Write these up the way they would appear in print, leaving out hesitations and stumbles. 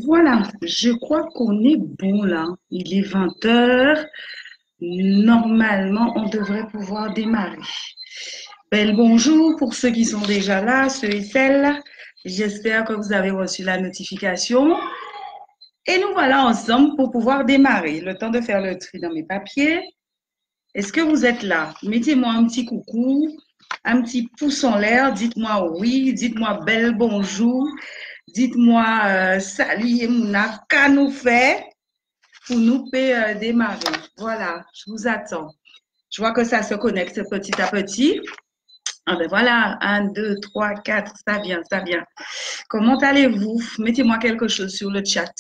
Voilà, je crois qu'on est bon là. Il est 20 heures. Normalement, on devrait pouvoir démarrer. Bel bonjour pour ceux qui sont déjà là, ceux et celles. J'espère que vous avez reçu la notification. Et nous voilà ensemble pour pouvoir démarrer. Le temps de faire le tri dans mes papiers. Est-ce que vous êtes là? Mettez-moi un petit coucou, un petit pouce en l'air. Dites-moi oui, dites-moi bel bonjour. Dites-moi salut Yemouna, qu'a nous fait pour nous démarrer. Voilà, je vous attends. Je vois que ça se connecte petit à petit. Ah ben voilà, un, 2, 3, 4, ça vient, ça vient. Comment allez-vous? Mettez-moi quelque chose sur le chat,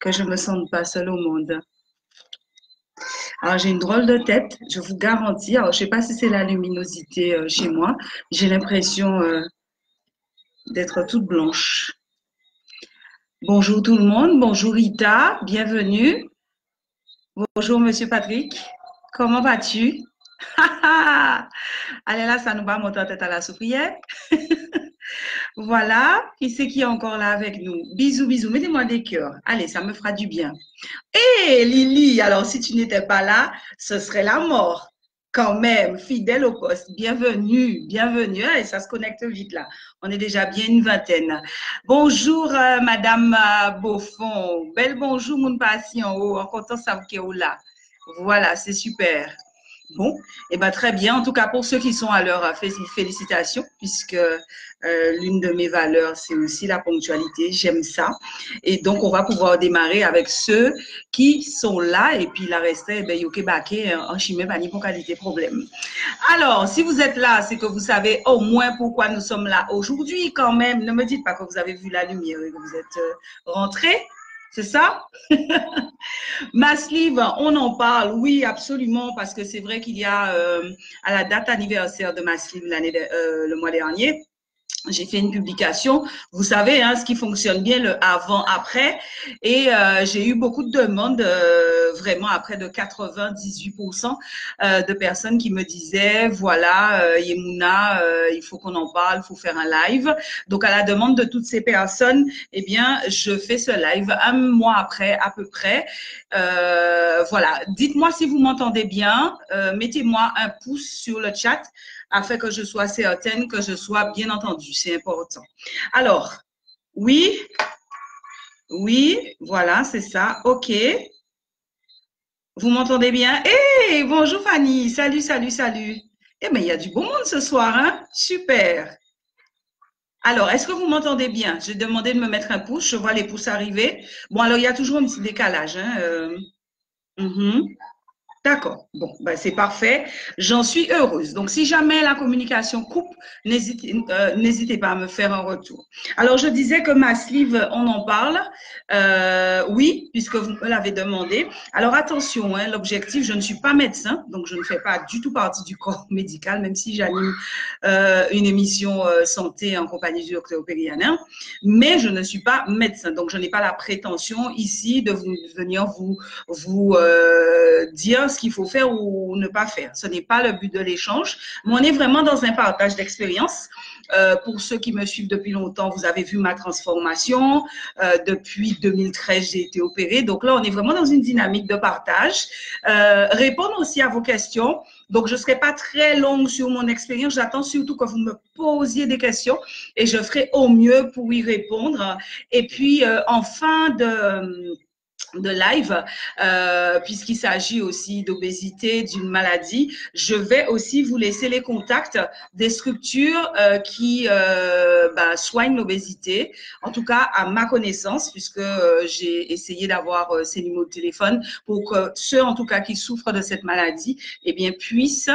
que je ne me sente pas seule au monde. Alors j'ai une drôle de tête, je vous garantis. Alors je ne sais pas si c'est la luminosité chez moi. J'ai l'impression d'être toute blanche. Bonjour tout le monde, bonjour Rita, bienvenue. Bonjour Monsieur Patrick, comment vas-tu? Allez là, ça nous va monter en tête à la souprière. Voilà, qui c'est qui est encore là avec nous? Bisous, bisous, mettez-moi des cœurs. Allez, ça me fera du bien. Hé, Lily, alors si tu n'étais pas là, ce serait la mort. Quand même, fidèle au poste. Bienvenue, bienvenue. Et ça se connecte vite là. On est déjà bien une vingtaine. Bonjour, Madame Beaufond. Bel bonjour, mon patient. Oh, en content ça vous là. Voilà, c'est super. Bon, et ben très bien. En tout cas, pour ceux qui sont à l'heure, félicitations, puisque l'une de mes valeurs, c'est aussi la ponctualité. J'aime ça. Et donc, on va pouvoir démarrer avec ceux qui sont là. Et puis, la reste, ben, yoke baké, en chimie, pas ni pour qualité problème. Alors, si vous êtes là, c'est que vous savez au moins pourquoi nous sommes là aujourd'hui quand même. Ne me dites pas que vous avez vu la lumière et que vous êtes rentrés. C'est ça? Maslive, on en parle, oui, absolument, parce que c'est vrai qu'il y a à la date anniversaire de Maslive le mois dernier, j'ai fait une publication, vous savez, hein, ce qui fonctionne bien, le avant-après, et j'ai eu beaucoup de demandes, vraiment à près de 98% de personnes qui me disaient, voilà, Yemouna, il faut qu'on en parle, il faut faire un live. Donc, à la demande de toutes ces personnes, eh bien, je fais ce live un mois après, à peu près. Voilà, dites-moi si vous m'entendez bien, mettez-moi un pouce sur le chat afin que je sois certaine que je sois bien entendue. C'est important. Alors, oui, oui, voilà, c'est ça. OK. Vous m'entendez bien? Hey, bonjour Fanny. Salut, salut, salut. Eh bien, il y a du beau monde ce soir, hein? Super. Alors, est-ce que vous m'entendez bien? J'ai demandé de me mettre un pouce. Je vois les pouces arriver. Bon, alors, il y a toujours un petit décalage, hein? D'accord. Bon, ben c'est parfait. J'en suis heureuse. Donc, si jamais la communication coupe, n'hésitez pas à me faire un retour. Alors, je disais que ma sleeve, on en parle. Oui, puisque vous me l'avez demandé. Alors, attention, hein, l'objectif, je ne suis pas médecin, donc je ne fais pas du tout partie du corps médical, même si j'anime une émission santé en compagnie du docteur Périanin. Mais je ne suis pas médecin, donc je n'ai pas la prétention ici de venir vous dire ce qu'il faut faire ou ne pas faire. Ce n'est pas le but de l'échange, mais on est vraiment dans un partage d'expérience. Pour ceux qui me suivent depuis longtemps, vous avez vu ma transformation. Depuis 2013, j'ai été opérée. Donc là, on est vraiment dans une dynamique de partage. Répondre aussi à vos questions. Donc, je ne serai pas très longue sur mon expérience. J'attends surtout que vous me posiez des questions et je ferai au mieux pour y répondre. Et puis, en fin de live, puisqu'il s'agit aussi d'obésité, d'une maladie, je vais aussi vous laisser les contacts des structures qui soignent l'obésité, en tout cas à ma connaissance, puisque j'ai essayé d'avoir ces numéros de téléphone pour que ceux en tout cas qui souffrent de cette maladie eh bien, puissent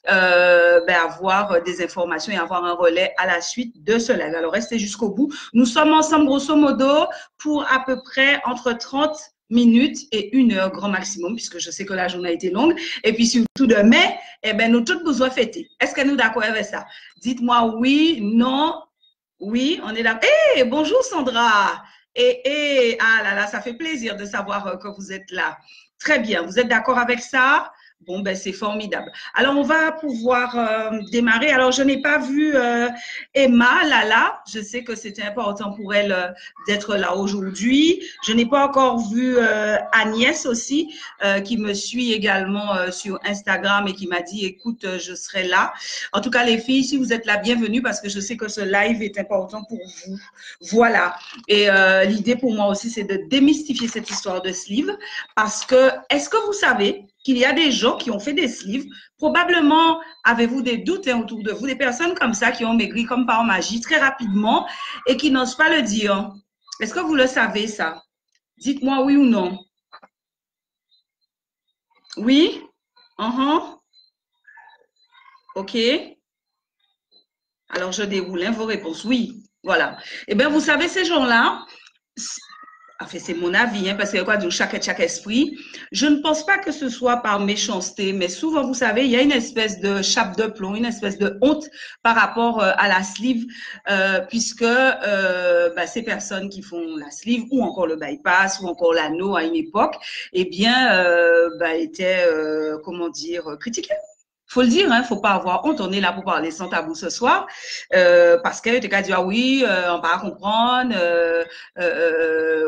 avoir des informations et avoir un relais à la suite de ce live. Alors restez jusqu'au bout. Nous sommes ensemble grosso modo pour à peu près entre 30 minutes et 1 heure grand maximum, puisque je sais que la journée a été longue. Et puis surtout demain, eh ben, nous tous besoin fêter. Est-ce que nous d'accord avec ça? Dites-moi oui, non, oui, on est là. Hey, bonjour Sandra. Ah là là, ça fait plaisir de savoir que vous êtes là. Très bien, vous êtes d'accord avec ça? Bon, ben c'est formidable. Alors, on va pouvoir démarrer. Alors, je n'ai pas vu Emma, Lala. Je sais que c'était important pour elle d'être là aujourd'hui. Je n'ai pas encore vu Agnès aussi, qui me suit également sur Instagram et qui m'a dit, écoute, je serai là. En tout cas, les filles, si vous êtes là, bienvenue parce que je sais que ce live est important pour vous. Voilà. Et l'idée pour moi aussi, c'est de démystifier cette histoire de sleeve parce que, est-ce que vous savez qu'il y a des gens qui ont fait des sleeves? Probablement, avez-vous des doutes autour de vous, des personnes comme ça qui ont maigri comme par magie très rapidement et qui n'osent pas le dire. Est-ce que vous le savez, ça? Dites-moi oui ou non. Oui? OK. Alors, je déroule vos réponses. Oui, voilà. Eh bien, vous savez, ces gens-là, enfin, c'est mon avis, hein, parce que quoi, de chaque esprit, je ne pense pas que ce soit par méchanceté, mais souvent, vous savez, il y a une espèce de chape de plomb, une espèce de honte par rapport à la sleeve, puisque ces personnes qui font la sleeve ou encore le bypass ou encore l'anneau à une époque, eh bien, étaient, comment dire, critiquées. Faut le dire, hein, faut pas avoir honte. On est là pour parler sans tabou ce soir, parce que tu as dit ah oui, on va comprendre,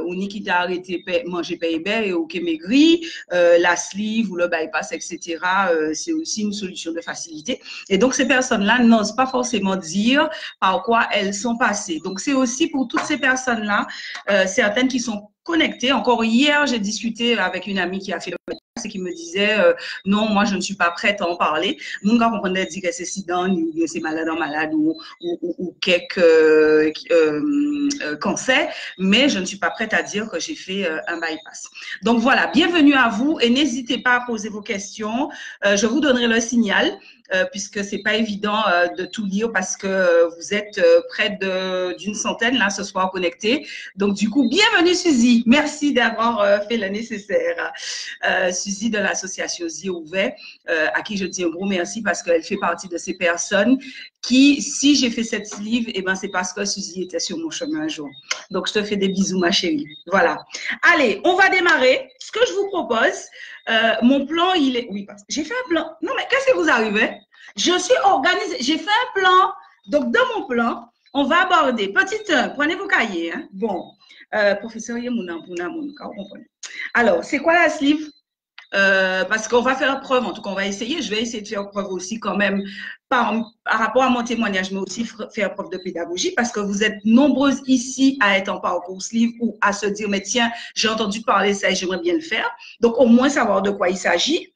ou ni qui t'a arrêté manger paye ou qui maigri, la sleeve ou le bypass, etc. C'est aussi une solution de facilité. Et donc ces personnes-là n'osent pas forcément dire par quoi elles sont passées. Donc c'est aussi pour toutes ces personnes-là, certaines qui sont connectées. Encore hier, j'ai discuté avec une amie qui a fait le bypass et qui me disait non, moi je ne suis pas prête à en parler. Mon gars comprenait dire que c'est sidon ou c'est malade en malade ou quelques cancer, mais je ne suis pas prête à dire que j'ai fait un bypass. Donc voilà, bienvenue à vous et n'hésitez pas à poser vos questions. Je vous donnerai le signal. Puisque c'est pas évident de tout lire parce que vous êtes près d'une centaine là ce soir connectés. Donc du coup, bienvenue Suzy. Merci d'avoir fait le nécessaire. Suzy de l'association Yeux Ouverts, à qui je dis un gros merci parce qu'elle fait partie de ces personnes qui, si j'ai fait cette sleeve, eh ben c'est parce que Suzy était sur mon chemin un jour. Donc je te fais des bisous ma chérie. Voilà. Allez, on va démarrer. Ce que je vous propose, mon plan, il est... Oui, j'ai fait un plan. Non, mais qu'est-ce qui vous arrive? Je suis organisée. J'ai fait un plan. Donc, dans mon plan, on va aborder. Petit 1, prenez vos cahiers. Hein. Bon, professeur Yemouna, alors, c'est quoi la sleeve? Parce qu'on va faire preuve, en tout cas, on va essayer. Je vais essayer de faire preuve aussi quand même par rapport à mon témoignage, mais aussi faire preuve de pédagogie parce que vous êtes nombreuses ici à être en parcours sleeve ou à se dire, mais tiens, j'ai entendu parler de ça et j'aimerais bien le faire. Donc, au moins savoir de quoi il s'agit.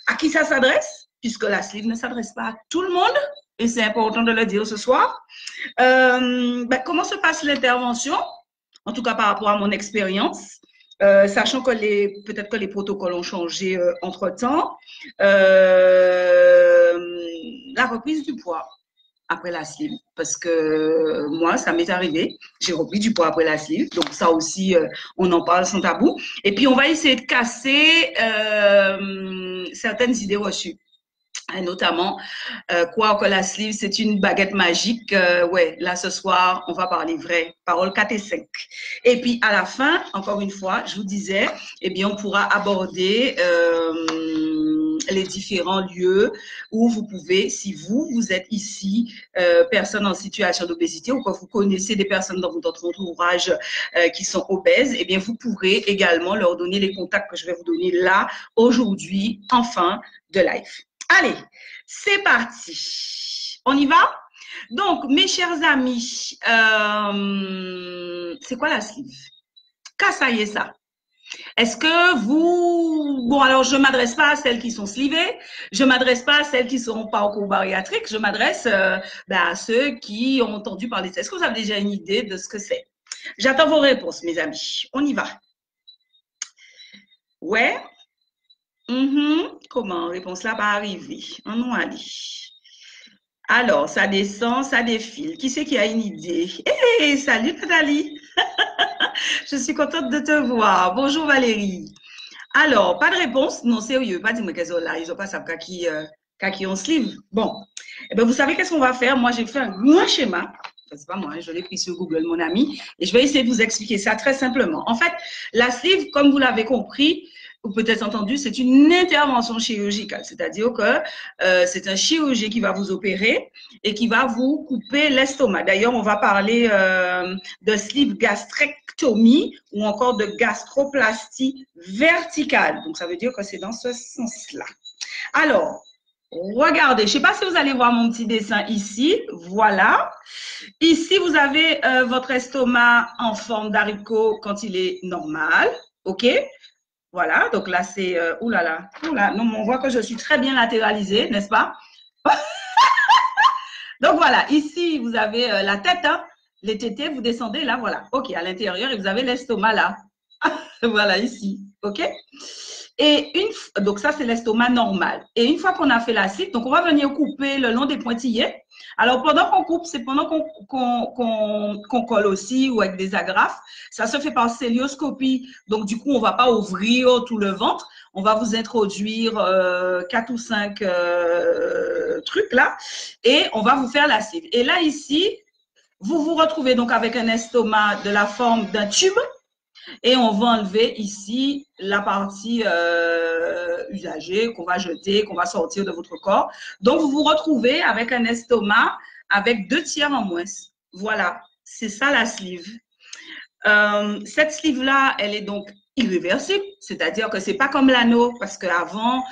À qui ça s'adresse? Puisque la sleeve ne s'adresse pas à tout le monde et c'est important de le dire ce soir. Comment se passe l'intervention? En tout cas, par rapport à mon expérience. Sachant que peut-être que les protocoles ont changé entre-temps. La reprise du poids après la sleeve, parce que moi, ça m'est arrivé. J'ai repris du poids après la sleeve, donc ça aussi, on en parle sans tabou. Et puis, on va essayer de casser certaines idées reçues. Et notamment, quoi que la sleeve, c'est une baguette magique. Ouais, là, ce soir, on va parler vrai. Parole 4 et 5. Et puis, à la fin, encore une fois, je vous disais, eh bien, on pourra aborder les différents lieux où vous pouvez, si vous êtes ici, personne en situation d'obésité ou que vous connaissez des personnes dans votre entourage qui sont obèses, eh bien, vous pourrez également leur donner les contacts que je vais vous donner là, aujourd'hui, en fin de live. Allez, c'est parti. On y va? Donc, mes chers amis, c'est quoi la sleeve? Qu'est-ce ça? Est-ce que vous... Bon, alors, je ne m'adresse pas à celles qui sont slivées, je ne m'adresse pas à celles qui sont pas au cours bariatrique, je m'adresse à ceux qui ont entendu parler de ça. Est-ce que vous avez déjà une idée de ce que c'est? J'attends vos réponses, mes amis. On y va. Ouais. Comment? Réponse là va arriver. On va aller. Alors, ça descend, ça défile. Qui c'est qui a une idée? Hey, salut Nathalie. Je suis contente de te voir. Bonjour Valérie. Alors, pas de réponse? Non, sérieux, pas dire qu'elles ont là. Ils n'ont pas ça qui ont sleeve. Bon, eh bien, vous savez qu'est-ce qu'on va faire? Moi, j'ai fait un grand schéma. C'est pas moi, je l'ai pris sur Google, mon ami. Et je vais essayer de vous expliquer ça très simplement. En fait, la sleeve, comme vous l'avez compris, ou peut-être entendu, c'est une intervention chirurgicale, c'est-à-dire que c'est un chirurgien qui va vous opérer et qui va vous couper l'estomac. D'ailleurs, on va parler de sleeve gastrectomie ou encore de gastroplastie verticale. Donc, ça veut dire que c'est dans ce sens-là. Alors, regardez, je ne sais pas si vous allez voir mon petit dessin ici. Voilà. Ici, vous avez votre estomac en forme d'haricot quand il est normal. OK? Voilà. Donc là, c'est... oulala. Oula, non, on voit que je suis très bien latéralisée, n'est-ce pas? Donc voilà. Ici, vous avez la tête. Hein? Les tétés, vous descendez là. Voilà. OK. À l'intérieur, et vous avez l'estomac là. Voilà, ici. OK? Et donc ça, c'est l'estomac normal. Et une fois qu'on a fait la cible, donc on va venir couper le long des pointillés. Alors, pendant qu'on coupe, c'est pendant qu'on colle aussi ou avec des agrafes. Ça se fait par célioscopie. Donc, du coup, on ne va pas ouvrir tout le ventre. On va vous introduire 4 ou 5 trucs là. Et on va vous faire la cible. Et là, ici, vous vous retrouvez donc avec un estomac de la forme d'un tube. Et on va enlever ici la partie usagée qu'on va jeter, qu'on va sortir de votre corps. Donc, vous vous retrouvez avec un estomac avec 2 tiers en moins. Voilà, c'est ça la sleeve. Cette sleeve-là, elle est donc irréversible, c'est-à-dire que c'est pas comme l'anneau, parce qu'avant,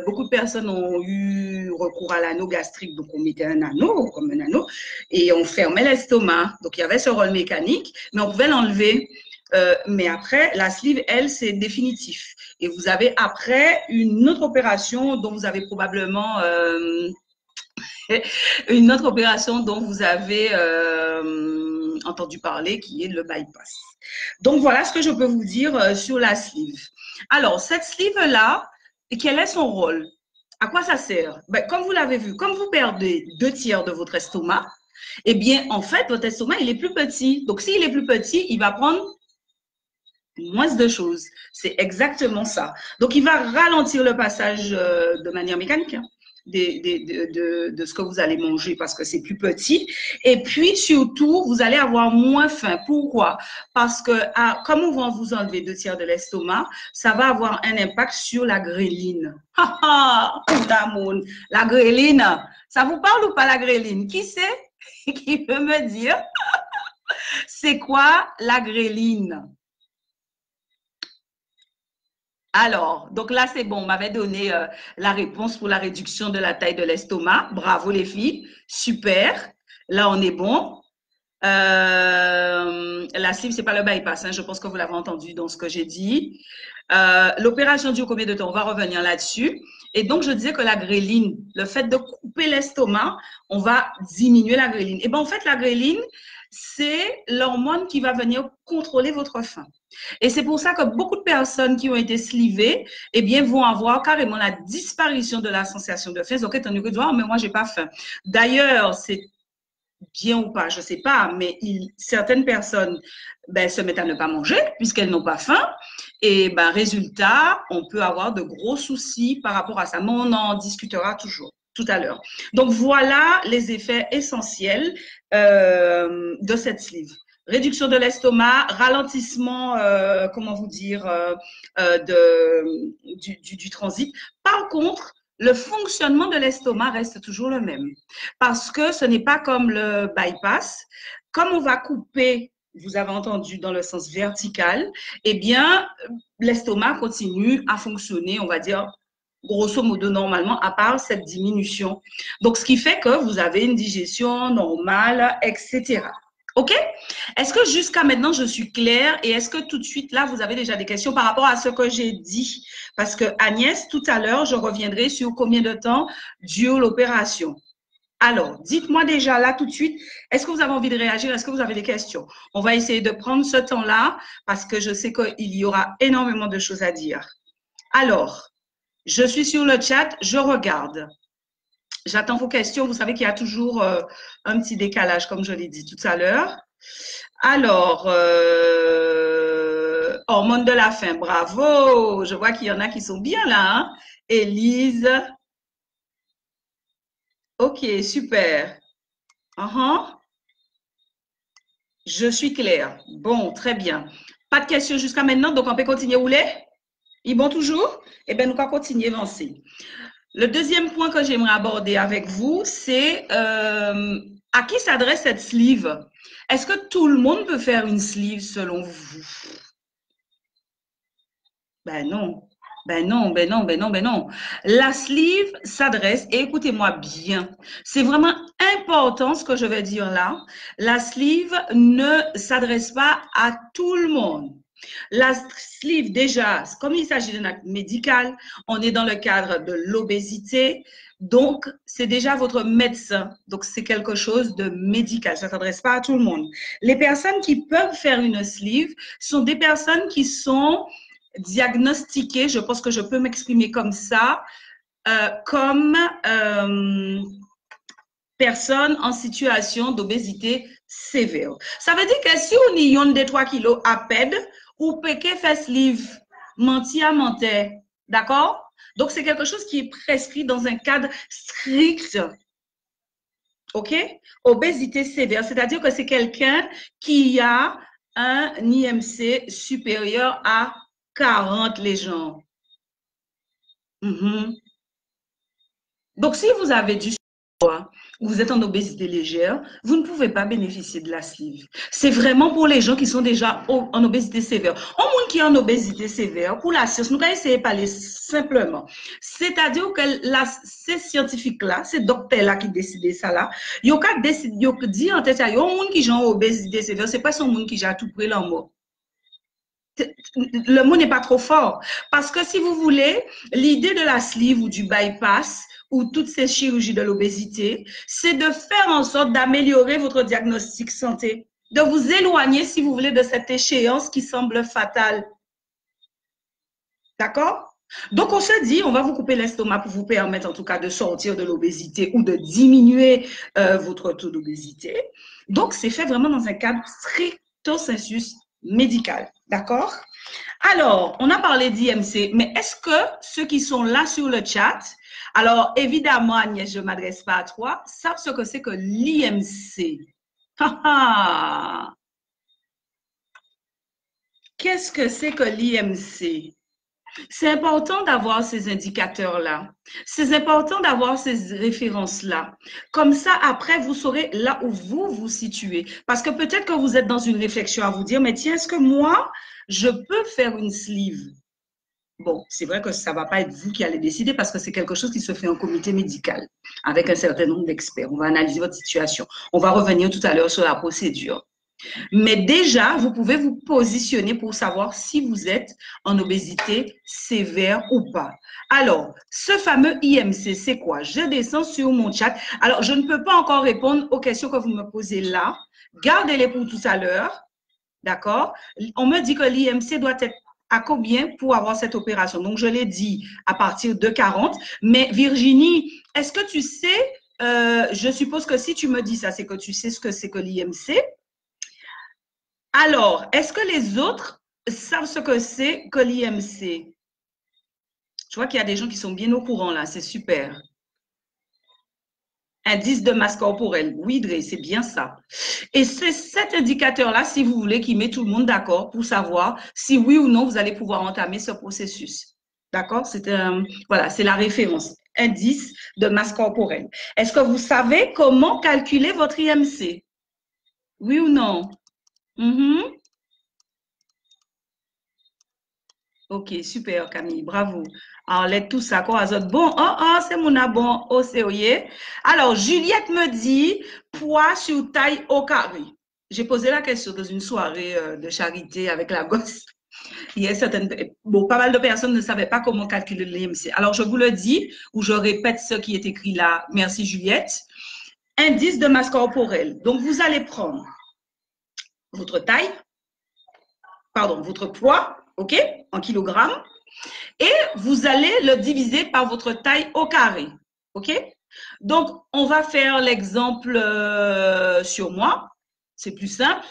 beaucoup de personnes ont eu recours à l'anneau gastrique, donc on mettait un anneau, comme un anneau, et on fermait l'estomac. Donc, il y avait ce rôle mécanique, mais on pouvait l'enlever. Mais après, la sleeve, elle, c'est définitif. Et vous avez après une autre opération dont vous avez probablement une autre opération dont vous avez entendu parler, qui est le bypass. Donc voilà ce que je peux vous dire sur la sleeve. Alors cette sleeve-là, quel est son rôle? À quoi ça sert? Ben, comme vous l'avez vu, comme vous perdez 2 tiers de votre estomac, eh bien en fait votre estomac il est plus petit. Donc s'il est plus petit, il va prendre moins de choses. C'est exactement ça. Donc, il va ralentir le passage de manière mécanique hein, de ce que vous allez manger parce que c'est plus petit. Et puis, surtout, vous allez avoir moins faim. Pourquoi? Parce que comme on va vous enlever 2 tiers de l'estomac, ça va avoir un impact sur la gréline. La gréline, ça vous parle ou pas la gréline? Qui sait? Qui peut me dire c'est quoi la gréline? Alors, donc là, c'est bon, on m'avait donné la réponse pour la réduction de la taille de l'estomac. Bravo les filles, super. Là, on est bon. La sleeve, c'est pas le bypass, hein, je pense que vous l'avez entendu dans ce que j'ai dit. L'opération dure combien de temps? On va revenir là-dessus. Et donc, je disais que la gréline, le fait de couper l'estomac, on va diminuer la gréline. Et bien, en fait, la gréline, c'est l'hormone qui va venir contrôler votre faim. Et c'est pour ça que beaucoup de personnes qui ont été slivées, eh bien, vont avoir carrément la disparition de la sensation de faim. Donc, étant donné que, oh, mais moi, j'ai pas faim. D'ailleurs, c'est bien ou pas, je sais pas, mais certaines personnes ben, se mettent à ne pas manger puisqu'elles n'ont pas faim. Et ben, résultat, on peut avoir de gros soucis par rapport à ça. Mais on en discutera toujours tout à l'heure. Donc, voilà les effets essentiels de cette sleeve. Réduction de l'estomac, ralentissement, comment vous dire, du transit. Par contre, le fonctionnement de l'estomac reste toujours le même parce que ce n'est pas comme le bypass. Comme on va couper, vous avez entendu, dans le sens vertical, eh bien, l'estomac continue à fonctionner, on va dire, grosso modo, normalement, à part cette diminution. Donc, ce qui fait que vous avez une digestion normale, etc. OK? Est-ce que jusqu'à maintenant, je suis claire et est-ce que tout de suite, là, vous avez déjà des questions par rapport à ce que j'ai dit? Parce que Agnès, tout à l'heure, je reviendrai sur combien de temps dure l'opération. Alors, dites-moi déjà là tout de suite, est-ce que vous avez envie de réagir? Est-ce que vous avez des questions? On va essayer de prendre ce temps-là parce que je sais qu'il y aura énormément de choses à dire. Alors, je suis sur le chat, je regarde. J'attends vos questions. Vous savez qu'il y a toujours un petit décalage, comme je l'ai dit tout à l'heure. Alors, hormone de la faim, bravo. Je vois qu'il y en a qui sont bien là. Hein? Élise. OK, super. Je suis claire. Bon, très bien. Pas de questions jusqu'à maintenant, donc on peut continuer où l'est? Ils vont toujours? Eh bien, nous allons continuer à avancer. Le deuxième point que j'aimerais aborder avec vous, c'est à qui s'adresse cette sleeve? Est-ce que tout le monde peut faire une sleeve selon vous? Ben non. Ben non, ben non, ben non, ben non. La sleeve s'adresse, et écoutez-moi bien, c'est vraiment important ce que je vais dire là. La sleeve ne s'adresse pas à tout le monde. La sleeve, déjà, comme il s'agit d'un acte médical, on est dans le cadre de l'obésité, donc c'est déjà votre médecin. Donc c'est quelque chose de médical, ça ne s'adresse pas à tout le monde. Les personnes qui peuvent faire une sleeve sont des personnes qui sont diagnostiquées, je pense que je peux m'exprimer comme ça, comme personnes en situation d'obésité sévère. Ça veut dire que si on a des 3 kilos à perdre, ou peut faire sleeve menti à mentir. D'accord? Donc, c'est quelque chose qui est prescrit dans un cadre strict. OK? Obésité sévère, c'est-à-dire que c'est quelqu'un qui a un IMC supérieur à 40, les gens. Donc, si vous avez du poids, vous êtes en obésité légère, vous ne pouvez pas bénéficier de la sleeve. C'est vraiment pour les gens qui sont déjà en obésité sévère. Un monde qui est en obésité sévère, pour la science, nous allons essayer de parler simplement. C'est-à-dire que ces scientifiques-là, ces docteurs-là qui décident ça là, ils ont dit en tête, il y a un monde qui est en obésité sévère, c'est pas son monde qui a tout pris en mot. Le mot n'est pas trop fort. Parce que si vous voulez, l'idée de la sleeve ou du bypass ou toutes ces chirurgies de l'obésité, c'est de faire en sorte d'améliorer votre diagnostic santé, de vous éloigner, si vous voulez, de cette échéance qui semble fatale. D'accord? Donc, on se dit, on va vous couper l'estomac pour vous permettre, en tout cas, de sortir de l'obésité ou de diminuer votre taux d'obésité. Donc, c'est fait vraiment dans un cadre stricto sensus médical. D'accord? Alors, on a parlé d'IMC, mais est-ce que ceux qui sont là sur le chat, alors évidemment, Agnès, je ne m'adresse pas à toi, savent ce que c'est que l'IMC? Qu'est-ce que c'est que l'IMC? C'est important d'avoir ces indicateurs-là. C'est important d'avoir ces références-là. Comme ça, après, vous saurez là où vous vous situez. Parce que peut-être que vous êtes dans une réflexion à vous dire, mais tiens, est-ce que moi, je peux faire une sleeve? Bon, c'est vrai que ça ne va pas être vous qui allez décider parce que c'est quelque chose qui se fait en comité médical avec un certain nombre d'experts. On va analyser votre situation. On va revenir tout à l'heure sur la procédure. Mais déjà, vous pouvez vous positionner pour savoir si vous êtes en obésité sévère ou pas. Alors, ce fameux IMC, c'est quoi? Je descends sur mon chat. Alors, je ne peux pas encore répondre aux questions que vous me posez là. Gardez-les pour tout à l'heure. D'accord? On me dit que l'IMC doit être à combien pour avoir cette opération? Donc, je l'ai dit à partir de 40. Mais Virginie, est-ce que tu sais, je suppose que si tu me dis ça, c'est que tu sais ce que c'est que l'IMC. Alors, est-ce que les autres savent ce que c'est que l'IMC? Je vois qu'il y a des gens qui sont bien au courant là, c'est super. Indice de masse corporelle. Oui, Dre, c'est bien ça. Et c'est cet indicateur-là, si vous voulez, qui met tout le monde d'accord pour savoir si oui ou non vous allez pouvoir entamer ce processus. D'accord? Voilà, c'est la référence. Indice de masse corporelle. Est-ce que vous savez comment calculer votre IMC? Oui ou non? Ok, super, Camille, bravo. Arlette, tout ça, quoi, azot. Bon, c'est mon bon, c'est oye. Alors, Juliette me dit, poids sur taille au carré. J'ai posé la question dans une soirée de charité avec la gosse. Il y a pas mal de personnes ne savaient pas comment calculer l'IMC. Alors, je vous le dis, ou je répète ce qui est écrit là. Merci, Juliette. Indice de masse corporelle. Donc, vous allez prendre votre taille, pardon, votre poids, OK, en kilogrammes, et vous allez le diviser par votre taille au carré. OK? Donc, on va faire l'exemple sur moi. C'est plus simple.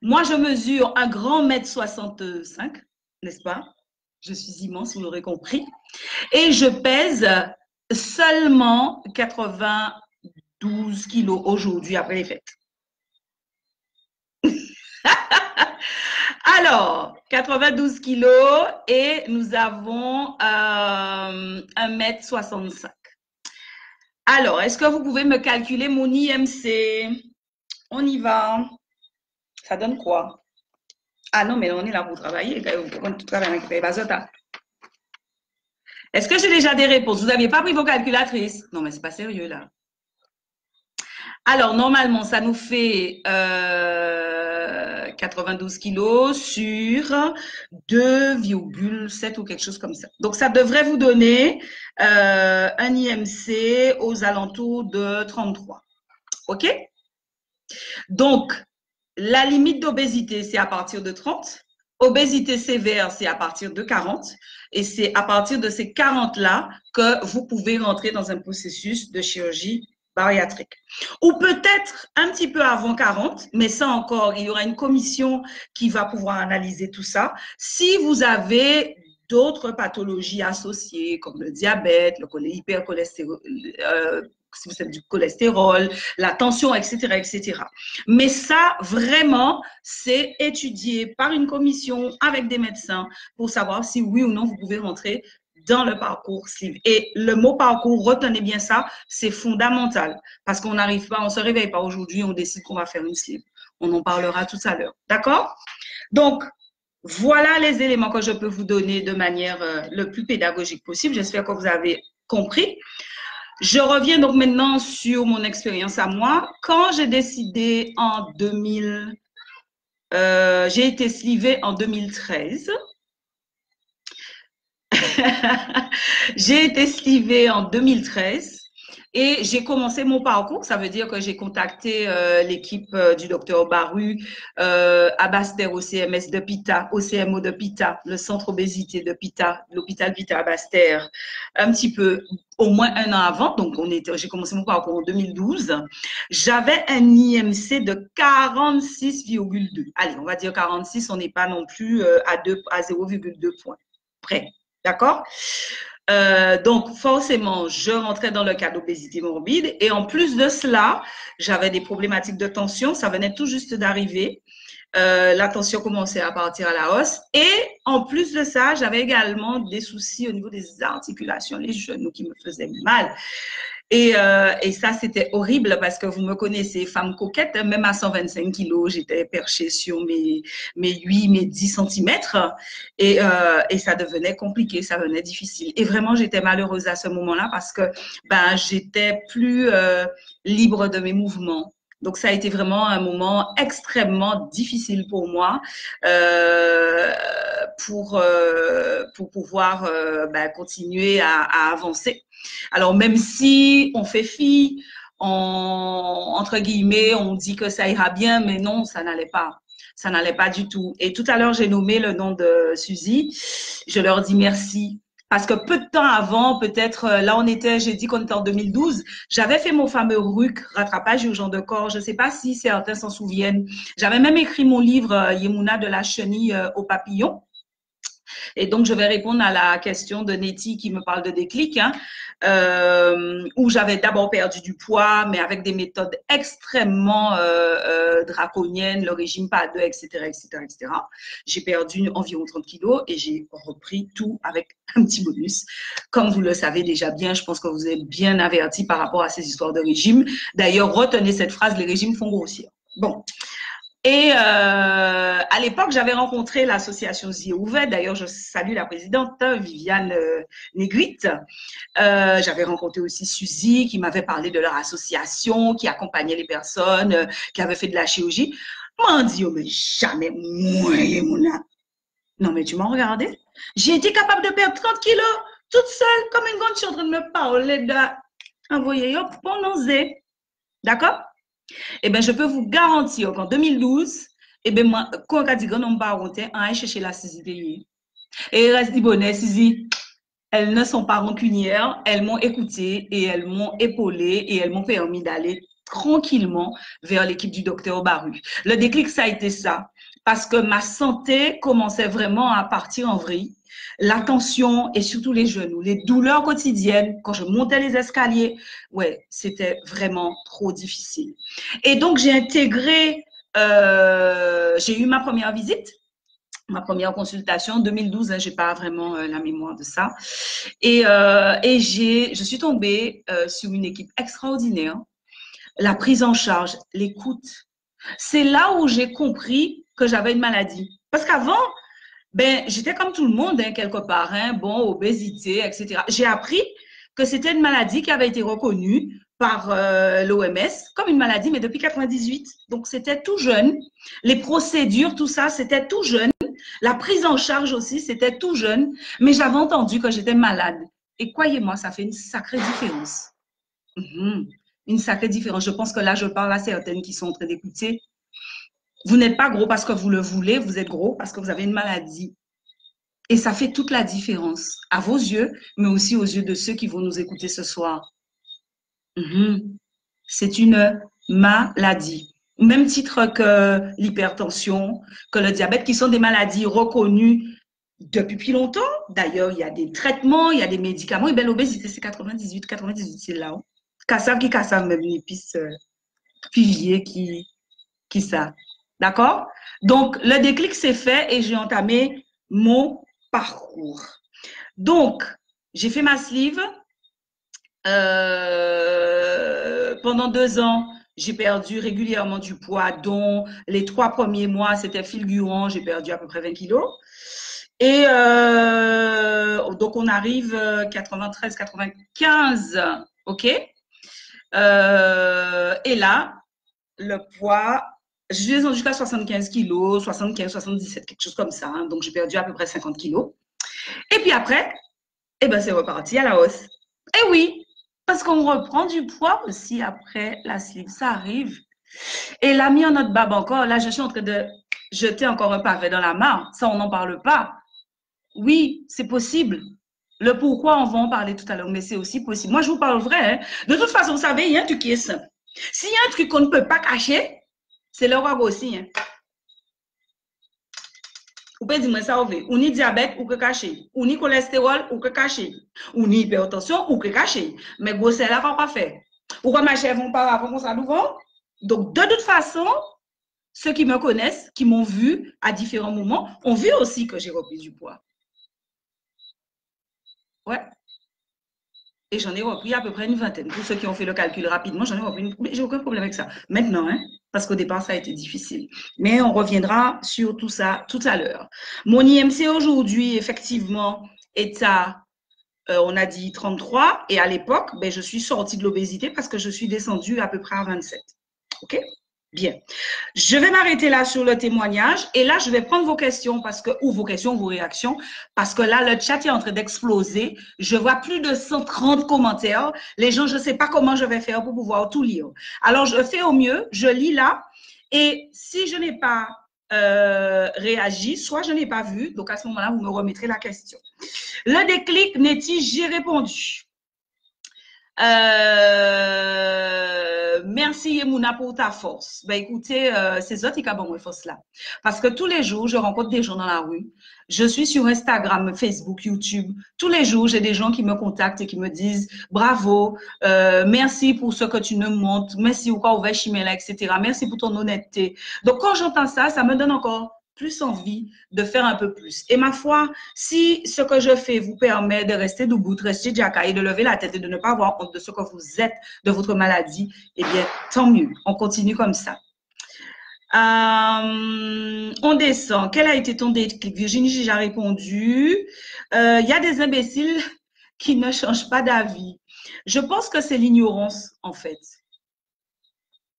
Moi, je mesure un grand mètre 65, n'est-ce pas? Je suis immense, vous l'aurez compris. Et je pèse seulement 92 kilos aujourd'hui après les fêtes. Alors, 92 kilos et nous avons 1,65 m. Alors, est-ce que vous pouvez me calculer mon IMC? On y va. Ça donne quoi? Ah non, mais on est là pour travailler. Est-ce que j'ai déjà des réponses? Vous n'aviez pas pris vos calculatrices? Non, mais c'est pas sérieux là. Alors, normalement, ça nous fait 92 kilos sur 2,7 ou quelque chose comme ça. Donc, ça devrait vous donner un IMC aux alentours de 33. OK? Donc, la limite d'obésité, c'est à partir de 30. Obésité sévère, c'est à partir de 40. Et c'est à partir de ces 40-là que vous pouvez rentrer dans un processus de chirurgie bariatrique. Ou peut-être un petit peu avant 40, mais ça encore, il y aura une commission qui va pouvoir analyser tout ça. Si vous avez d'autres pathologies associées, comme le diabète, l'hypercholestérol, si vous avez du cholestérol, la tension, etc., etc. Mais ça, vraiment, c'est étudié par une commission avec des médecins pour savoir si oui ou non vous pouvez rentrer dans le parcours sleeve. Et le mot parcours, retenez bien ça, c'est fondamental parce qu'on n'arrive pas, on ne se réveille pas aujourd'hui, on décide qu'on va faire une sleeve. On en parlera tout à l'heure. D'accord? Donc, voilà les éléments que je peux vous donner de manière le plus pédagogique possible. J'espère que vous avez compris. Je reviens donc maintenant sur mon expérience à moi. Quand j'ai décidé en 2000, j'ai été slivée en 2013. J'ai été slivée en 2013 et j'ai commencé mon parcours. Ça veut dire que j'ai contacté l'équipe du docteur Baru à Basse-Terre au CMS de Pita, au CMO de Pita, le centre obésité de Pita, l'hôpital Pita à Basse-Terre, un petit peu, au moins un an avant. Donc, j'ai commencé mon parcours en 2012. J'avais un IMC de 46,2. Allez, on va dire 46, on n'est pas non plus à 0,2 points près. D'accord? Donc, forcément, je rentrais dans le cas d'obésité morbide. Et en plus de cela, j'avais des problématiques de tension. Ça venait tout juste d'arriver. La tension commençait à partir à la hausse. Et en plus de ça, j'avais également des soucis au niveau des articulations, les genoux qui me faisaient mal. Et ça, c'était horrible parce que vous me connaissez, femme coquette, même à 125 kilos, j'étais perchée sur mes 8, mes 10 centimètres et ça devenait compliqué, ça devenait difficile. Et vraiment, j'étais malheureuse à ce moment-là parce que j'étais plus libre de mes mouvements. Donc, ça a été vraiment un moment extrêmement difficile pour moi pour pouvoir continuer à avancer. Alors, même si on fait fi, entre guillemets, on dit que ça ira bien, mais non, ça n'allait pas. Ça n'allait pas du tout. Et tout à l'heure, j'ai nommé le nom de Suzy. Je leur dis merci. Parce que peu de temps avant, peut-être, là on était, j'ai dit qu'on était en 2012, j'avais fait mon fameux RUC, rattrapage urgent de corps. Je ne sais pas si certains s'en souviennent. J'avais même écrit mon livre Yemouna de la chenille au papillon. Et donc, je vais répondre à la question de Nettie qui me parle de déclic, où j'avais d'abord perdu du poids, mais avec des méthodes extrêmement draconiennes, le régime pas à deux, etc., etc., etc. J'ai perdu environ 30 kilos et j'ai repris tout avec un petit bonus. Comme vous le savez déjà bien, je pense que vous êtes bien avertis par rapport à ces histoires de régime. D'ailleurs, retenez cette phrase, les régimes font grossir. Bon. Et à l'époque, j'avais rencontré l'association Zié Ouvert. D'ailleurs, je salue la présidente Viviane Négrite. J'avais rencontré aussi Suzy qui m'avait parlé de leur association, qui accompagnait les personnes qui avaient fait de la chirurgie. Moi, on dit, oh, mais jamais moi, Yemouna. Non, mais tu m'as regardé. J'ai été capable de perdre 30 kilos toute seule, comme une grande, je suis en train de me parler d'envoyer hop, pour nausée. D'accord? Eh bien, je peux vous garantir qu'en 2012, eh bien, moi, quand on a dit que non, pas on a cherché la Suzy. Et il reste dit, bonnet, Suzy, elles ne sont pas rancunières, elles m'ont écouté et elles m'ont épaulé et elles m'ont permis d'aller tranquillement vers l'équipe du docteur Baru. Le déclic, ça a été ça, parce que ma santé commençait vraiment à partir en vrille. La tension et surtout les genoux, les douleurs quotidiennes, quand je montais les escaliers, ouais, c'était vraiment trop difficile. Et donc, j'ai intégré, j'ai eu ma première visite ma première consultation, 2012, hein, j'ai pas vraiment la mémoire de ça. Et je suis tombée sur une équipe extraordinaire, la prise en charge, l'écoute. C'est là où j'ai compris que j'avais une maladie. Parce qu'avant, ben, j'étais comme tout le monde, hein, quelque part, hein, bon, obésité, etc. J'ai appris que c'était une maladie qui avait été reconnue par l'OMS comme une maladie, mais depuis 98. Donc, c'était tout jeune. Les procédures, tout ça, c'était tout jeune. La prise en charge aussi, c'était tout jeune. Mais j'avais entendu que j'étais malade. Et croyez-moi, ça fait une sacrée différence. Mhm. Une sacrée différence. Je pense que là, je parle à certaines qui sont en train d'écouter. Vous n'êtes pas gros parce que vous le voulez, vous êtes gros parce que vous avez une maladie. Et ça fait toute la différence à vos yeux, mais aussi aux yeux de ceux qui vont nous écouter ce soir. C'est une maladie. Au même titre que l'hypertension, que le diabète, qui sont des maladies reconnues depuis plus longtemps. D'ailleurs, il y a des traitements, il y a des médicaments. Et bien, l'obésité, c'est 98, c'est là. Kassav qui kassav, même l'épice pivier qui ça. D'accord? Donc, le déclic s'est fait et j'ai entamé mon parcours. Donc, j'ai fait ma sleeve. Pendant 2 ans, j'ai perdu régulièrement du poids, dont les 3 premiers mois, c'était fulgurant, j'ai perdu à peu près 20 kilos. Et donc, on arrive 93, 95, OK? Et là, le poids, je suis descendue jusqu'à 75 kilos, 75, 77, quelque chose comme ça. Hein. Donc, j'ai perdu à peu près 50 kilos. Et puis après, eh ben, c'est reparti à la hausse. Et oui, parce qu'on reprend du poids aussi après la sleeve, ça arrive. Et là, mis en notre bab encore, là, je suis en train de jeter encore un pavé dans la mare. Ça, on n'en parle pas. Oui, c'est possible. Le pourquoi, on va en parler tout à l'heure, mais c'est aussi possible. Moi, je vous parle vrai. Hein. De toute façon, vous savez, il y a un truc qui est simple. S'il y a un truc qu'on ne peut pas cacher, c'est le roi aussi. Hein. Ou peut dire ça, ou ni diabète ou que caché, ou ni cholestérol ou que caché, ou ni hypertension ou que caché. Mais gros, c'est là qu'on va faire. Ou comme ma chère vont pas avant ça souvent. Donc, de toute façon, ceux qui me connaissent, qui m'ont vu à différents moments, ont vu aussi que j'ai repris du poids. Ouais. Et j'en ai repris à peu près une vingtaine. Pour ceux qui ont fait le calcul rapidement, j'en ai repris une. Mais j'ai aucun problème avec ça. Maintenant, hein, parce qu'au départ, ça a été difficile. Mais on reviendra sur tout ça tout à l'heure. Mon IMC aujourd'hui, effectivement, est à, on a dit 33. Et à l'époque, ben, je suis sortie de l'obésité parce que je suis descendue à peu près à 27. OK? Bien. Je vais m'arrêter là sur le témoignage et là, je vais prendre vos questions ou vos questions, vos réactions, parce que là, le chat est en train d'exploser. Je vois plus de 130 commentaires. Les gens, je ne sais pas comment je vais faire pour pouvoir tout lire. Alors, je fais au mieux, je lis là et si je n'ai pas réagi, soit je n'ai pas vu, donc à ce moment-là, vous me remettrez la question. Le déclic, Nettie, j'ai répondu. Merci Yemouna pour ta force. Ben écoutez, c'est ça qui a bon force là. Parce que tous les jours, je rencontre des gens dans la rue. Je suis sur Instagram, Facebook, YouTube. Tous les jours, j'ai des gens qui me contactent et qui me disent bravo, merci pour ce que tu nous montres, merci pour quoi ouvert chimela, etc. Merci pour ton honnêteté. Donc quand j'entends ça, ça me donne encore plus envie de faire un peu plus. Et ma foi, si ce que je fais vous permet de rester debout, de rester jacka et de lever la tête et de ne pas avoir honte de ce que vous êtes, de votre maladie, eh bien, tant mieux. On continue comme ça. On descend. Quel a été ton déclic? Virginie, j'ai déjà répondu. Il y a des imbéciles qui ne changent pas d'avis. Je pense que c'est l'ignorance, en fait.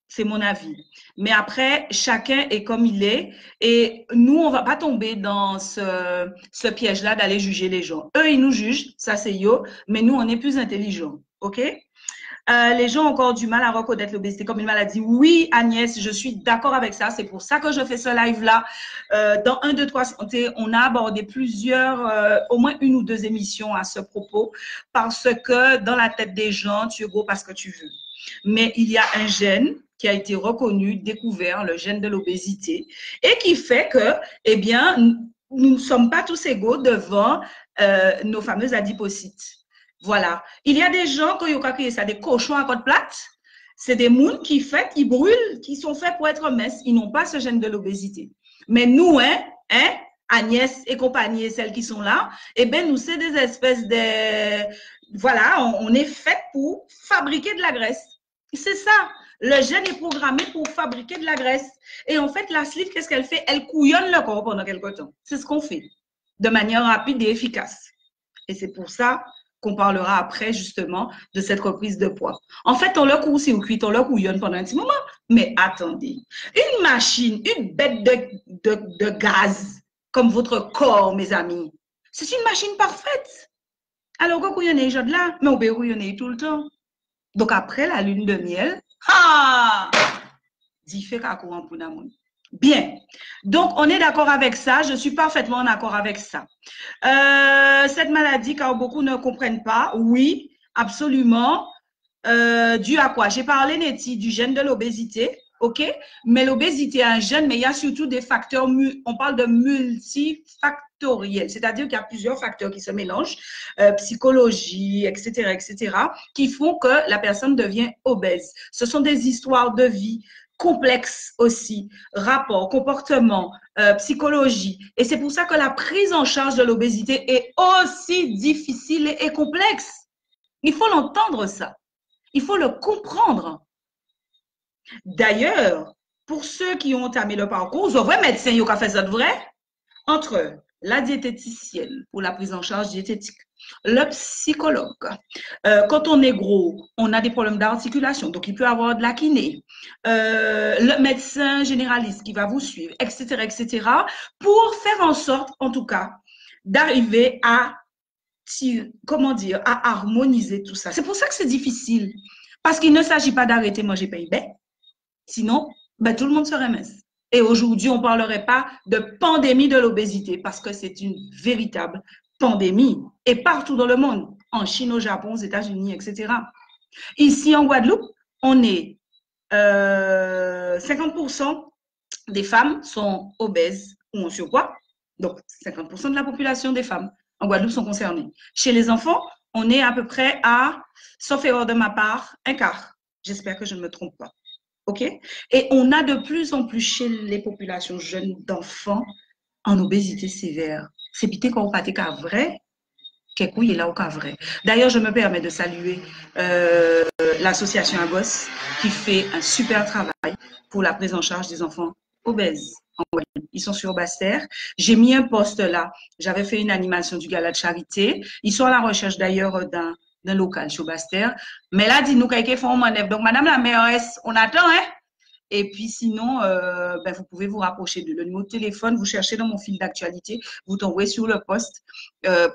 C'est mon avis. Mais après, chacun est comme il est. Et nous, on ne va pas tomber dans ce piège-là d'aller juger les gens. Eux, ils nous jugent, ça c'est yo, mais nous, on est plus intelligents. OK? Les gens ont encore du mal à reconnaître l'obésité comme une maladie. Oui, Agnès, je suis d'accord avec ça. C'est pour ça que je fais ce live-là. Dans 1, 2, 3 santé, on a abordé au moins 1 ou 2 émissions à ce propos, parce que dans la tête des gens, tu es gros parce que tu veux. Mais il y a un gène qui a été reconnu, découvert, le gène de l'obésité, et qui fait que, eh bien, nous ne sommes pas tous égaux devant nos fameux adipocytes. Voilà. Il y a des gens, quand ils ont créé ça, des cochons à côte plate, c'est des mounes qui fait, ils brûlent, qui sont faits pour être minces. Ils n'ont pas ce gène de l'obésité. Mais nous, Agnès et compagnie, celles qui sont là, eh bien, nous, c'est des espèces de... Voilà, on est fait pour fabriquer de la graisse. C'est ça. Le gène est programmé pour fabriquer de la graisse. Et en fait, la sleeve, qu'est-ce qu'elle fait? Elle couillonne le corps pendant quelque temps. C'est ce qu'on fait, de manière rapide et efficace. Et c'est pour ça qu'on parlera après, justement, de cette reprise de poids. En fait, on le court-circuit, on le couillonne pendant un petit moment. Mais attendez, une machine, une bête de gaz, comme votre corps, mes amis, c'est une machine parfaite. Alors, quand couillonne les gens de là, mais on peut couillonner tout le temps. Donc, après la lune de miel, ah! D'y fait qu'à courant pour l'amour. Bien. Donc, on est d'accord avec ça. Je suis parfaitement en accord avec ça. Cette maladie, car beaucoup ne comprennent pas, oui, absolument. Dû à quoi? J'ai parlé, Nettie, du gène de l'obésité, OK? Mais l'obésité est un gène, mais il y a surtout des facteurs, on parle de multifactoriels, c'est-à-dire qu'il y a plusieurs facteurs qui se mélangent, psychologie, etc., qui font que la personne devient obèse. Ce sont des histoires de vie complexes aussi, rapports, comportements, psychologie. Et c'est pour ça que la prise en charge de l'obésité est aussi difficile et complexe. Il faut l'entendre, ça. Il faut le comprendre. D'ailleurs, pour ceux qui ont entamé le parcours, vous vrai médecin qui a fait ça de vrai, entre la diététicienne pour la prise en charge diététique, le psychologue. Quand on est gros, on a des problèmes d'articulation, donc il peut avoir de la kiné. Le médecin généraliste qui va vous suivre, etc., pour faire en sorte, en tout cas, d'arriver à, comment dire, à harmoniser tout ça. C'est pour ça que c'est difficile. Parce qu'il ne s'agit pas d'arrêter de manger pain. Sinon, ben, tout le monde serait mince. Et aujourd'hui, on ne parlerait pas de pandémie de l'obésité parce que c'est une véritable pandémie. Et partout dans le monde, en Chine, au Japon, aux États-Unis, etc. Ici, en Guadeloupe, on est 50% des femmes sont obèses ou en surpoids. Donc, 50% de la population des femmes en Guadeloupe sont concernées. Chez les enfants, on est à peu près à, sauf erreur de ma part, un quart. J'espère que je ne me trompe pas. OK? Et on a de plus en plus chez les populations jeunes d'enfants en obésité sévère. C'est pité qu'on pas qu'à vrai, qu'est-ce est là au cas vrai. D'ailleurs, je me permets de saluer l'association Agos qui fait un super travail pour la prise en charge des enfants obèses. Ils sont sur Basse-Terre. J'ai mis un poste là. J'avais fait une animation du gala de charité. Ils sont à la recherche d'ailleurs d'un local sur Basse-Terre. Mais là, dis-nous quelqu'un font manœuvre. Donc, madame la mairesse, on attend, hein? Et puis sinon, ben, vous pouvez vous rapprocher de le numéro de téléphone, vous cherchez dans mon fil d'actualité, vous tombez sur le poste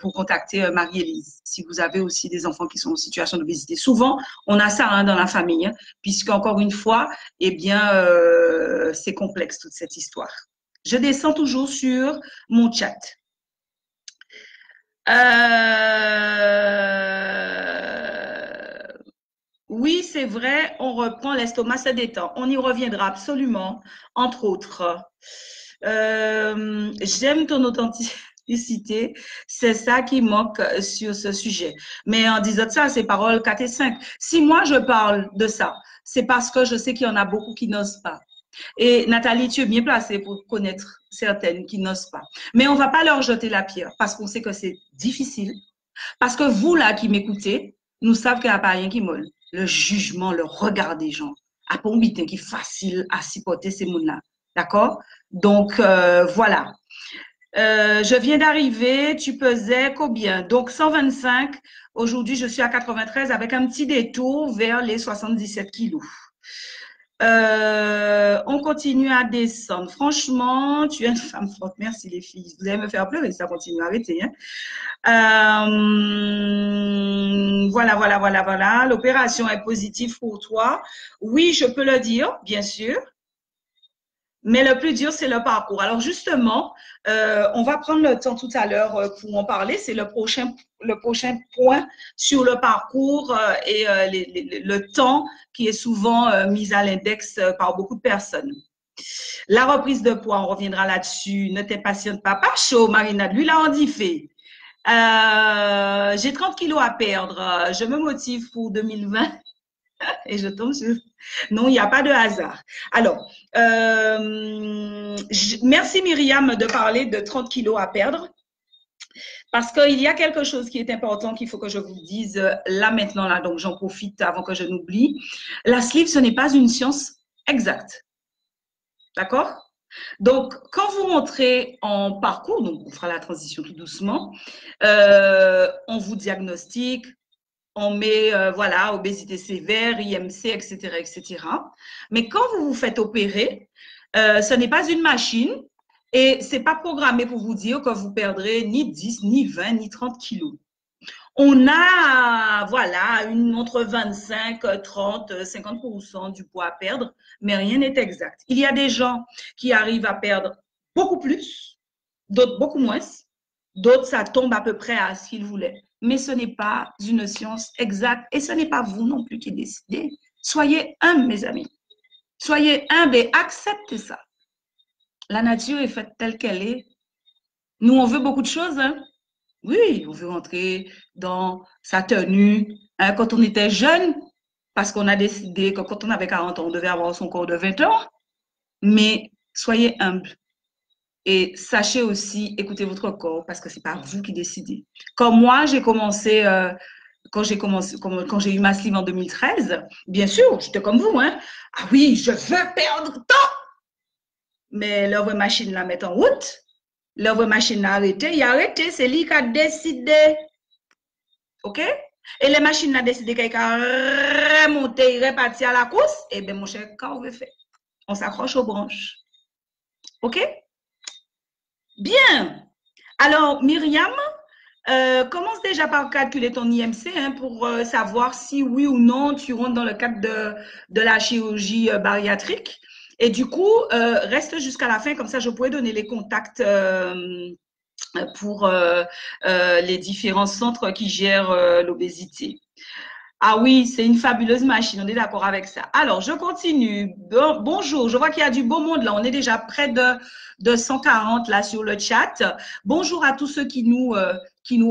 pour contacter Marie-Élise. Si vous avez aussi des enfants qui sont en situation d'obésité. Souvent, on a ça hein, dans la famille, hein, puisqu'encore une fois, eh bien, c'est complexe toute cette histoire. Je descends toujours sur mon chat. Oui, c'est vrai, on reprend, l'estomac se détend. On y reviendra absolument, entre autres. J'aime ton authenticité, c'est ça qui manque sur ce sujet. Mais en disant ça, c'est paroles 4 et 5. Si moi je parle de ça, c'est parce que je sais qu'il y en a beaucoup qui n'osent pas. Et Nathalie, tu es bien placée pour connaître certaines qui n'osent pas. Mais on ne va pas leur jeter la pierre parce qu'on sait que c'est difficile. Parce que vous, là, qui m'écoutez, nous savons qu'il n'y a pas rien qui molle. Le jugement, le regard des gens. À Pombitin qui est facile à supporter ces mots-là. D'accord? Donc, voilà. Je viens d'arriver, tu pesais combien? Donc, 125. Aujourd'hui, je suis à 93 avec un petit détour vers les 77 kilos. On continue à descendre. Franchement, tu es une femme forte. Merci les filles. Vous allez me faire pleurer si ça continue. Arrêtez. Hein? Voilà. L'opération est positive pour toi. Oui, je peux le dire, bien sûr. Mais le plus dur, c'est le parcours. Alors justement, on va prendre le temps tout à l'heure pour en parler. C'est le prochain point sur le parcours et le temps qui est souvent mis à l'index par beaucoup de personnes. La reprise de poids, on reviendra là-dessus. Ne t'impatiente pas. Pas chaud, Marina. Lui, là, on dit fait. J'ai 30 kilos à perdre. Je me motive pour 2020. Et je tombe sur... Non, il n'y a pas de hasard. Alors, merci Myriam de parler de 30 kilos à perdre. Parce qu'il y a quelque chose qui est important qu'il faut que je vous dise là maintenant, là, donc j'en profite avant que je n'oublie. La sleeve, ce n'est pas une science exacte. D'accord? Donc, quand vous rentrez en parcours, donc on fera la transition tout doucement, on vous diagnostique, on met, voilà, obésité sévère, IMC, etc., etc. Mais quand vous vous faites opérer, ce n'est pas une machine et ce n'est pas programmé pour vous dire que vous perdrez ni 10, ni 20, ni 30 kilos. On a, voilà, entre 25, 30, 50% du poids à perdre, mais rien n'est exact. Il y a des gens qui arrivent à perdre beaucoup plus, d'autres beaucoup moins, d'autres, ça tombe à peu près à ce qu'ils voulaient. Mais ce n'est pas une science exacte et ce n'est pas vous non plus qui décidez. Soyez humbles, mes amis. Soyez humbles et acceptez ça. La nature est faite telle qu'elle est. Nous, on veut beaucoup de choses, hein? Oui, on veut rentrer dans sa tenue. Hein, quand on était jeune, parce qu'on a décidé que quand on avait 40 ans, on devait avoir son corps de 20 ans. Mais soyez humble. Et sachez aussi écouter votre corps parce que ce n'est pas vous qui décidez. Comme moi, j'ai commencé, quand j'ai eu ma sleeve en 2013, bien sûr, j'étais comme vous. Hein. Ah oui, je veux perdre tant. Mais l'œuvre machine la met en route. L'œuvre machine a arrêté. Il a arrêté, c'est lui qui a décidé. OK? Et les machines ont décidé qu'elle a remonté, reparti à la course. Eh bien, mon cher, quand on veut faire, on s'accroche aux branches. OK? Bien. Alors, Myriam, commence déjà par calculer ton IMC hein, pour savoir si oui ou non tu rentres dans le cadre de la chirurgie bariatrique. Et du coup, reste jusqu'à la fin, comme ça je pourrais donner les contacts pour les différents centres qui gèrent l'obésité. Ah oui, c'est une fabuleuse machine, on est d'accord avec ça. Alors, je continue. Bonjour, je vois qu'il y a du beau monde là. On est déjà près de 140 là sur le chat. Bonjour à tous ceux qui nous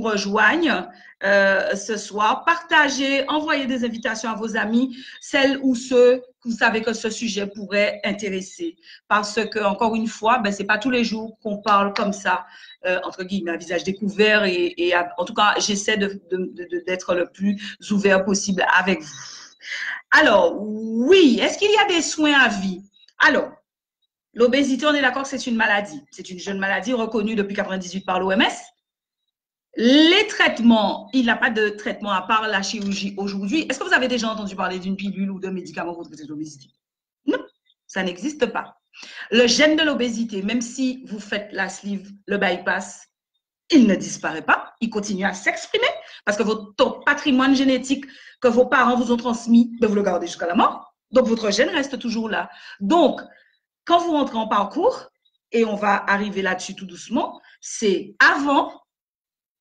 rejoignent ce soir. Partagez, envoyez des invitations à vos amis, celles ou ceux que vous savez que ce sujet pourrait intéresser. Parce que, encore une fois, ben, ce n'est pas tous les jours qu'on parle comme ça. Entre guillemets, à visage découvert et en tout cas, j'essaie d'être le plus ouvert possible avec vous. Alors, oui, est-ce qu'il y a des soins à vie? Alors, l'obésité, on est d'accord que c'est une maladie. C'est une jeune maladie reconnue depuis 1998 par l'OMS. Les traitements, il n'y a pas de traitement à part la chirurgie aujourd'hui. Est-ce que vous avez déjà entendu parler d'une pilule ou d'un médicament contre l'obésité? Non, ça n'existe pas. Le gène de l'obésité, même si vous faites la sleeve, le bypass, il ne disparaît pas, il continue à s'exprimer parce que votre patrimoine génétique que vos parents vous ont transmis, vous le gardez jusqu'à la mort. Donc, votre gène reste toujours là. Donc, quand vous rentrez en parcours, et on va arriver là-dessus tout doucement, c'est avant,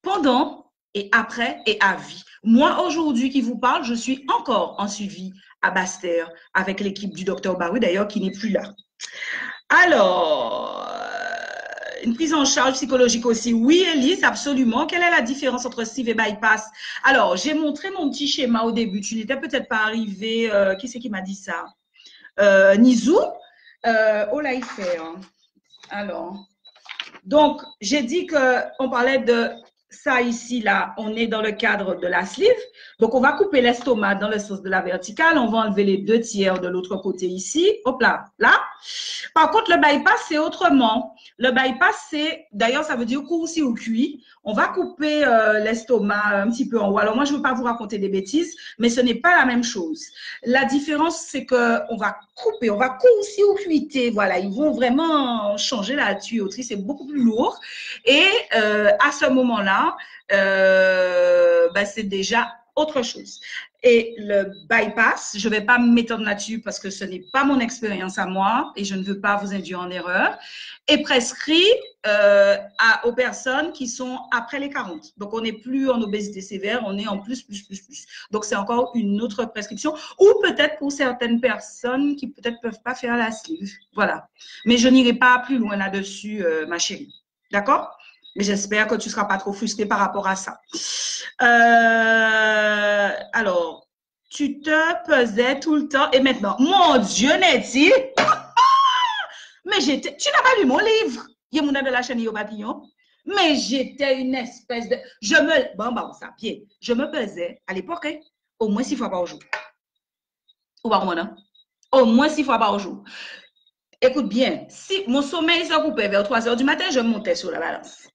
pendant et après et à vie. Moi, aujourd'hui qui vous parle, je suis encore en suivi à Basse-Terre avec l'équipe du docteur Barou, d'ailleurs, qui n'est plus là. Alors, une prise en charge psychologique aussi. Oui, Elise, absolument. Quelle est la différence entre sleeve et bypass? Alors, j'ai montré mon petit schéma au début. Tu n'étais peut-être pas arrivé. Qui c'est qui m'a dit ça? Nizou. Oh là, il fait. Hein. Alors, donc, j'ai dit qu'on parlait de ça ici, là. On est dans le cadre de la sleeve. Donc, on va couper l'estomac dans le sens de la verticale. On va enlever les 2/3 de l'autre côté ici. Hop là, là. Par contre, le bypass, c'est autrement. Le bypass, c'est, d'ailleurs, ça veut dire coursi ou cuit. On va couper l'estomac un petit peu en haut. Alors, moi, je ne veux pas vous raconter des bêtises, mais ce n'est pas la même chose. La différence, c'est qu'on va couper, on va coursi ou cuiter. Voilà, ils vont vraiment changer la tuyauterie. C'est beaucoup plus lourd. Et à ce moment-là, ben, c'est déjà autre chose. Et le bypass, je ne vais pas m'étendre là-dessus parce que ce n'est pas mon expérience à moi et je ne veux pas vous induire en erreur, est prescrit aux personnes qui sont après les 40. Donc, on n'est plus en obésité sévère, on est en plus. Donc, c'est encore une autre prescription ou peut-être pour certaines personnes qui peut-être ne peuvent pas faire la sleeve. Voilà. Mais je n'irai pas plus loin là-dessus, ma chérie. D'accord? Mais j'espère que tu ne seras pas trop frustrée par rapport à ça. Alors, tu te pesais tout le temps et maintenant, mon Dieu, Nettie, mais j'étais, tu n'as pas lu mon livre. Il y a mon de la chaîne au papillon. Mais j'étais une espèce de, bon, ça, pied. Je me pesais à l'époque, hein, au moins 6 fois par jour. Ou pas, non? Au moins 6 fois par jour. Écoute bien, si mon sommeil se coupait vers 3 heures du matin, je montais sur la balance.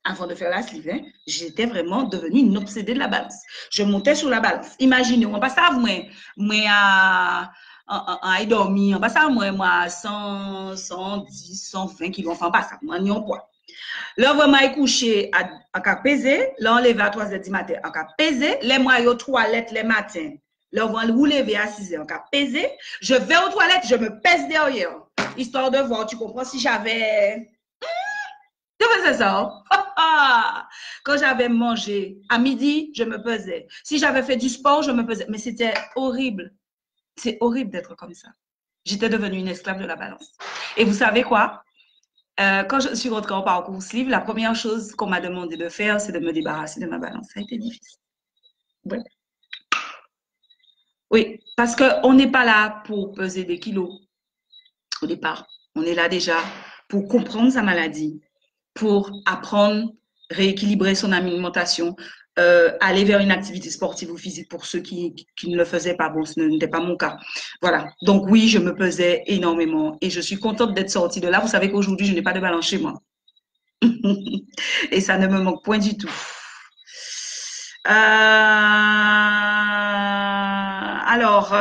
Avant de faire la sleeve, hein, j'étais vraiment devenue une obsédée de la balance. Je montais sur la balance. Imaginez, on passe à moi à dormir, on passe à moi à 100, 110, 120 kilos, enfin, pas ça, moi, n'y poids. Là, vraiment, est couché à peser, là, on lève à 3 heures du matin, à peser, les mois aux toilettes les matins. Là, on va vous lever à 6 heures, on peser. Je vais aux toilettes, je me pèse derrière, histoire de voir, tu comprends, si j'avais. C'est ça. Quand j'avais mangé à midi, je me pesais. Si j'avais fait du sport, je me pesais. Mais c'était horrible. C'est horrible d'être comme ça. J'étais devenue une esclave de la balance. Et vous savez quoi? Quand je suis rentrée en parcours livre, la première chose qu'on m'a demandé de faire, c'est de me débarrasser de ma balance. Ça a été difficile. Ouais. Oui, parce qu'on n'est pas là pour peser des kilos au départ. On est là déjà pour comprendre sa maladie, pour apprendre, rééquilibrer son alimentation, aller vers une activité sportive ou physique pour ceux qui ne le faisaient pas. Bon, ce n'était pas mon cas. Voilà. Donc oui, je me pesais énormément et je suis contente d'être sortie de là. Vous savez qu'aujourd'hui, je n'ai pas de balance chez moi. Et ça ne me manque point du tout. Alors,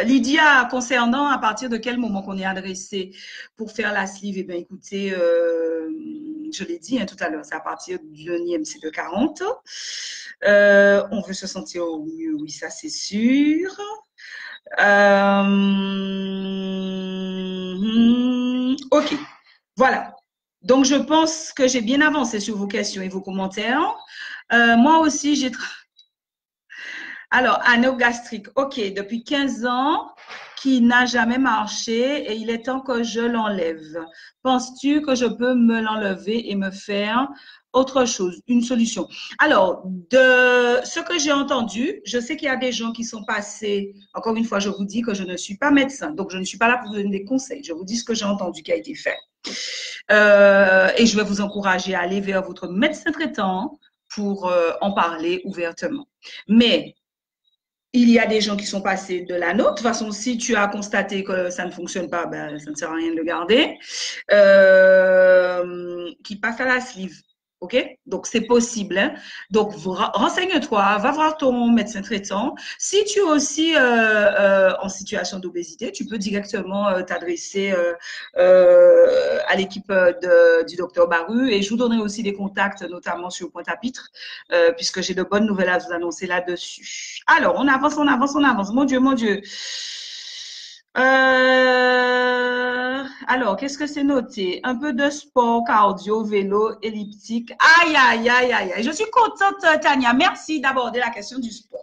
Lydia, concernant à partir de quel moment qu'on est adressé pour faire la sleeve, eh bien, écoutez, je l'ai dit hein, tout à l'heure, c'est à partir du IMC de 40. On veut se sentir au mieux, oui, ça c'est sûr. Ok, voilà. Donc, je pense que j'ai bien avancé sur vos questions et vos commentaires. Moi aussi, j'ai... Alors, anneau gastrique, ok, depuis 15 ans, qui n'a jamais marché et il est temps que je l'enlève. Penses-tu que je peux me l'enlever et me faire autre chose, une solution? Alors, de ce que j'ai entendu, je sais qu'il y a des gens qui sont passés, encore une fois, je vous dis que je ne suis pas médecin, donc je ne suis pas là pour vous donner des conseils. Je vous dis ce que j'ai entendu qui a été fait. Et je vais vous encourager à aller vers votre médecin traitant pour en parler ouvertement. Mais il y a des gens qui sont passés de l'anneau. De toute façon, si tu as constaté que ça ne fonctionne pas, ben, ça ne sert à rien de le garder. Qui passent à la sleeve. OK? Donc, c'est possible. Hein? Donc, renseigne-toi, va voir ton médecin traitant. Si tu es aussi en situation d'obésité, tu peux directement t'adresser à l'équipe du docteur Baru. Et je vous donnerai aussi des contacts, notamment sur Pointe-à-Pitre, puisque j'ai de bonnes nouvelles à vous annoncer là-dessus. Alors, on avance, on avance, on avance. Mon Dieu, mon Dieu. Alors, qu'est-ce que c'est noté? Un peu de sport, cardio, vélo, elliptique. Aïe, aïe, aïe, aïe, aïe. Je suis contente, Tania. Merci d'aborder la question du sport.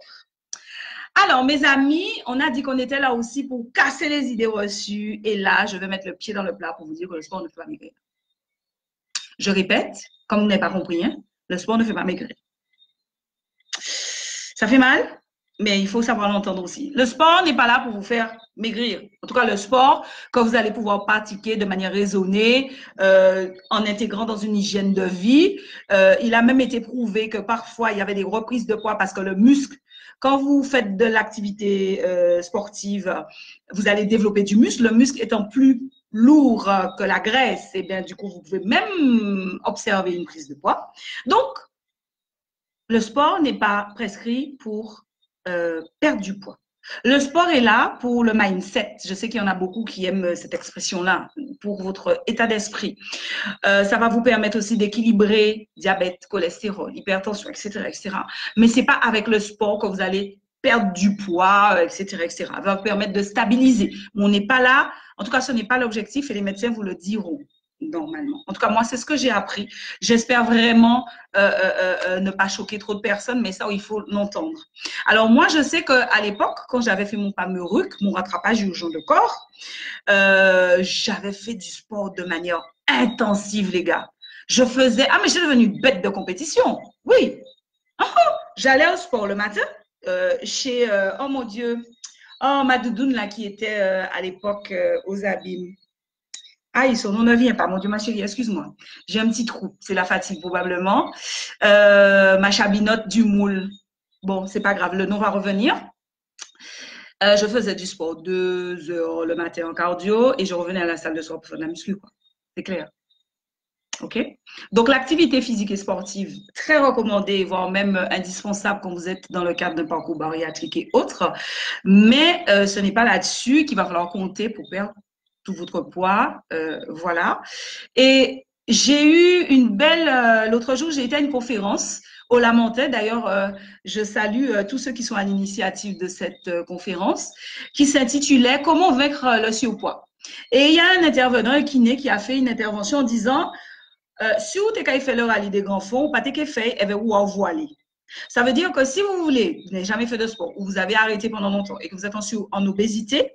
Alors, mes amis, on a dit qu'on était là aussi pour casser les idées reçues. Et là, je vais mettre le pied dans le plat pour vous dire que le sport ne fait pas maigrir. Je répète, comme vous n'avez pas compris, hein, le sport ne fait pas maigrir. Ça fait mal, mais il faut savoir l'entendre aussi. Le sport n'est pas là pour vous faire maigrir. En tout cas, le sport que vous allez pouvoir pratiquer de manière raisonnée, en intégrant dans une hygiène de vie. Il a même été prouvé que parfois, il y avait des reprises de poids parce que le muscle, quand vous faites de l'activité sportive, vous allez développer du muscle. Le muscle étant plus lourd que la graisse, et bien du coup, vous pouvez même observer une prise de poids. Donc, le sport n'est pas prescrit pour perdre du poids. Le sport est là pour le mindset. Je sais qu'il y en a beaucoup qui aiment cette expression-là, pour votre état d'esprit. Ça va vous permettre aussi d'équilibrer diabète, cholestérol, hypertension, etc., etc. Mais c'est pas avec le sport que vous allez perdre du poids, etc., etc. Ça va vous permettre de stabiliser. Mais on n'est pas là. En tout cas, ce n'est pas l'objectif et les médecins vous le diront. Normalement. En tout cas, moi, c'est ce que j'ai appris. J'espère vraiment ne pas choquer trop de personnes, mais ça, il faut l'entendre. Alors, moi, je sais qu'à l'époque, quand j'avais fait mon fameux RUC, mon rattrapage urgent de corps, j'avais fait du sport de manière intensive, les gars. Je faisais... Ah, mais je suis devenue bête de compétition. Oui. J'allais au sport le matin chez, oh mon Dieu, oh ma doudoune là qui était à l'époque aux abîmes. Ah, son nom ne vient pas, mon Dieu, ma chérie, excuse-moi. J'ai un petit trou, c'est la fatigue probablement. Ma chabinote du moule. Bon, c'est pas grave, le nom va revenir. Je faisais du sport 2 heures le matin en cardio et je revenais à la salle de sport pour faire de la muscu, quoi. C'est clair. OK? Donc, l'activité physique et sportive, très recommandée, voire même indispensable quand vous êtes dans le cadre d'un parcours bariatrique et autres. Mais ce n'est pas là-dessus qu'il va falloir compter pour perdre tout votre poids. Voilà. Et j'ai eu une belle... l'autre jour, j'ai été à une conférence au Lamentais. D'ailleurs, je salue tous ceux qui sont à l'initiative de cette conférence qui s'intitulait « Comment vaincre le surpoids ». Et il y a un intervenant, un kiné, qui a fait une intervention en disant si vous avez fait le rallye des grands fonds, pas qu'à fait, et bien, vous aller. Ça veut dire que si vous voulez, vous n'avez jamais fait de sport, ou vous avez arrêté pendant longtemps et que vous êtes en obésité,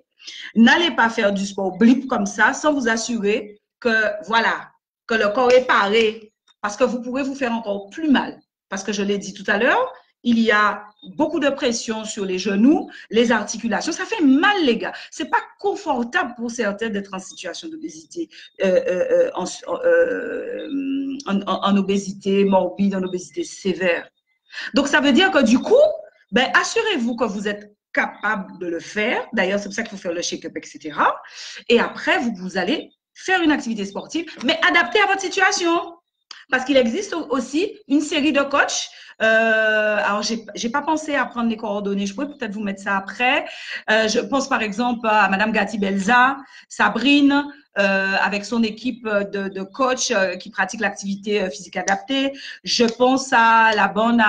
n'allez pas faire du sport blip comme ça sans vous assurer que, voilà, que le corps est paré, parce que vous pourrez vous faire encore plus mal. Parce que je l'ai dit tout à l'heure, il y a beaucoup de pression sur les genoux, les articulations. Ça fait mal, les gars. C'est pas confortable pour certains d'être en situation d'obésité, en obésité morbide, en obésité sévère. Donc, ça veut dire que du coup, ben, assurez-vous que vous êtes capable de le faire. D'ailleurs, c'est pour ça qu'il faut faire le shake-up, etc. Et après, vous allez faire une activité sportive, mais adaptée à votre situation. Parce qu'il existe aussi une série de coachs. Alors, j'ai pas pensé à prendre les coordonnées. Je pourrais peut-être vous mettre ça après. Je pense par exemple à Madame Gatti Belza, Sabrine, avec son équipe de coachs qui pratiquent l'activité physique adaptée. Je pense à la bonne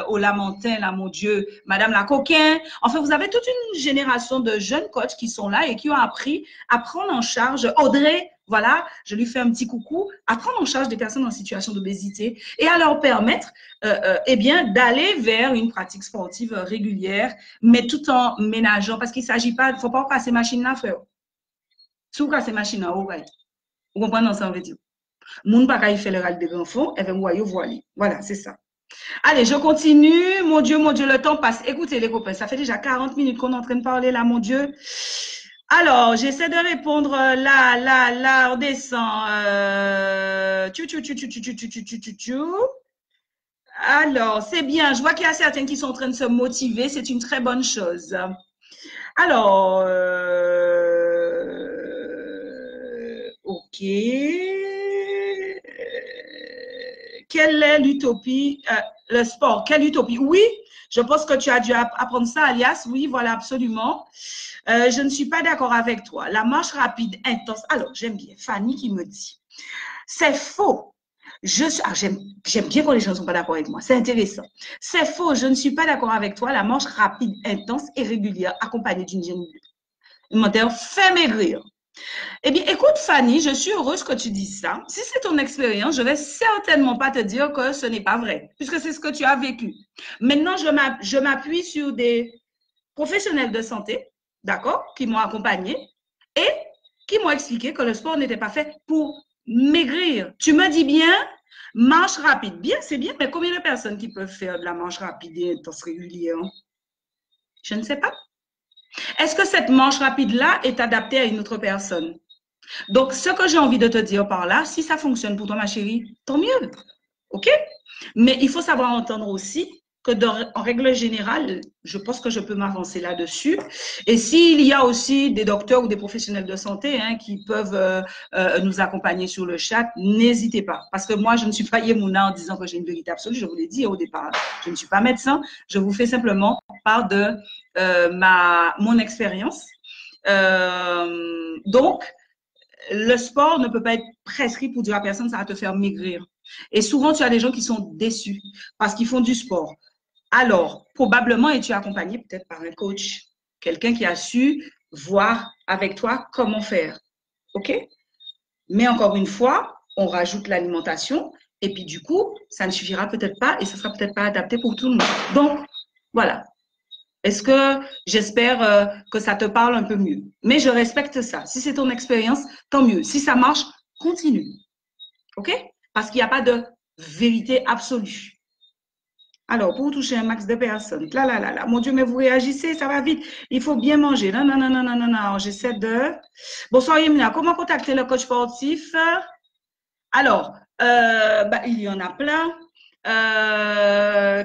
au Lamentin, là, mon Dieu, Madame la Coquin. Enfin, vous avez toute une génération de jeunes coachs qui sont là et qui ont appris à prendre en charge. Audrey, voilà, je lui fais un petit coucou, à prendre en charge des personnes en situation d'obésité et à leur permettre eh bien, d'aller vers une pratique sportive régulière, mais tout en ménageant, parce qu'il ne s'agit pas, il ne faut pas passer machine là, frère. Si vous cassez machine là, vous comprenez ce que ça veut dire. Moun pa ka y fait le râle des enfants, et bien, voilà, c'est ça. Allez, je continue. Mon Dieu, le temps passe. Écoutez, les copains, ça fait déjà 40 minutes qu'on est en train de parler là, mon Dieu. Alors, j'essaie de répondre là, on descend. Alors, c'est bien. Je vois qu'il y a certains qui sont en train de se motiver. C'est une très bonne chose. Alors, ok. Quelle est l'utopie? Le sport, quelle utopie? Oui, je pense que tu as dû apprendre ça, Alias. Oui, voilà, absolument. Je ne suis pas d'accord avec toi. La marche rapide, intense. Alors, j'aime bien. Fanny qui me dit, c'est faux. J'aime bien quand les gens ne sont pas d'accord avec moi. C'est intéressant. C'est faux. Je ne suis pas d'accord avec toi. La marche rapide, intense et régulière, accompagnée d'une alimentaire, fait maigrir. Eh bien, écoute, Fanny, je suis heureuse que tu dises ça. Si c'est ton expérience, je ne vais certainement pas te dire que ce n'est pas vrai, puisque c'est ce que tu as vécu. Maintenant, je m'appuie sur des professionnels de santé, d'accord, qui m'ont accompagnée et qui m'ont expliqué que le sport n'était pas fait pour maigrir. Tu me dis bien, marche rapide. Bien, c'est bien, mais combien de personnes qui peuvent faire de la marche rapide et intense régulière? Je ne sais pas. Est-ce que cette marche rapide-là est adaptée à une autre personne? Donc, ce que j'ai envie de te dire par là, si ça fonctionne pour toi, ma chérie, tant mieux. OK? Mais il faut savoir entendre aussi que en règle générale, je pense que je peux m'avancer là-dessus. Et s'il y a aussi des docteurs ou des professionnels de santé qui peuvent nous accompagner sur le chat, n'hésitez pas. Parce que moi, je ne suis pas Yemouna en disant que j'ai une vérité absolue. Je vous l'ai dit au départ. Je ne suis pas médecin. Je vous fais simplement part de mon expérience. Donc, le sport ne peut pas être prescrit pour dire à personne, ça va te faire maigrir. Et souvent, tu as des gens qui sont déçus parce qu'ils font du sport. Alors, probablement, es-tu accompagné peut-être par un coach, quelqu'un qui a su voir avec toi comment faire. OK? Mais encore une fois, on rajoute l'alimentation et puis du coup, ça ne suffira peut-être pas et ça ne sera peut-être pas adapté pour tout le monde. Donc, voilà. Est-ce que j'espère que ça te parle un peu mieux? Mais je respecte ça. Si c'est ton expérience, tant mieux. Si ça marche, continue. OK? Parce qu'il n'y a pas de vérité absolue. Alors, pour toucher un max de personnes, là. Mon Dieu, mais vous réagissez, ça va vite. Il faut bien manger. Non. J'essaie de. Bonsoir, Yemina. Comment contacter le coach sportif? Alors, il y en a plein.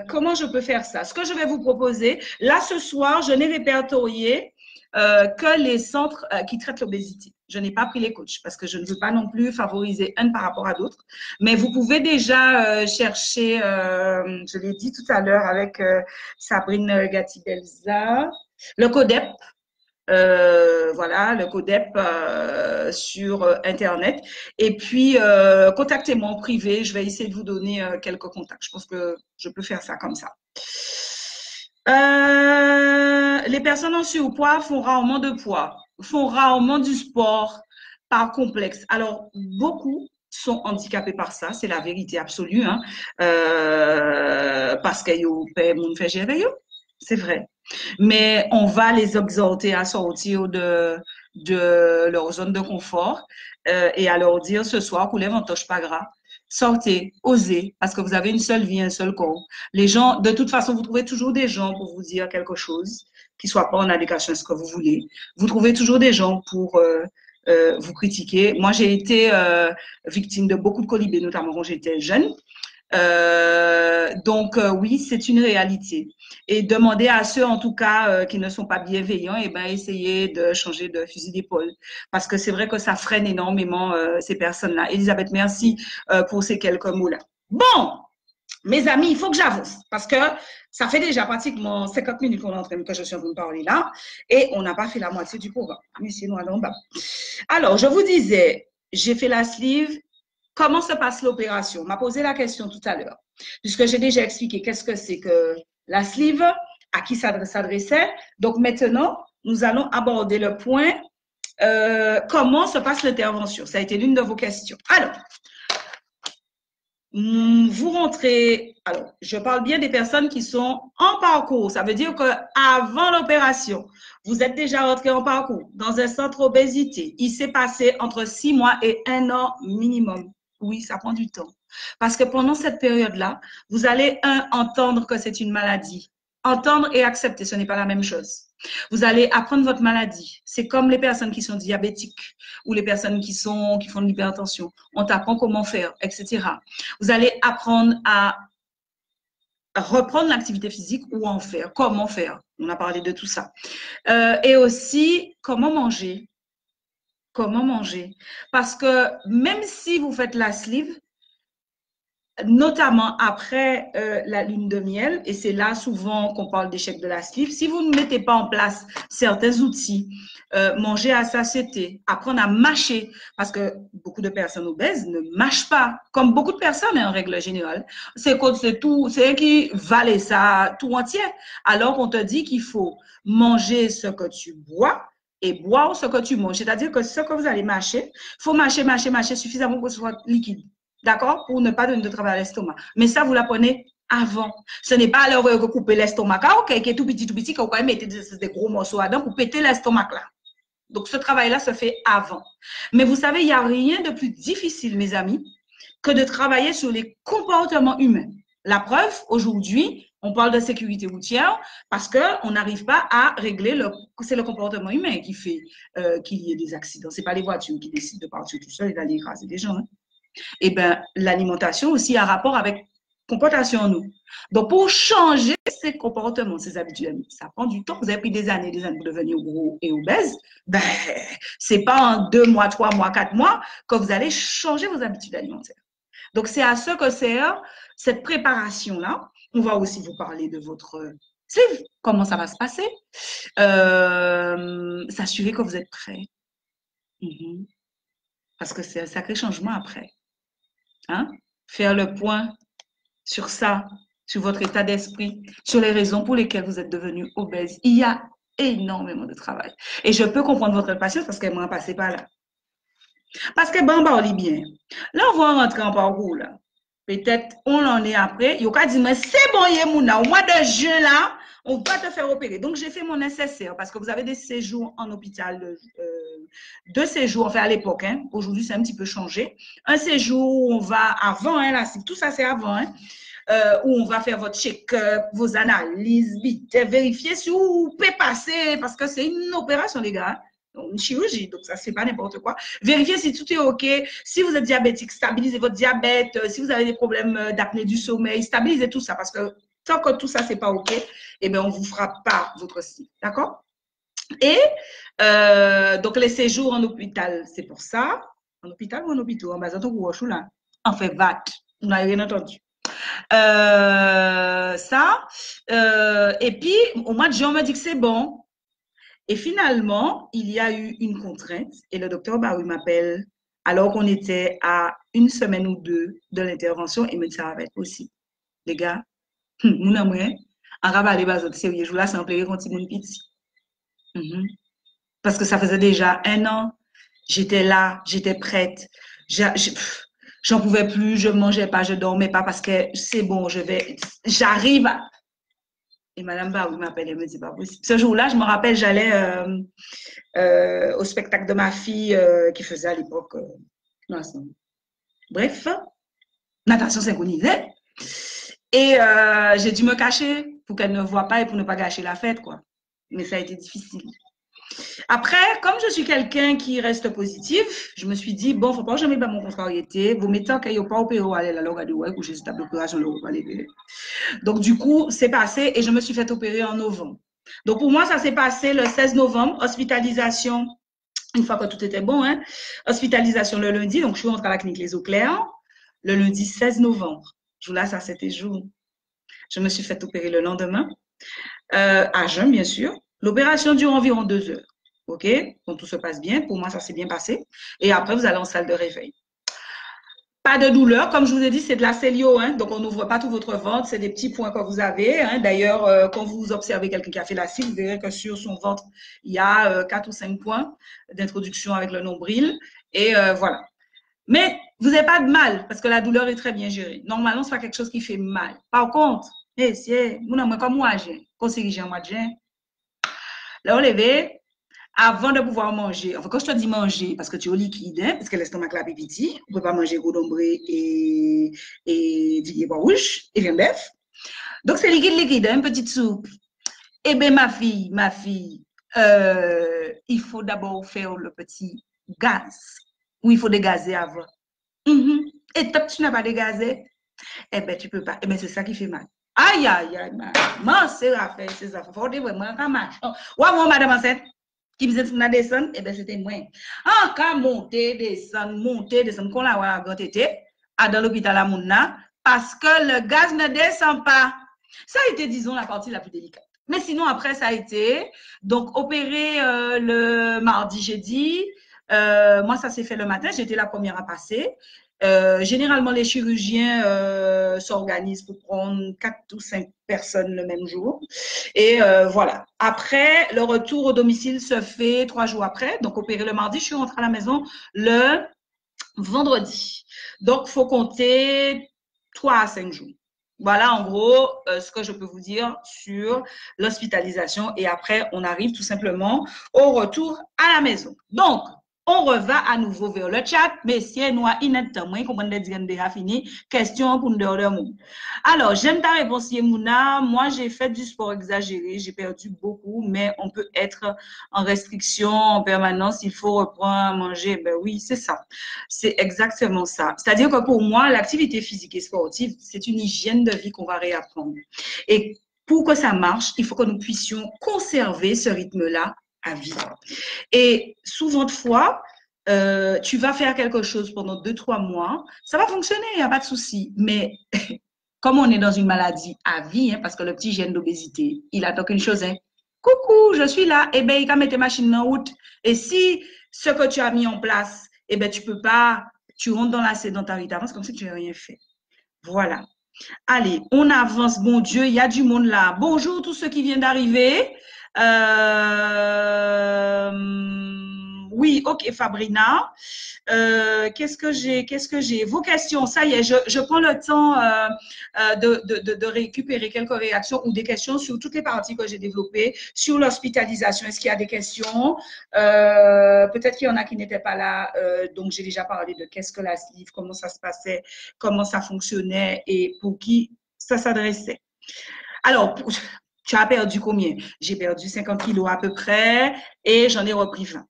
Comment je peux faire ça? Ce que je vais vous proposer, là, ce soir, je n'ai répertorié que les centres qui traitent l'obésité. Je n'ai pas pris les coachs parce que je ne veux pas non plus favoriser un par rapport à d'autres. Mais vous pouvez déjà chercher, je l'ai dit tout à l'heure avec Sabrine Gatti-Belza, le CODEP. Voilà, le CODEP sur Internet. Et puis, contactez-moi en privé. Je vais essayer de vous donner quelques contacts. Je pense que je peux faire ça comme ça. Les personnes en surpoids font rarement de poids, font rarement du sport par complexe. Alors, beaucoup sont handicapés par ça, c'est la vérité absolue, hein, parce qu'ils ne fait gérer, c'est vrai. Mais on va les exhorter à sortir de leur zone de confort et à leur dire ce soir, coulez votre toche pas gras. Sortez, osez, parce que vous avez une seule vie, un seul corps. Les gens, de toute façon, vous trouvez toujours des gens pour vous dire quelque chose qui soit pas en adéquation à ce que vous voulez. Vous trouvez toujours des gens pour vous critiquer. Moi, j'ai été victime de beaucoup de colibés, notamment quand j'étais jeune. Donc, oui, c'est une réalité. Et demander à ceux, en tout cas, qui ne sont pas bienveillants, et ben, essayer de changer de fusil d'épaule. Parce que c'est vrai que ça freine énormément ces personnes-là. Elisabeth, merci pour ces quelques mots-là. Bon, mes amis, il faut que j'avance parce que ça fait déjà pratiquement 50 minutes qu'on est en train que je suis en train de parler là et on n'a pas fait la moitié du programme. Monsieur Noir en bas. Alors, je vous disais, j'ai fait la sleeve. Comment se passe l'opération? On m'a posé la question tout à l'heure, puisque j'ai déjà expliqué qu'est-ce que c'est que la sleeve, à qui ça s'adressait. Donc maintenant, nous allons aborder le point comment se passe l'intervention. Ça a été l'une de vos questions. Alors, vous rentrez, alors je parle bien des personnes qui sont en parcours. Ça veut dire qu'avant l'opération, vous êtes déjà rentré en parcours dans un centre obésité. Il s'est passé entre 6 mois et 1 an minimum. Oui, ça prend du temps. Parce que pendant cette période-là, vous allez, entendre que c'est une maladie. Entendre et accepter, ce n'est pas la même chose. Vous allez apprendre votre maladie. C'est comme les personnes qui sont diabétiques ou les personnes qui font de l'hypertension. On t'apprend comment faire, etc. Vous allez apprendre à reprendre l'activité physique ou en faire, comment faire. On a parlé de tout ça. Et aussi, comment manger. Comment manger. Parce que même si vous faites la sleeve, notamment après la lune de miel, et c'est là souvent qu'on parle d'échec de la sleeve, si vous ne mettez pas en place certains outils, manger à satiété, apprendre à mâcher, parce que beaucoup de personnes obèses ne mâchent pas, comme beaucoup de personnes en règle générale. C'est tout, c'est qui valent ça tout entier. Alors on te dit qu'il faut manger ce que tu bois, et boire ce que tu manges. C'est-à-dire que ce que vous allez mâcher, il faut mâcher suffisamment pour que ce soit liquide. D'accord? Pour ne pas donner de travail à l'estomac. Mais ça, vous l'apprenez avant. Ce n'est pas à l'heure où vous coupez l'estomac, qui est tout petit, quand vous mettez des gros morceaux dedans pour péter l'estomac là. Donc, ce travail-là se fait avant. Mais vous savez, il n'y a rien de plus difficile, mes amis, que de travailler sur les comportements humains. La preuve, aujourd'hui, on parle de sécurité routière parce qu'on n'arrive pas à régler c'est le comportement humain qui fait qu'il y ait des accidents. Ce n'est pas les voitures qui décident de partir tout seul et d'aller écraser des gens. Hein. Eh bien, l'alimentation aussi a rapport avec comportation en nous. Donc, pour changer ces comportements, ces habitudes, ça prend du temps. Vous avez pris des années pour devenir gros et obèse. Ben, c'est pas en 2 mois, 3 mois, 4 mois que vous allez changer vos habitudes alimentaires. Donc, c'est à ce que sert cette préparation-là. On va aussi vous parler de votre sleeve, comment ça va se passer. S'assurer que vous êtes prêts. Parce que c'est un sacré changement après. Hein? Faire le point sur ça, sur votre état d'esprit, sur les raisons pour lesquelles vous êtes devenu obèse. Il y a énormément de travail. Et je peux comprendre votre impatience parce qu'elle m'a passé par là. Parce que bon, on lit bien. Là, on va rentrer en parcours. Là. Peut-être on en est après. Il y a dit, mais c'est bon, Yemouna, au mois de juin, là, on va te faire opérer. Donc, j'ai fait mon nécessaire parce que vous avez des séjours en hôpital, 2 séjours, enfin à l'époque. Hein. Aujourd'hui, c'est un petit peu changé. Un séjour où on va avant, hein, là, tout ça, c'est avant. Hein. où on va faire votre check-up, vos analyses, vérifier si vous pouvez passer, parce que c'est une opération, les gars. Une chirurgie, donc ça, c'est pas n'importe quoi. Vérifiez si tout est OK. Si vous êtes diabétique, stabilisez votre diabète. Si vous avez des problèmes d'apnée du sommeil, stabilisez tout ça parce que tant que tout ça, c'est pas OK, eh bien, on vous fera pas votre cycle. D'accord? Et donc, les séjours en hôpital, c'est pour ça. En hôpital ou en hôpital? En bas, là. En fait, VAT. Vous n'avez rien entendu. Ça. Et puis, au mois de juin, on m'a dit que c'est bon. Et finalement, il y a eu une contrainte et le docteur Barou m'appelle alors qu'on était à une semaine ou deux de l'intervention et me dit ça va être possible. Les gars, mon amour, en rabat les bases, sérieux, je vous laisse en pleurer quand il petit. Parce que ça faisait déjà un an, j'étais là, j'étais prête. J'en pouvais plus, je ne mangeais pas, je ne dormais pas parce que c'est bon, j'arrive à. Et Madame Barou m'appelle et me dit pas possible. Ce jour-là, je me rappelle, j'allais au spectacle de ma fille qui faisait à l'époque. Bref, natation synchronisée. Et j'ai dû me cacher pour qu'elle ne voie pas et pour ne pas gâcher la fête, quoi. Mais ça a été difficile. Après, comme je suis quelqu'un qui reste positif, je me suis dit, bon, faut pas jamais battre mon contrariété. Vous mettez qu'il n'y a pas opéré, allez, la longue de ouais, où j'ai cette opération, donc, du coup, c'est passé et je me suis fait opérer en novembre. Donc, pour moi, ça s'est passé le 16 novembre, hospitalisation, une fois que tout était bon, hein, hospitalisation le lundi. Donc, je suis rentrée à la clinique Les Eaux Claires le lundi 16 novembre. Jour-là, ça, c'était jour. Je me suis fait opérer le lendemain, à jeun, bien sûr. L'opération dure environ 2 heures. OK? Donc, tout se passe bien. Pour moi, ça s'est bien passé. Et après, vous allez en salle de réveil. Pas de douleur, comme je vous ai dit, c'est de la cellio, hein, donc on n'ouvre pas tout votre ventre, c'est des petits points que vous avez. Hein. D'ailleurs, quand vous observez quelqu'un qui a fait la cile, vous verrez que sur son ventre, il y a 4 ou 5 points d'introduction avec le nombril. Et voilà. Mais vous n'avez pas de mal, parce que la douleur est très bien gérée. Normalement, ce n'est pas quelque chose qui fait mal. Par contre, c'est comme moi, j'ai conseillé un mois de juin. Là, on levé, avant de pouvoir manger, enfin, quand je te dis manger, parce que tu es au liquide, hein, parce que l'estomac là, petit, on ne peut pas manger godombré et du pois rouge et viande bœuf. Donc, c'est liquide, une petite soupe. Eh bien, ma fille, il faut d'abord faire le petit gaz, ou il faut dégazer avant. Et tant que tu n'as pas dégazé, eh bien, tu ne peux pas. Eh bien, c'est ça qui fait mal. Aïe, aïe, aïe, maman, c'est raffaire, c'est ça. Faut vraiment quand même. Ouais, moi, madame enceinte, qui me dit descendre, eh bien, c'était moi. En cas monter, descendre, qu'on l'a à grand été, à dans l'hôpital à Mouna, parce que le gaz ne descend pas. Ça a été, disons, la partie la plus délicate. Mais sinon, après, ça a été, donc, opéré le mardi, jeudi. Moi, ça s'est fait le matin, j'étais la première à passer. Généralement, les chirurgiens s'organisent pour prendre 4 ou 5 personnes le même jour. Et voilà. Après, le retour au domicile se fait 3 jours après. Donc, opéré le mardi, je suis rentrée à la maison le vendredi. Donc, il faut compter 3 à 5 jours. Voilà, en gros, ce que je peux vous dire sur l'hospitalisation. Et après, on arrive tout simplement au retour à la maison. Donc, on revient à nouveau vers le chat. Messieurs, nous avons fini. Question pour nous. Alors, j'aime ta réponse, Yemouna. Moi, j'ai fait du sport exagéré. J'ai perdu beaucoup, mais on peut être en restriction en permanence. Il faut reprendre à manger. Ben oui, c'est ça. C'est exactement ça. C'est-à-dire que pour moi, l'activité physique et sportive, c'est une hygiène de vie qu'on va réapprendre. Et pour que ça marche, il faut que nous puissions conserver ce rythme-là à vie. Et souvent de fois, tu vas faire quelque chose pendant 2-3 mois, ça va fonctionner, il n'y a pas de souci. Mais comme on est dans une maladie à vie, hein, parce que le petit gène d'obésité, il attend qu'une chose, hein. Coucou, je suis là. Eh bien, il va mettre tes machines en route. Et si ce que tu as mis en place, eh bien, tu peux pas, tu rentres dans la sédentarité, avance comme si tu n'avais rien fait. Voilà. Allez, on avance, bon Dieu, il y a du monde là. Bonjour tous ceux qui viennent d'arriver. Oui, ok, Fabrina. Qu'est-ce que j'ai? Vos questions, ça y est, je prends le temps de récupérer quelques réactions ou des questions sur toutes les parties que j'ai développées, sur l'hospitalisation. Est-ce qu'il y a des questions? Peut-être qu'il y en a qui n'étaient pas là. Donc, j'ai déjà parlé de qu'est-ce que la sleeve, comment ça se passait, comment ça fonctionnait et pour qui ça s'adressait. Alors, tu as perdu combien? J'ai perdu 50 kilos à peu près et j'en ai repris 20.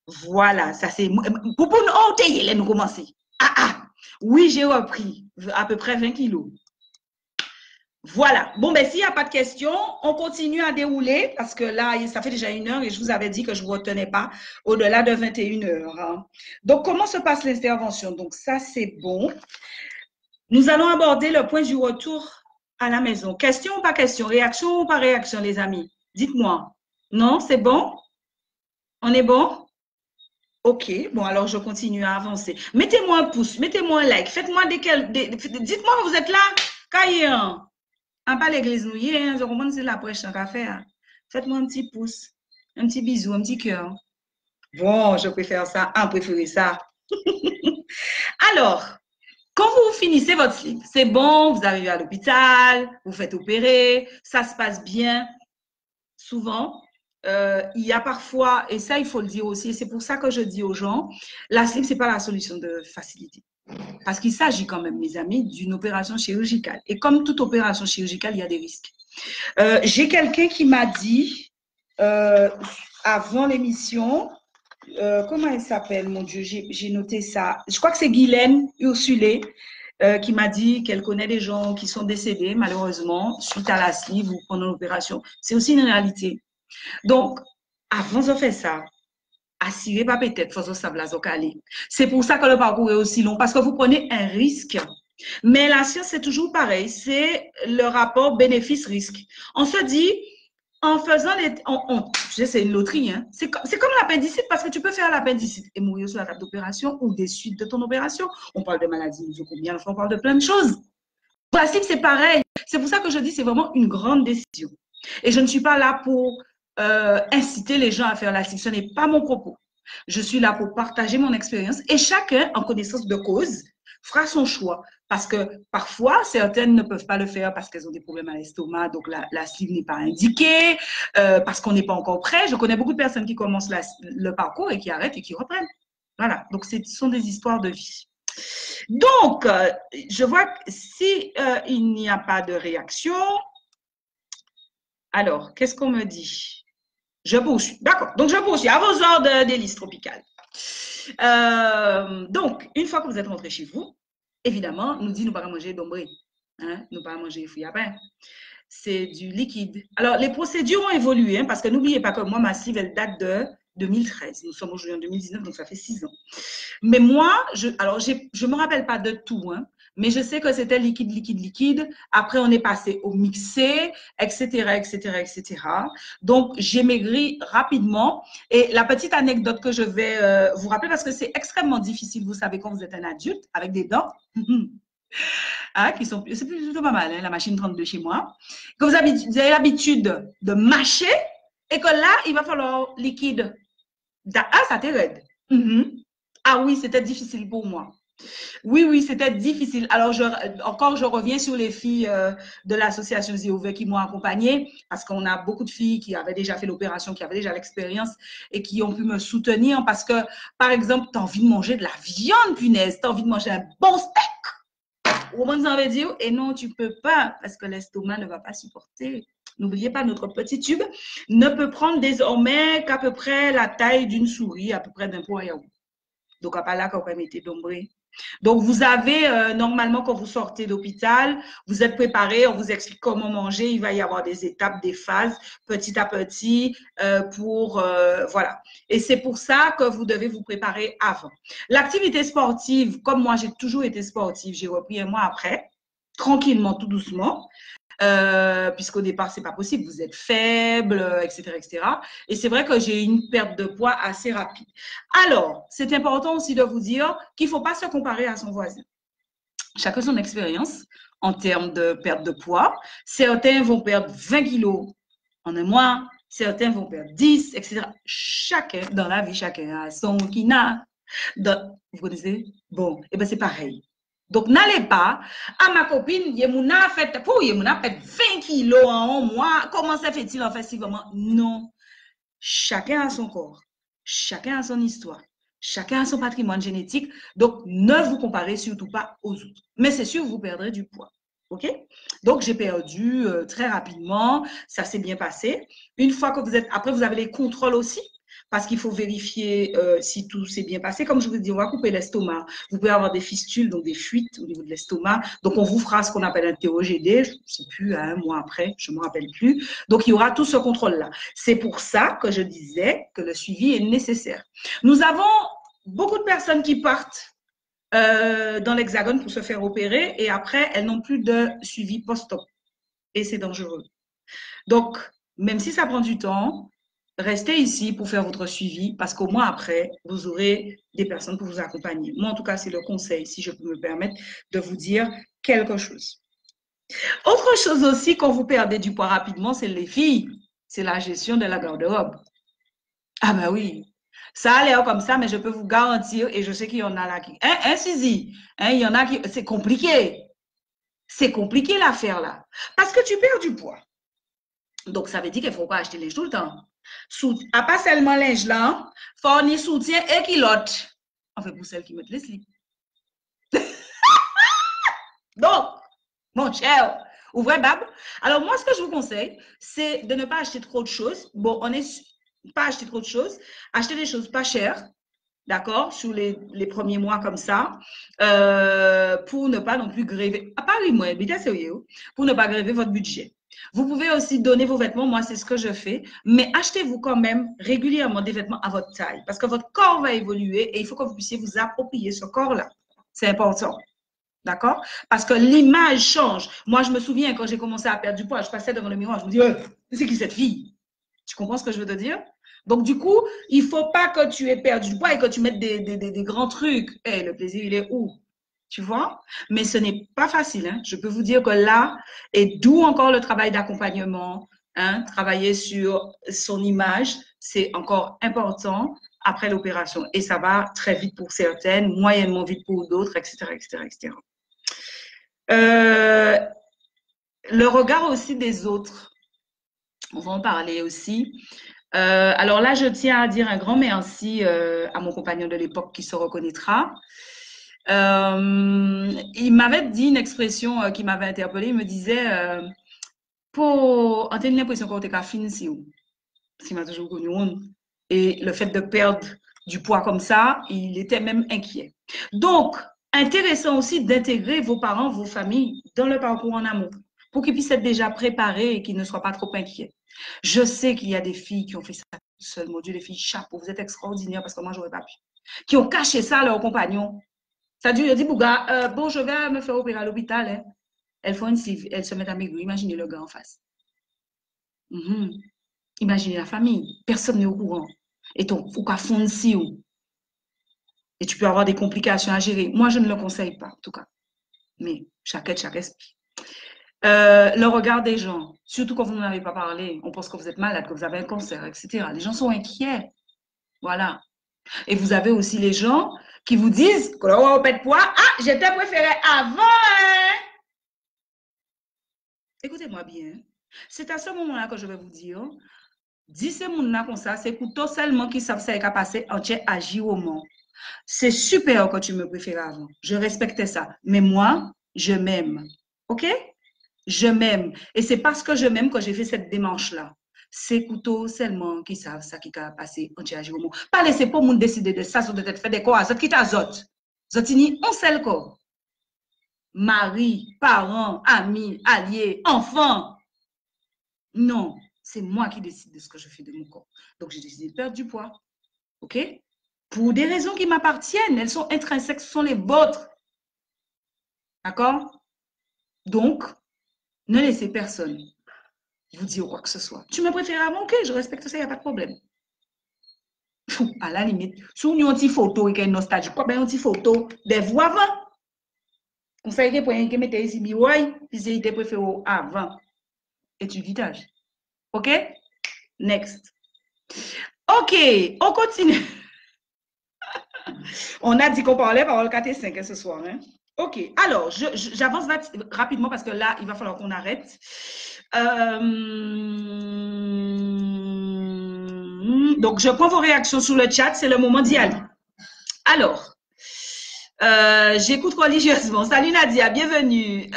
Voilà, ça c'est... Pour nous, oh, nous commencer. Ah, ah, oui, j'ai repris à peu près 20 kilos. Voilà. Bon, ben, s'il n'y a pas de questions, on continue à dérouler parce que là, ça fait déjà 1 heure et je vous avais dit que je ne vous retenais pas au-delà de 21 heures. Hein. Donc, comment se passe l'intervention? Donc, ça, c'est bon. Nous allons aborder le point du retour à la maison. Question ou pas question? Réaction ou pas réaction, les amis? Dites-moi. Non, c'est bon? On est bon? Ok, bon, alors je continue à avancer. Mettez-moi un pouce, mettez-moi un like, faites-moi dites-moi que vous êtes là, Caïen. En pas l'église nouillée, hein, je comprends que c'est la prêche qu'à faire. Faites-moi un petit pouce, un petit bisou, un petit cœur. Bon, je préfère ça, préférez ça. Alors, quand vous finissez votre sleep, c'est bon, vous arrivez à l'hôpital, vous faites opérer, ça se passe bien. Souvent, il y a parfois, et ça il faut le dire aussi, et c'est pour ça que je dis aux gens, la sleep, ce n'est pas la solution de facilité. Parce qu'il s'agit quand même, mes amis, d'une opération chirurgicale. Et comme toute opération chirurgicale, il y a des risques. J'ai quelqu'un qui m'a dit, avant l'émission, comment elle s'appelle, mon Dieu, j'ai noté ça. Je crois que c'est Guylaine Ursulé qui m'a dit qu'elle connaît des gens qui sont décédés, malheureusement, suite à la sleeve ou pendant l'opération. C'est aussi une réalité. Donc, avant de faire ça, assurez pas peut-être, faut savoir c'est pour ça que le parcours est aussi long, parce que vous prenez un risque. Mais la science, c'est toujours pareil, c'est le rapport bénéfice-risque. On se dit, en faisant les... c'est une loterie, hein. C'est comme l'appendicite, parce que tu peux faire l'appendicite et mourir sur la table d'opération ou des suites de ton opération. On parle de maladies nosocomiales, on parle de plein de choses. Le principe, c'est pareil. C'est pour ça que je dis, c'est vraiment une grande décision. Et je ne suis pas là pour inciter les gens à faire la sleeve. Ce n'est pas mon propos. Je suis là pour partager mon expérience et chacun, en connaissance de cause, fera son choix. Parce que parfois, certaines ne peuvent pas le faire parce qu'elles ont des problèmes à l'estomac, donc la sleeve n'est pas indiquée, parce qu'on n'est pas encore prêt. Je connais beaucoup de personnes qui commencent le parcours et qui arrêtent et qui reprennent. Voilà, donc ce sont des histoires de vie. Donc, je vois que si il n'y a pas de réaction, alors, qu'est-ce qu'on me dit? Je poursuis. D'accord. Donc, je poursuis. À vos ordres, délices tropicales. Donc, une fois que vous êtes rentré chez vous, évidemment, nous dit nous pas manger d'ombré. Hein? Nous pas manger fruits à pain. C'est du liquide. Alors, les procédures ont évolué, hein, parce que n'oubliez pas que moi, ma sleeve, elle date de 2013. Nous sommes aujourd'hui en 2019, donc ça fait 6 ans. Mais moi, je ne me rappelle pas de tout, hein, mais je sais que c'était liquide, liquide, liquide. Après, on est passé au mixé, etc., etc., etc. Donc, j'ai maigri rapidement. Et la petite anecdote que je vais vous rappeler, parce que c'est extrêmement difficile, vous savez, quand vous êtes un adulte avec des dents, hein, c'est plutôt pas mal, hein, la machine 32 chez moi, que vous avez l'habitude de mâcher et que là, il va falloir liquide. Ah, ça t'est raide. Ah oui, c'était difficile pour moi. Oui, oui, c'était difficile. Alors, encore, je reviens sur les filles de l'association ZOV qui m'ont accompagnée, parce qu'on a beaucoup de filles qui avaient déjà fait l'opération, qui avaient déjà l'expérience et qui ont pu me soutenir parce que, par exemple, tu as envie de manger de la viande, punaise, tu as envie de manger un bon steak. Au moins, ça veut dire, et non, tu peux pas, parce que l'estomac ne va pas supporter. N'oubliez pas, notre petit tube ne peut prendre désormais qu'à peu près la taille d'une souris, à peu près d'un pot à yaourt. Donc, à pas là qu'on mettre d'ombré. Donc, vous avez, normalement, quand vous sortez d'hôpital, vous êtes préparé, on vous explique comment manger, il va y avoir des étapes, des phases, petit à petit, voilà. Et c'est pour ça que vous devez vous préparer avant. L'activité sportive, comme moi, j'ai toujours été sportive, j'ai repris un mois après, tranquillement, tout doucement. Puisqu'au départ, c'est pas possible, vous êtes faible, etc., etc. Et c'est vrai que j'ai eu une perte de poids assez rapide. Alors, c'est important aussi de vous dire qu'il ne faut pas se comparer à son voisin. Chacun son expérience en termes de perte de poids. Certains vont perdre 20 kilos en un mois, certains vont perdre 10, etc. Chacun, dans la vie, chacun a son quina. Vous connaissez? Bon, et bien c'est pareil. Donc, n'allez pas à ma copine, Yemouna fait 20 kilos en un mois. Comment ça fait-il en fait si vraiment? Non. Chacun a son corps. Chacun a son histoire. Chacun a son patrimoine génétique. Donc, ne vous comparez surtout pas aux autres. Mais c'est sûr, vous perdrez du poids. OK? Donc, j'ai perdu très rapidement. Ça s'est bien passé. Une fois que vous êtes... Après, vous avez les contrôles aussi parce qu'il faut vérifier si tout s'est bien passé. Comme je vous dis, on va couper l'estomac. Vous pouvez avoir des fistules, donc des fuites au niveau de l'estomac. Donc, on vous fera ce qu'on appelle un TOGD. Je ne sais plus, un mois après, je ne me rappelle plus. Donc, il y aura tout ce contrôle-là. C'est pour ça que je disais que le suivi est nécessaire. Nous avons beaucoup de personnes qui partent dans l'Hexagone pour se faire opérer et après, elles n'ont plus de suivi post-op et c'est dangereux. Donc, même si ça prend du temps, restez ici pour faire votre suivi parce qu'au moins après, vous aurez des personnes pour vous accompagner. Moi, en tout cas, c'est le conseil, si je peux me permettre de vous dire quelque chose. Autre chose aussi, quand vous perdez du poids rapidement, c'est les filles. C'est la gestion de la garde-robe. Ah ben oui, ça a l'air comme ça, mais je peux vous garantir, et je sais qu'il y en a là qui... Hein, Suzy? Hein, il y en a qui... C'est compliqué. C'est compliqué l'affaire là. Parce que tu perds du poids. Donc, ça veut dire qu'il ne faut pas acheter linge tout le temps. Pas seulement linge là, fournir soutien et culotte. Enfin, pour celles qui mettent les slips. Donc, mon cher, ouvrez Bab. Alors, moi, ce que je vous conseille, c'est de ne pas acheter trop de choses. Bon, on est pas acheter trop de choses. Acheter des choses pas chères. D'accord, sur les premiers mois comme ça, pour ne pas non plus gréver, à Paris, moi, bien sérieux, pour ne pas gréver votre budget. Vous pouvez aussi donner vos vêtements, moi c'est ce que je fais, mais achetez-vous quand même régulièrement des vêtements à votre taille, parce que votre corps va évoluer et il faut que vous puissiez vous approprier ce corps-là. C'est important. D'accord? Parce que l'image change. Moi, je me souviens, quand j'ai commencé à perdre du poids, je passais devant le miroir, je me dis, c'est qui cette fille? Tu comprends ce que je veux te dire? Donc, du coup, il ne faut pas que tu aies perdu du poids et que tu mettes des grands trucs. Hey, le plaisir, il est où? Tu vois? Mais ce n'est pas facile. Hein? Je peux vous dire que là, et d'où encore le travail d'accompagnement, hein? Travailler sur son image, c'est encore important après l'opération. Et ça va très vite pour certaines, moyennement vite pour d'autres, etc., etc., etc. Le regard aussi des autres. On va en parler aussi. Alors là, je tiens à dire un grand merci à mon compagnon de l'époque qui se reconnaîtra. Il m'avait dit une expression qui m'avait interpellée. Il me disait, pour on a l'impression qu'on était fini si vous. Il m'a toujours connu. Et le fait de perdre du poids comme ça, il était même inquiet. Donc, intéressant aussi d'intégrer vos parents, vos familles dans le parcours en amont pour qu'ils puissent être déjà préparés et qu'ils ne soient pas trop inquiets. Je sais qu'il y a des filles qui ont fait ça seules. Mon Dieu, les filles chapeau, vous êtes extraordinaires parce que moi, j'aurais pas pu. Qui ont caché ça à leurs compagnons. Ça dit, il dit, Bouga, bon, je vais me faire opérer à l'hôpital. Hein. Elles font une sleeve, elles se mettent à maigrir. Imaginez le gars en face. Imaginez la famille. Personne n'est au courant. Et ton faut qu'à fond si et tu peux avoir des complications à gérer. Moi, je ne le conseille pas, en tout cas. Mais chaque esprit. Le regard des gens, surtout quand vous n'en avez pas parlé, on pense que vous êtes malade, que vous avez un cancer, etc. Les gens sont inquiets. Voilà. Et vous avez aussi les gens qui vous disent que vous pète poids. Ah, j'étais préféré avant. Hein? Écoutez-moi bien. C'est à ce moment-là que je vais vous dire. Dis ces gens-là comme ça, c'est plutôt seulement qui savent ça et qu'à passer entier agir au monde. C'est super que tu me préfères avant. Je respectais ça. Mais moi, je m'aime. OK? Je m'aime. Et c'est parce que je m'aime que j'ai fait cette démarche-là. C'est plutôt seulement qui savent ça qui a passé entier agir au monde. Pas laisser pour monde décider de ça, sur de tête fait des quoi. Ça qui t'a zot. Zotini, on seul corps. Mari, parents, amis, alliés, enfants. Non. C'est moi qui décide de ce que je fais de mon corps. Donc, j'ai décidé de perdre du poids. OK? Pour des raisons qui m'appartiennent. Elles sont intrinsèques, ce sont les vôtres. D'accord? Donc, ne laissez personne vous dire quoi que ce soit. Tu me préfères avant? OK, je respecte ça, il n'y a pas de problème. À la limite, si on a une petite photo et qu'il y a une nostalgie, quoi, ben une petite photo des vous avant. Conseil pour un qui mette ici, oui, puis c'est préféré avant. Et tu visage. OK? Next. OK, on continue. On a dit qu'on parlait par le 4 et 5 ce soir. Hein? OK, alors, j'avance rapidement parce que là, il va falloir qu'on arrête. Donc, je prends vos réactions sur le chat. C'est le moment d'y aller. Alors, J'écoute religieusement. Salut Nadia, bienvenue.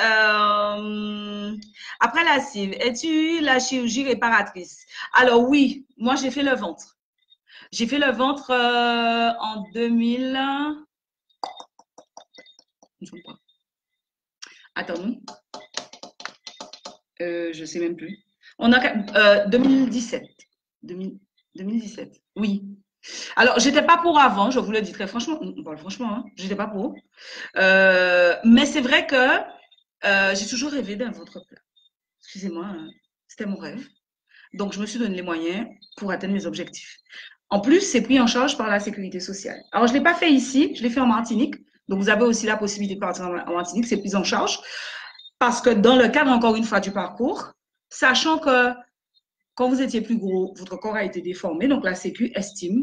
Après la cive, as-tu eu la chirurgie réparatrice? Alors oui, moi j'ai fait le ventre. J'ai fait le ventre en 2000. Attends, je sais même plus. On a 2017. 2017. Oui. Alors, j'étais pas pour avant, je vous le dis très franchement. Bon, franchement, hein, j'étais pas pour. Mais c'est vrai que j'ai toujours rêvé d'un ventre plat. Excusez-moi, hein, c'était mon rêve. Donc, je me suis donné les moyens pour atteindre mes objectifs. En plus, c'est pris en charge par la sécurité sociale. Alors, je ne l'ai pas fait ici, je l'ai fait en Martinique. Donc, vous avez aussi la possibilité de partir en Martinique, c'est pris en charge. Parce que dans le cadre, encore une fois, du parcours, sachant que quand vous étiez plus gros, votre corps a été déformé, donc la Sécu estime,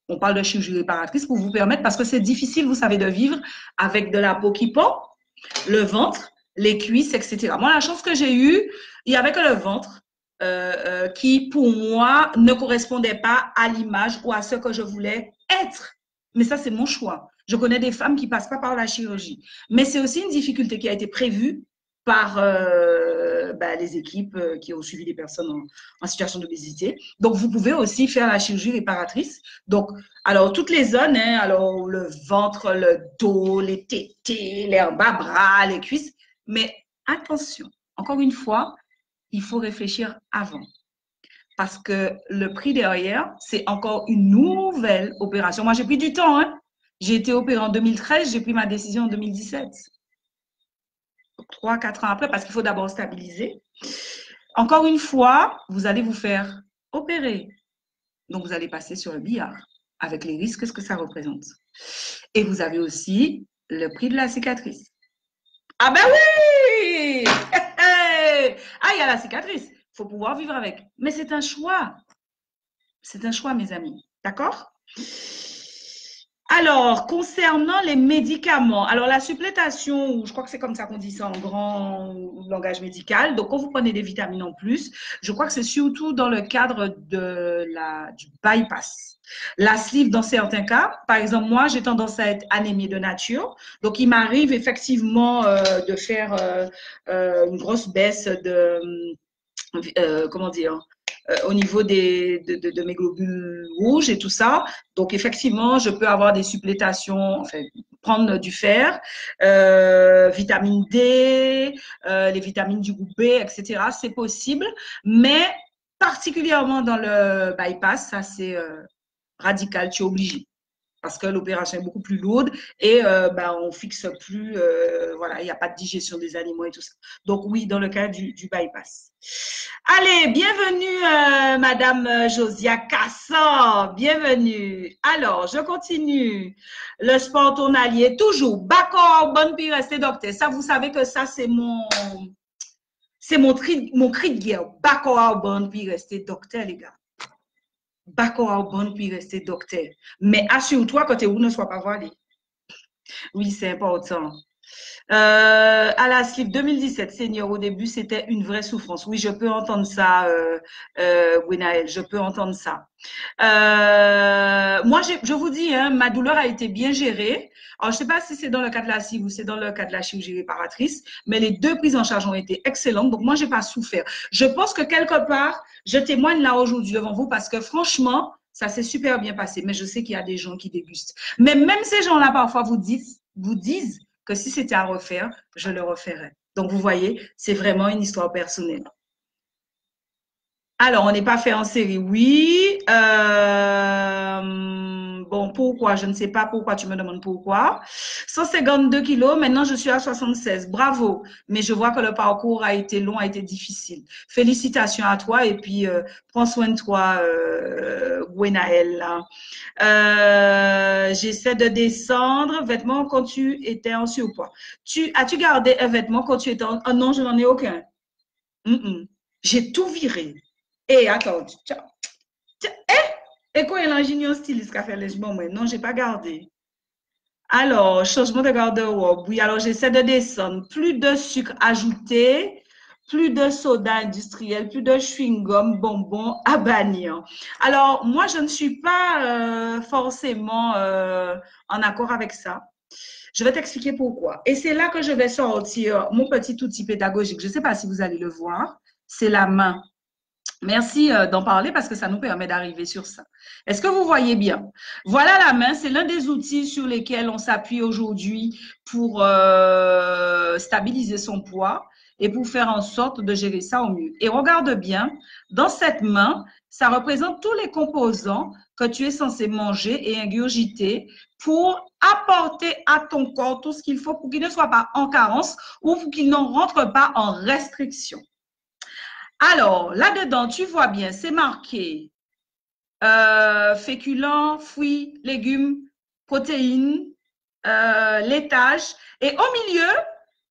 on parle de chirurgie réparatrice pour vous permettre, parce que c'est difficile, vous savez, de vivre avec de la peau qui pend, le ventre, les cuisses, etc. Moi, la chance que j'ai eue, il y avait que le ventre qui, pour moi, ne correspondait pas à l'image ou à ce que je voulais être. Mais ça, c'est mon choix. Je connais des femmes qui ne passent pas par la chirurgie. Mais c'est aussi une difficulté qui a été prévue par les équipes qui ont suivi des personnes en situation d'obésité. Donc, vous pouvez aussi faire la chirurgie réparatrice. Donc, alors, toutes les zones, hein, alors le ventre, le dos, les tétés, les bas-bras, les cuisses. Mais attention, encore une fois, il faut réfléchir avant. Parce que le prix derrière, c'est encore une nouvelle opération. Moi, j'ai pris du temps. Hein. J'ai été opérée en 2013, j'ai pris ma décision en 2017. 3-4 ans après, parce qu'il faut d'abord stabiliser. Encore une fois, vous allez vous faire opérer. Donc, vous allez passer sur le billard avec les risques que ça représente. Et vous avez aussi le prix de la cicatrice. Ah ben oui! Ah, il y a la cicatrice. Il faut pouvoir vivre avec. Mais c'est un choix. C'est un choix, mes amis. D'accord? Alors, concernant les médicaments, alors la supplétation, je crois que c'est comme ça qu'on dit ça en grand langage médical. Donc, quand vous prenez des vitamines en plus, je crois que c'est surtout dans le cadre du bypass. La sleeve, dans certains cas, par exemple, moi, j'ai tendance à être anémie de nature. Donc, il m'arrive effectivement de faire une grosse baisse de, comment dire, au niveau de mes globules rouges et tout ça. Donc, effectivement, je peux avoir des supplétations, enfin, prendre du fer, vitamine D, les vitamines du groupe B, etc. C'est possible, mais particulièrement dans le bypass, ça c'est radical, tu es obligé. Parce que l'opération est beaucoup plus lourde et on fixe plus, voilà, il n'y a pas de digestion des aliments et tout ça. Donc oui, dans le cas du bypass. Allez, bienvenue Madame Josia Cassan, bienvenue. Alors, je continue. Le sport tournalier, toujours. Bacor, bonne puis rester docteur. Ça, vous savez que ça, c'est mon cri de guerre. Bacor, bonne puis rester docteur, les gars. Bacor, bonne puis rester docteur. Mais assure-toi que tes roues ne soient pas voilées. Oui, c'est important. À la slip 2017, senior, au début, c'était une vraie souffrance. Oui, je peux entendre ça, Gwenaël, je peux entendre ça. Moi, je vous dis, hein, ma douleur a été bien gérée. Alors, je ne sais pas si c'est dans le cas de la cive ou c'est dans le cas de la chirurgie réparatrice, mais les deux prises en charge ont été excellentes. Donc, moi, je n'ai pas souffert. Je pense que quelque part, je témoigne là aujourd'hui devant vous parce que franchement, ça s'est super bien passé. Mais je sais qu'il y a des gens qui dégustent. Mais même ces gens-là, parfois, vous disent que si c'était à refaire, je le referais. Donc, vous voyez, c'est vraiment une histoire personnelle. Alors, on n'est pas fait en série, oui. Bon, pourquoi? Je ne sais pas pourquoi tu me demandes pourquoi. 152 kilos, maintenant je suis à 76. Bravo. Mais je vois que le parcours a été long, a été difficile. Félicitations à toi et puis prends soin de toi, Gwenaël. J'essaie de descendre. Vêtements quand tu étais en surpoids. As-tu gardé un vêtement quand tu étais en... Oh non, je n'en ai aucun. J'ai tout viré. Et attends, et quoi, il y a l'ingénieur styliste qui a fait les juments, moi? Non, je n'ai pas gardé. Alors, changement de garde-robe. Oui, alors j'essaie de descendre. Plus de sucre ajouté, plus de soda industriel, plus de chewing-gum, bonbons à bannir. Alors, moi, je ne suis pas forcément en accord avec ça. Je vais t'expliquer pourquoi. Et c'est là que je vais sortir mon petit outil pédagogique. Je ne sais pas si vous allez le voir. C'est la main. Merci d'en parler parce que ça nous permet d'arriver sur ça. Est-ce que vous voyez bien? Voilà la main, c'est l'un des outils sur lesquels on s'appuie aujourd'hui pour stabiliser son poids et pour faire en sorte de gérer ça au mieux. Et regarde bien, dans cette main, ça représente tous les composants que tu es censé manger et ingurgiter pour apporter à ton corps tout ce qu'il faut pour qu'il ne soit pas en carence ou pour qu'il ne rentre pas en restriction. Alors, là-dedans, tu vois bien, c'est marqué féculents, fruits, légumes, protéines, laitage. Et au milieu,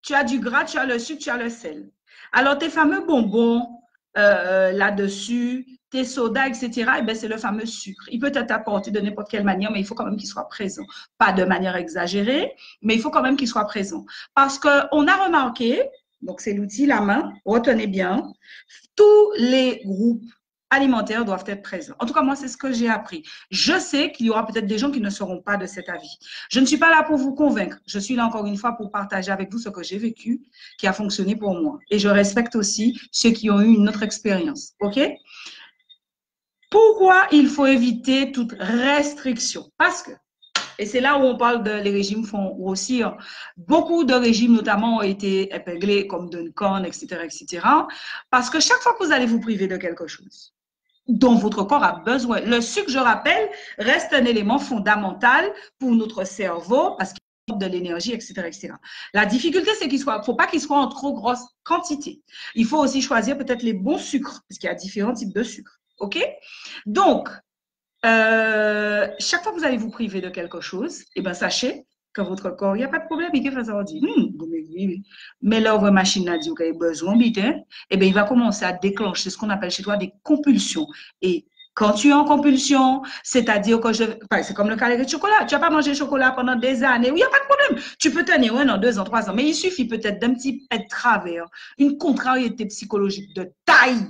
tu as du gras, tu as le sucre, tu as le sel. Alors, tes fameux bonbons là-dessus, tes sodas, etc., eh bien, c'est le fameux sucre. Il peut être apporté de n'importe quelle manière, mais il faut quand même qu'il soit présent. Pas de manière exagérée, mais il faut quand même qu'il soit présent. Parce qu'on a remarqué, donc c'est l'outil, la main, retenez bien, tous les groupes alimentaires doivent être présents. En tout cas, moi, c'est ce que j'ai appris. Je sais qu'il y aura peut-être des gens qui ne seront pas de cet avis. Je ne suis pas là pour vous convaincre. Je suis là encore une fois pour partager avec vous ce que j'ai vécu, qui a fonctionné pour moi. Et je respecte aussi ceux qui ont eu une autre expérience. OK? Pourquoi il faut éviter toute restriction? Parce que, et c'est là où on parle de les régimes font grossir. Beaucoup de régimes, notamment, ont été épinglés comme Duncan, etc., etc. Parce que chaque fois que vous allez vous priver de quelque chose dont votre corps a besoin, le sucre, je rappelle, reste un élément fondamental pour notre cerveau parce qu'il apporte de l'énergie, etc., etc. La difficulté, c'est qu'il ne faut pas qu'il soit en trop grosse quantité. Il faut aussi choisir peut-être les bons sucres parce qu'il y a différents types de sucres. OK? Donc, chaque fois que vous allez vous priver de quelque chose, eh ben, sachez que votre corps, il n'y a pas de problème, il va dire, mais là, votre machine a dit qu'il a besoin, eh bien, il va commencer à déclencher ce qu'on appelle chez toi des compulsions. Et quand tu es en compulsion, c'est-à-dire que c'est comme le cas de chocolat. Tu n'as pas mangé le chocolat pendant des années. Oui, il n'y a pas de problème. Tu peux tenir 1 an, 2 ans, 3 ans. Mais il suffit peut-être d'un petit peu de travers, une contrariété psychologique de taille.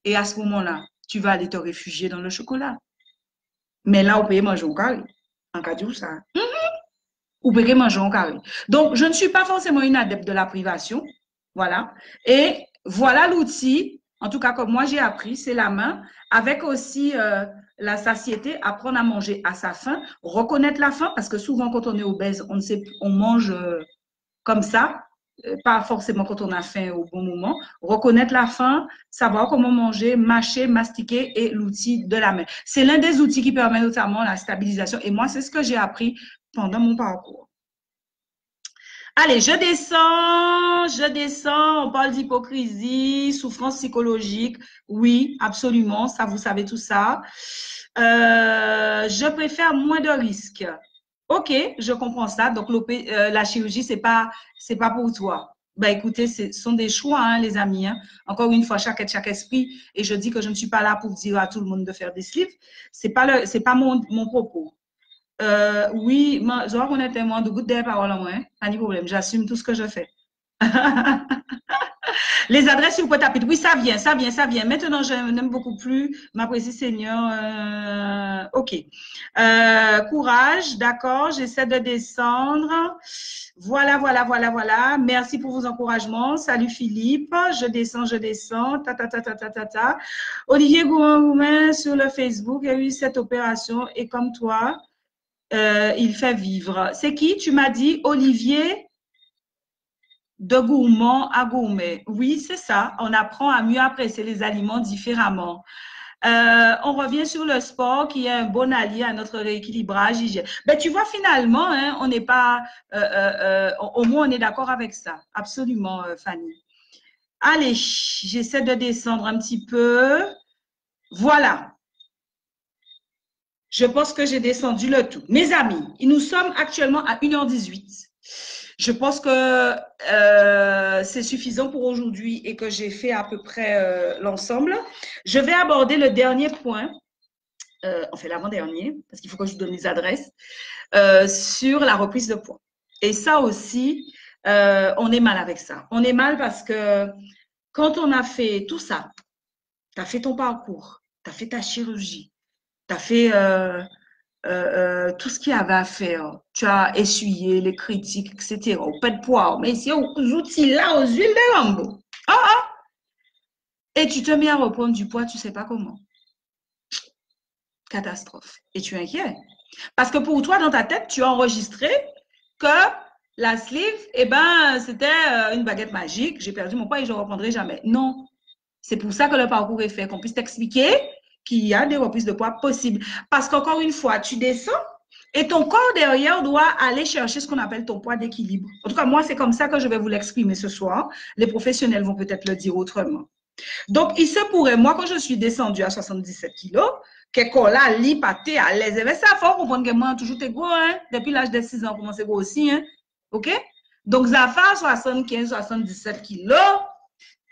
Et à ce moment-là, tu vas aller te réfugier dans le chocolat. Mais là, on peut manger au carré. En cas de ça. On peut manger au carré. Donc, je ne suis pas forcément une adepte de la privation. Voilà. Et voilà l'outil, en tout cas, comme moi j'ai appris, c'est la main, avec aussi la satiété, apprendre à manger à sa faim, reconnaître la faim, parce que souvent, quand on est obèse, on ne sait, on mange comme ça, pas forcément quand on a faim au bon moment. Reconnaître la faim, savoir comment manger, mâcher, mastiquer et l'outil de la main. C'est l'un des outils qui permet notamment la stabilisation. Et moi, c'est ce que j'ai appris pendant mon parcours. Allez, je descends, on parle d'hypocrisie, souffrance psychologique. Oui, absolument, ça, vous savez tout ça. Je préfère moins de risques. Ok, je comprends ça. Donc, la chirurgie, c'est pas pour toi. Ben, écoutez, ce sont des choix, hein, les amis. Hein. Encore une fois, chaque esprit. Et je dis que je ne suis pas là pour dire à tout le monde de faire des sleeves. C'est pas mon propos. Oui, je dois connaître moi de goût des paroles en moi. Pas de problème. J'assume tout ce que je fais. Les adresses sur Pointe-à-Pitre, oui, ça vient, ça vient, ça vient. Maintenant, je n'aime beaucoup plus. M'apprécie, Seigneur. OK. Courage, d'accord. J'essaie de descendre. Voilà, voilà, voilà, voilà. Merci pour vos encouragements. Salut Philippe. Je descends, je descends. Ta, ta, ta, ta, ta, ta, ta. Olivier Gouin sur le Facebook a eu cette opération et comme toi, il fait vivre. C'est qui? Tu m'as dit Olivier? De gourmand à gourmet. Oui, c'est ça. On apprend à mieux apprécier les aliments différemment. On revient sur le sport qui est un bon allié à notre rééquilibrage hygiène. Ben, tu vois, finalement, hein, on n'est pas, au moins on est d'accord avec ça. Absolument, Fanny. Allez, j'essaie de descendre un petit peu. Voilà. Je pense que j'ai descendu le tout. Mes amis, nous sommes actuellement à 1h18. Je pense que c'est suffisant pour aujourd'hui et que j'ai fait à peu près l'ensemble. Je vais aborder le dernier point, enfin l'avant-dernier, parce qu'il faut que je vous donne les adresses, sur la reprise de poids. Et ça aussi, on est mal avec ça. On est mal parce que quand on a fait tout ça, tu as fait ton parcours, tu as fait ta chirurgie, tu as fait tout ce qu'il y avait à faire. Tu as essuyé les critiques, etc. Au pas de poire, mais ici, aux outils là, aux huiles de lambeau. Ah, ah. Et tu te mets à reprendre du poids, tu ne sais pas comment. Catastrophe. Et tu es inquiet. Parce que pour toi, dans ta tête, tu as enregistré que la sleeve, eh ben, c'était une baguette magique. J'ai perdu mon poids et je ne reprendrai jamais. Non. C'est pour ça que le parcours est fait, qu'on puisse t'expliquer qu'il y a des reprises de poids possibles. Parce qu'encore une fois, tu descends et ton corps derrière doit aller chercher ce qu'on appelle ton poids d'équilibre. En tout cas, moi, c'est comme ça que je vais vous l'exprimer ce soir. Les professionnels vont peut-être le dire autrement. Donc, il se pourrait, moi, quand je suis descendue à 77 kilos, quelque là, lipaté à l'aise. Mais ça, il faut comprendre que moi, toujours été gros, hein. Depuis l'âge de 6 ans, commencé gros aussi, hein. OK? Donc, ça fait 75, 77 kilos.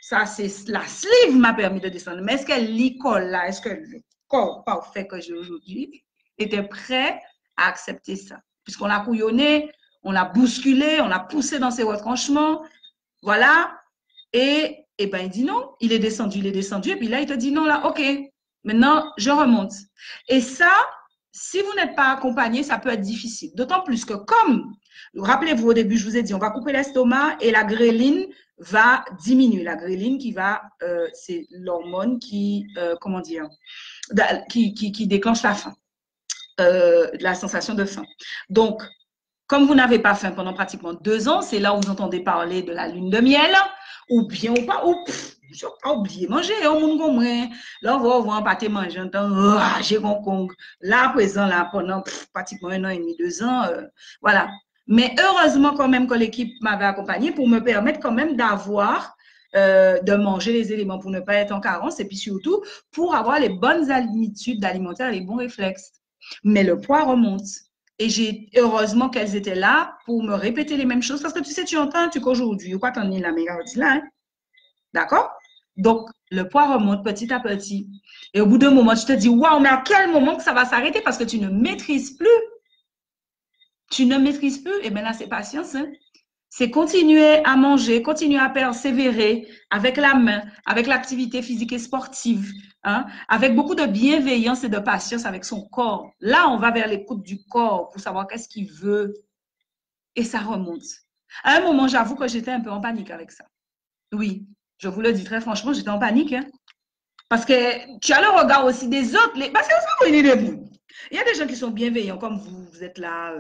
Ça, c'est la sleeve m'a permis de descendre. Mais est-ce que l'école là, est-ce que le corps parfait que j'ai aujourd'hui était prêt à accepter ça? Puisqu'on l'a couillonné, on l'a bousculé, on l'a poussé dans ses retranchements. Voilà. Et ben, il dit non. Il est descendu. Et puis là, il te dit non, là, OK. Maintenant, je remonte. Et ça, si vous n'êtes pas accompagné, ça peut être difficile. D'autant plus que comme, rappelez-vous au début, je vous ai dit, on va couper l'estomac et la gréline va diminuer. La gréline c'est l'hormone comment dire, qui déclenche la faim, la sensation de faim. Donc, comme vous n'avez pas faim pendant pratiquement 2 ans, c'est là où vous entendez parler de la lune de miel, ou bien ou pas, ou je n'ai pas oublié manger, on monde comme moi. Là, on va voir un pâté manger, on entend, j'ai Kong. Là, présent, là, pendant pratiquement 1 an et demi, 2 ans, voilà. Mais heureusement, quand même, que l'équipe m'avait accompagné pour me permettre quand même de manger les éléments pour ne pas être en carence et puis surtout pour avoir les bonnes habitudes alimentaires et les bons réflexes. Mais le poids remonte. Et j'ai heureusement qu'elles étaient là pour me répéter les mêmes choses parce que tu sais, tu entends, tu qu'aujourd'hui, ou quoi, t'en es la meilleure là, hein? D'accord? Donc, le poids remonte petit à petit. Et au bout d'un moment, tu te dis, waouh, mais à quel moment que ça va s'arrêter parce que tu ne maîtrises plus. Tu ne maîtrises plus. Et bien là, c'est patience, hein? C'est continuer à manger, continuer à persévérer avec la main, avec l'activité physique et sportive, hein, avec beaucoup de bienveillance et de patience avec son corps. Là, on va vers l'écoute du corps pour savoir qu'est-ce qu'il veut et ça remonte. À un moment, j'avoue que j'étais un peu en panique avec ça. Oui, je vous le dis très franchement, j'étais en panique, hein, parce que tu as le regard aussi des autres. Parce que ça, il y a des gens qui sont bienveillants comme vous, vous êtes là,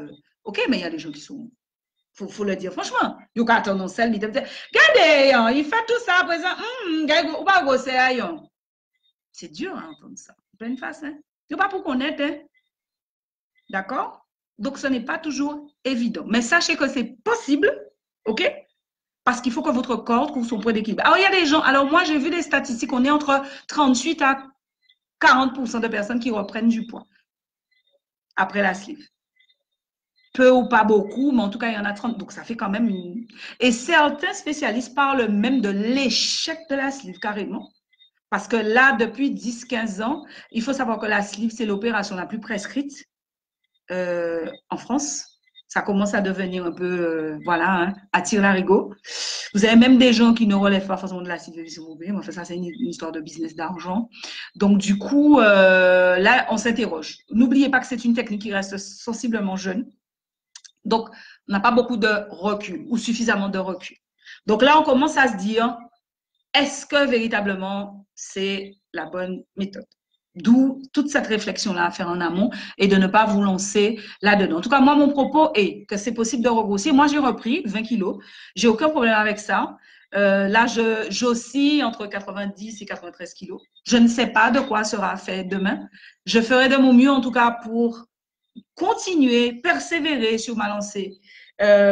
OK, mais il y a des gens qui sont faut le dire franchement. You got on sel, regardez, il fait tout ça à présent. Ou pas gosser, c'est dur à entendre ça. Pleine face, hein. C'est pas pour connaître, hein. D'accord? Donc, ce n'est pas toujours évident. Mais sachez que c'est possible, OK? Parce qu'il faut que votre corps trouve son point d'équilibre. Alors, il y a des gens, alors moi, j'ai vu des statistiques, on est entre 38 à 40% de personnes qui reprennent du poids après la sleeve. Peu ou pas beaucoup, mais en tout cas, il y en a 30. Donc, ça fait quand même une... Et certains spécialistes parlent même de l'échec de la sleeve, carrément. Parce que là, depuis 10-15 ans, il faut savoir que la sleeve, c'est l'opération la plus prescrite en France. Ça commence à devenir un peu, voilà, hein, à tire-larigot. Vous avez même des gens qui ne relèvent pas forcément de la sleeve, si vous voulez. Enfin, ça, c'est une histoire de business d'argent. Donc, du coup, là, on s'interroge. N'oubliez pas que c'est une technique qui reste sensiblement jeune. Donc, on n'a pas beaucoup de recul ou suffisamment de recul. Donc là, on commence à se dire, est-ce que véritablement c'est la bonne méthode? D'où toute cette réflexion-là à faire en amont et de ne pas vous lancer là-dedans. En tout cas, moi, mon propos est que c'est possible de regrossir. Moi, j'ai repris 20 kilos. J'ai aucun problème avec ça. Là, j'oscille entre 90 et 93 kilos. Je ne sais pas de quoi sera fait demain. Je ferai de mon mieux, en tout cas, pour continuer, persévérer sur ma lancée,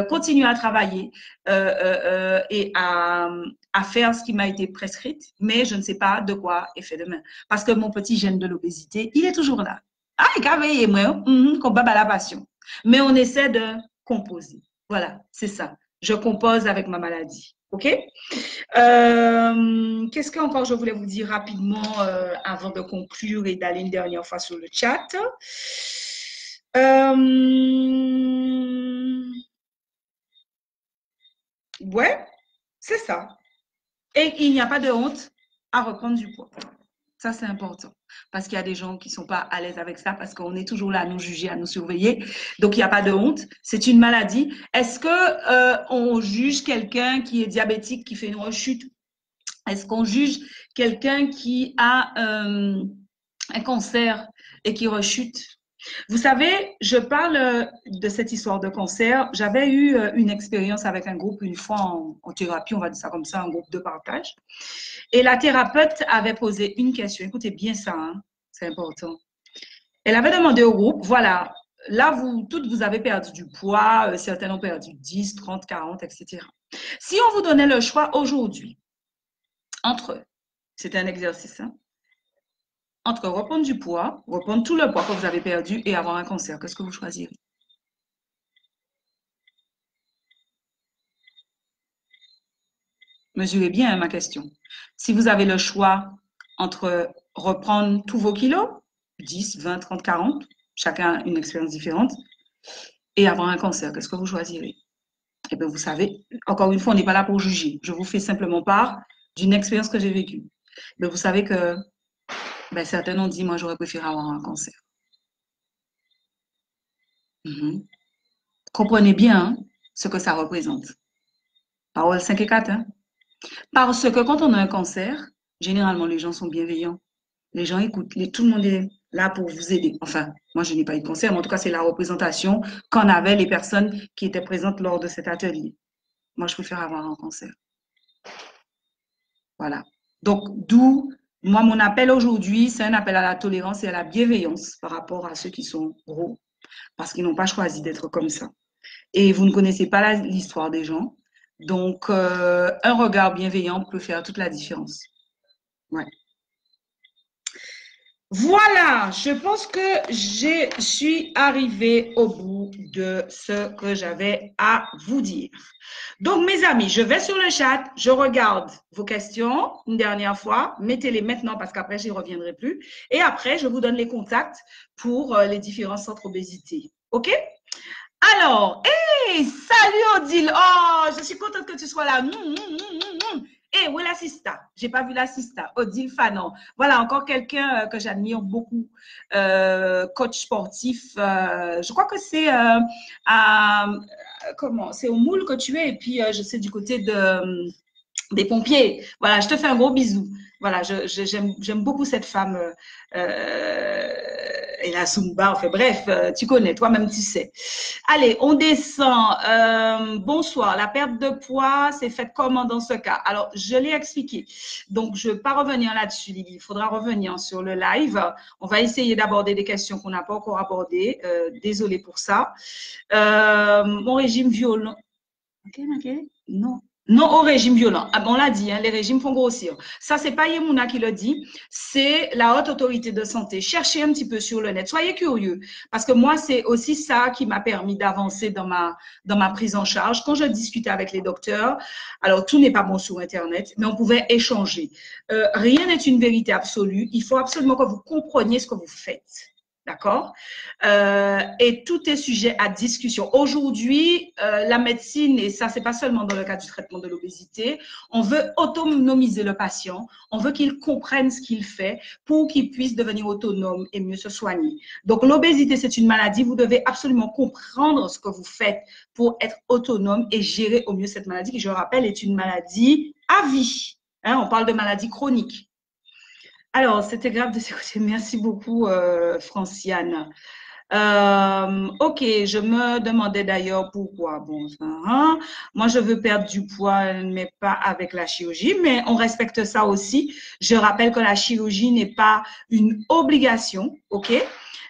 continuer à travailler et à faire ce qui m'a été prescrite, mais je ne sais pas de quoi est fait demain. Parce que mon petit gène de l'obésité, il est toujours là. Ah, il a veillé, moi, combat à la passion. Mais on essaie de composer. Voilà, c'est ça. Je compose avec ma maladie. OK? Qu'est-ce qu'encore je voulais vous dire rapidement avant de conclure et d'aller une dernière fois sur le chat? Ouais, c'est ça. Et il n'y a pas de honte à reprendre du poids. Ça, c'est important. Parce qu'il y a des gens qui ne sont pas à l'aise avec ça, parce qu'on est toujours là à nous juger, à nous surveiller. Donc, il n'y a pas de honte. C'est une maladie. Est-ce que on juge quelqu'un qui est diabétique, qui fait une rechute? Est-ce qu'on juge quelqu'un qui a un cancer et qui rechute? Vous savez, je parle de cette histoire de cancer. J'avais eu une expérience avec un groupe une fois en thérapie, on va dire ça comme ça, un groupe de partage. Et la thérapeute avait posé une question. Écoutez bien ça, hein, c'est important. Elle avait demandé au groupe, voilà, là, toutes vous avez perdu du poids, certains ont perdu 10, 30, 40, etc. Si on vous donnait le choix aujourd'hui, entre, c'était un exercice, hein, entre reprendre du poids, reprendre tout le poids que vous avez perdu et avoir un cancer, qu'est-ce que vous choisirez? Mesurez bien, hein, ma question. Si vous avez le choix entre reprendre tous vos kilos, 10, 20, 30, 40, chacun une expérience différente, et avoir un cancer, qu'est-ce que vous choisirez? Eh bien, vous savez, encore une fois, on n'est pas là pour juger. Je vous fais simplement part d'une expérience que j'ai vécue. Mais vous savez que certains ont dit, moi, j'aurais préféré avoir un cancer. Comprenez bien, hein, ce que ça représente. Parole 5 et 4. Hein. Parce que quand on a un cancer, généralement, les gens sont bienveillants. Les gens écoutent. Tout le monde est là pour vous aider. Enfin, moi, je n'ai pas eu de cancer, mais en tout cas, c'est la représentation qu'en avaient les personnes qui étaient présentes lors de cet atelier. Moi, je préfère avoir un cancer. Voilà. Donc, d'où, moi, mon appel aujourd'hui, c'est un appel à la tolérance et à la bienveillance par rapport à ceux qui sont gros, parce qu'ils n'ont pas choisi d'être comme ça. Et vous ne connaissez pas l'histoire des gens. Donc, un regard bienveillant peut faire toute la différence. Ouais. Voilà, je pense que je suis arrivée au bout de ce que j'avais à vous dire. Donc, mes amis, je vais sur le chat, je regarde vos questions une dernière fois. Mettez-les maintenant parce qu'après, je n'y reviendrai plus. Et après, je vous donne les contacts pour les différents centres obésité. OK? Alors, hey, salut Odile. Oh, je suis contente que tu sois là. Eh, où est l'assista? J'ai pas vu l'assista. Odile Fanon. Voilà, encore quelqu'un que j'admire beaucoup. Coach sportif. Je crois que c'est comment? C'est au Moule que tu es. Et puis, je sais du côté des pompiers. Voilà, je te fais un gros bisou. Voilà, j'aime beaucoup cette femme. Et la Zumba, enfin bref, tu connais, toi-même tu sais. Allez, on descend. Bonsoir, la perte de poids, c'est fait comment dans ce cas? Alors, je l'ai expliqué. Donc, je ne vais pas revenir là-dessus, Lily. Il faudra revenir sur le live. On va essayer d'aborder des questions qu'on n'a pas encore abordées. Désolée pour ça. Mon régime violent. Ok. Non. Non au régime violent. Ah, on l'a dit, hein, les régimes font grossir. Ça, c'est pas Yemouna qui le dit, c'est la haute autorité de santé. Cherchez un petit peu sur le net. Soyez curieux, parce que moi, c'est aussi ça qui m'a permis d'avancer dans ma prise en charge. Quand je discutais avec les docteurs, alors tout n'est pas bon sur Internet, mais on pouvait échanger. Rien n'est une vérité absolue. Il faut absolument que vous compreniez ce que vous faites. D'accord? Et tout est sujet à discussion. Aujourd'hui, la médecine, et ça, c'est pas seulement dans le cadre du traitement de l'obésité, on veut autonomiser le patient, on veut qu'il comprenne ce qu'il fait pour qu'il puisse devenir autonome et mieux se soigner. Donc, l'obésité, c'est une maladie. Vous devez absolument comprendre ce que vous faites pour être autonome et gérer au mieux cette maladie, qui, je rappelle, est une maladie à vie. Hein, on parle de maladie chronique. Alors, c'était grave de s'écouter. Merci beaucoup, Franciane. Ok, je me demandais d'ailleurs pourquoi. Bon, moi, je veux perdre du poids, mais pas avec la chirurgie, mais on respecte ça aussi. Je rappelle que la chirurgie n'est pas une obligation, ok?